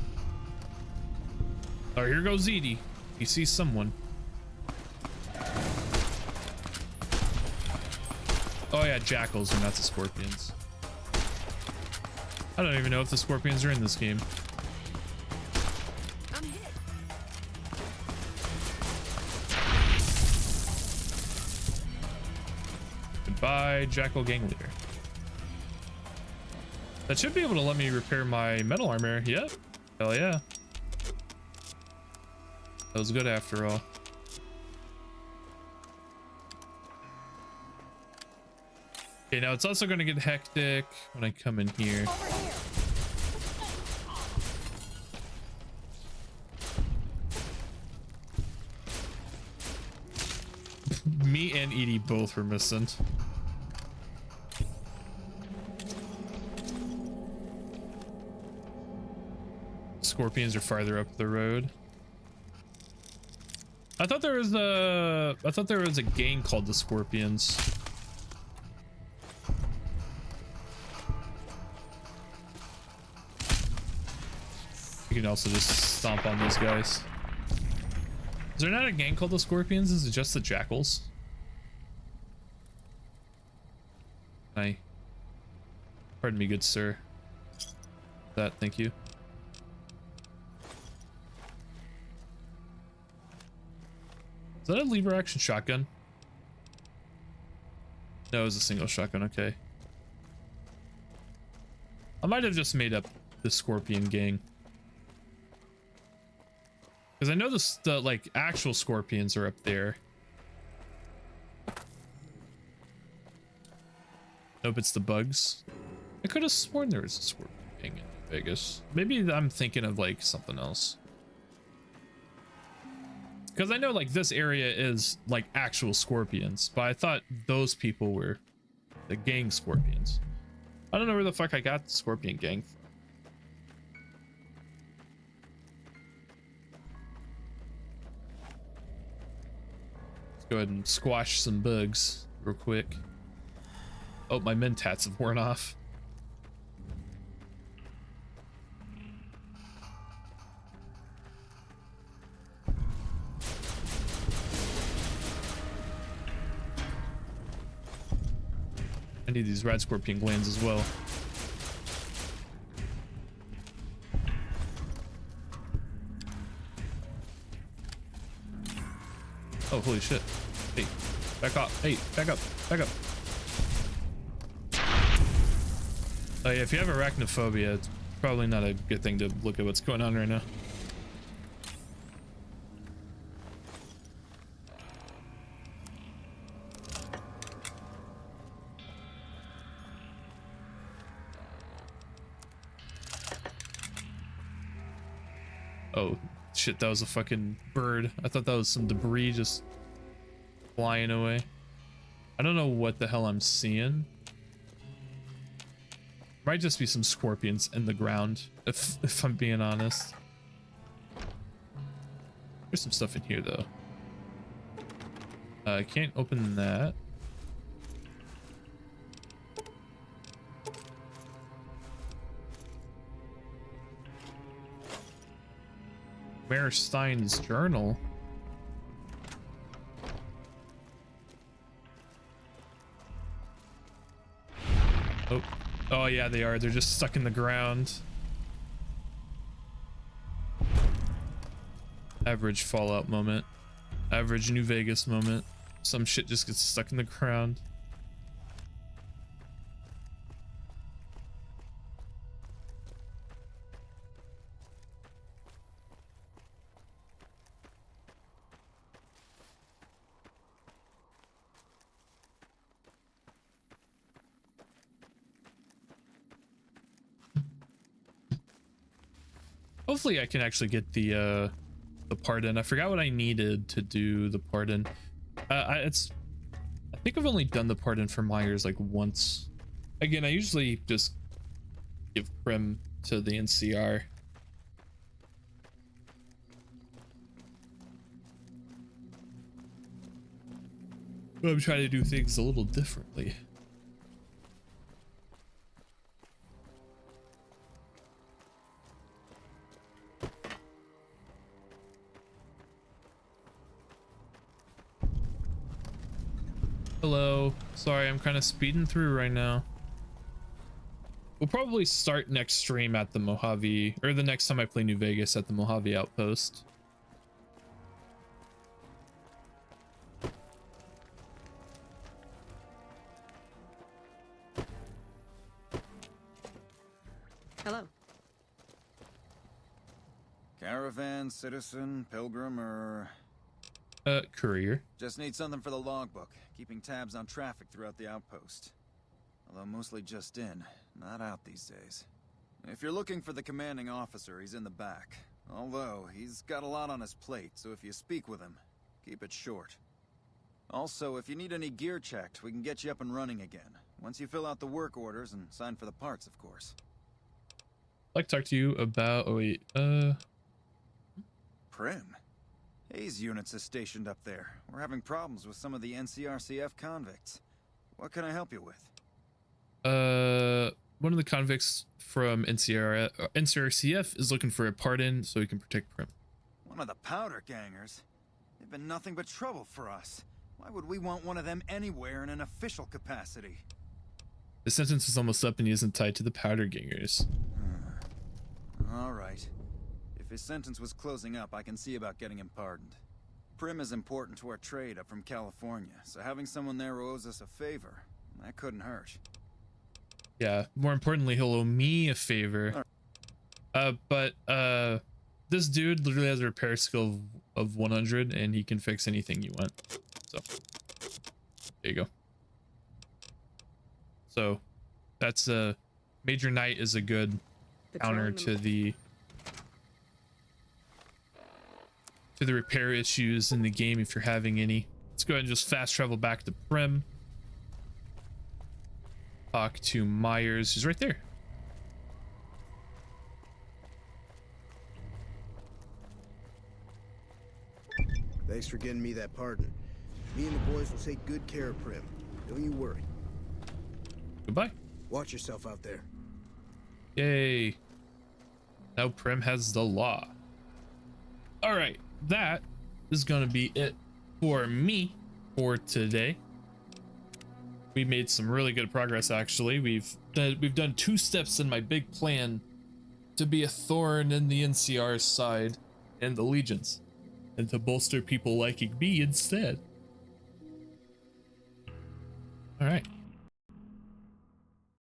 Oh, here goes Edie. He sees someone. Oh yeah, jackals are not the scorpions. I don't even know if the scorpions are in this game. Goodbye, Jackal Gang Leader. That should be able to let me repair my metal armor. Yep. Hell yeah. That was good after all. Okay, now it's also going to get hectic when I come in here. Me and Edie both were missing. Scorpions are farther up the road. I thought there was a gang called the Scorpions. You can also just stomp on these guys. Is there not a gang called the Scorpions? Is it just the Jackals? Pardon me, good sir. Thank you. Is that a lever action shotgun? No, it was a single shotgun. Okay. I might have just made up the Scorpion gang. Because I know the like actual scorpions are up there. Nope, it's the bugs. I could have sworn there was a scorpion gang in Vegas. Maybe I'm thinking of like something else. Because I know like this area is like actual scorpions, but I thought those people were the gang scorpions. I don't know where the fuck I got the scorpion gang from. Let's go ahead and squash some bugs real quick. Oh, my mentats have worn off. I need these red scorpion glands as well. Oh, holy shit. Hey, back up. Hey, back up. Back up. Oh, yeah, if you have arachnophobia, it's probably not a good thing to look at what's going on right now. Oh, shit, that was a fucking bird. I thought that was some debris just flying away. I don't know what the hell I'm seeing. Might just be some scorpions in the ground, if I'm being honest. There's some stuff in here, though. I can't open that. Mayor Stein's journal. Oh. Oh yeah, they are. They're just stuck in the ground. Average Fallout moment. Average New Vegas moment. Some shit just gets stuck in the ground. Hopefully I can actually get the pardon. I forgot what I needed to do the pardon. I think I've only done the pardon for Myers like once. Again, I usually just give Prim to the NCR. But I'm trying to do things a little differently. Hello. Sorry, I'm kind of speeding through right now. We'll probably start next stream at the Mojave, or the next time I play New Vegas at the Mojave Outpost. Hello. Caravan, citizen, pilgrim, or... Courier. Just need something for the logbook, keeping tabs on traffic throughout the outpost. Although mostly just in, not out these days. If you're looking for the commanding officer, he's in the back. Although, he's got a lot on his plate, so if you speak with him, keep it short. Also, if you need any gear checked, we can get you up and running again. Once you fill out the work orders and sign for the parts, of course. I'd like to talk to you about... Oh, wait. Prim? Hayes units is stationed up there. We're having problems with some of the NCRCF convicts. What can I help you with? One of the convicts from NCRCF is looking for a pardon so he can protect Prim. One of the powder gangers? They've been nothing but trouble for us. Why would we want one of them anywhere in an official capacity? The sentence is almost up and he isn't tied to the powder gangers. All right. If his sentence was closing up, I can see about getting him pardoned. Prim is important to our trade up from California, so having someone there who owes us a favor, that couldn't hurt. Yeah, more importantly, he'll owe me a favor. But this dude literally has a repair skill of 100 and he can fix anything you want. So, there you go. So, that's Major Knight is a good counter to the repair issues in the game if you're having any. Let's go ahead and just fast travel back to Prim. Talk to Myers. He's right there. Thanks for getting me that pardon. Me and the boys will take good care of Prim. Don't you worry. Goodbye. Watch yourself out there. Yay. Now Prim has the law. All right, that is gonna be it for me for today. We made some really good progress, actually. We've done 2 steps in my big plan to be a thorn in the NCR's side and the Legions, and to bolster people liking me instead. All right.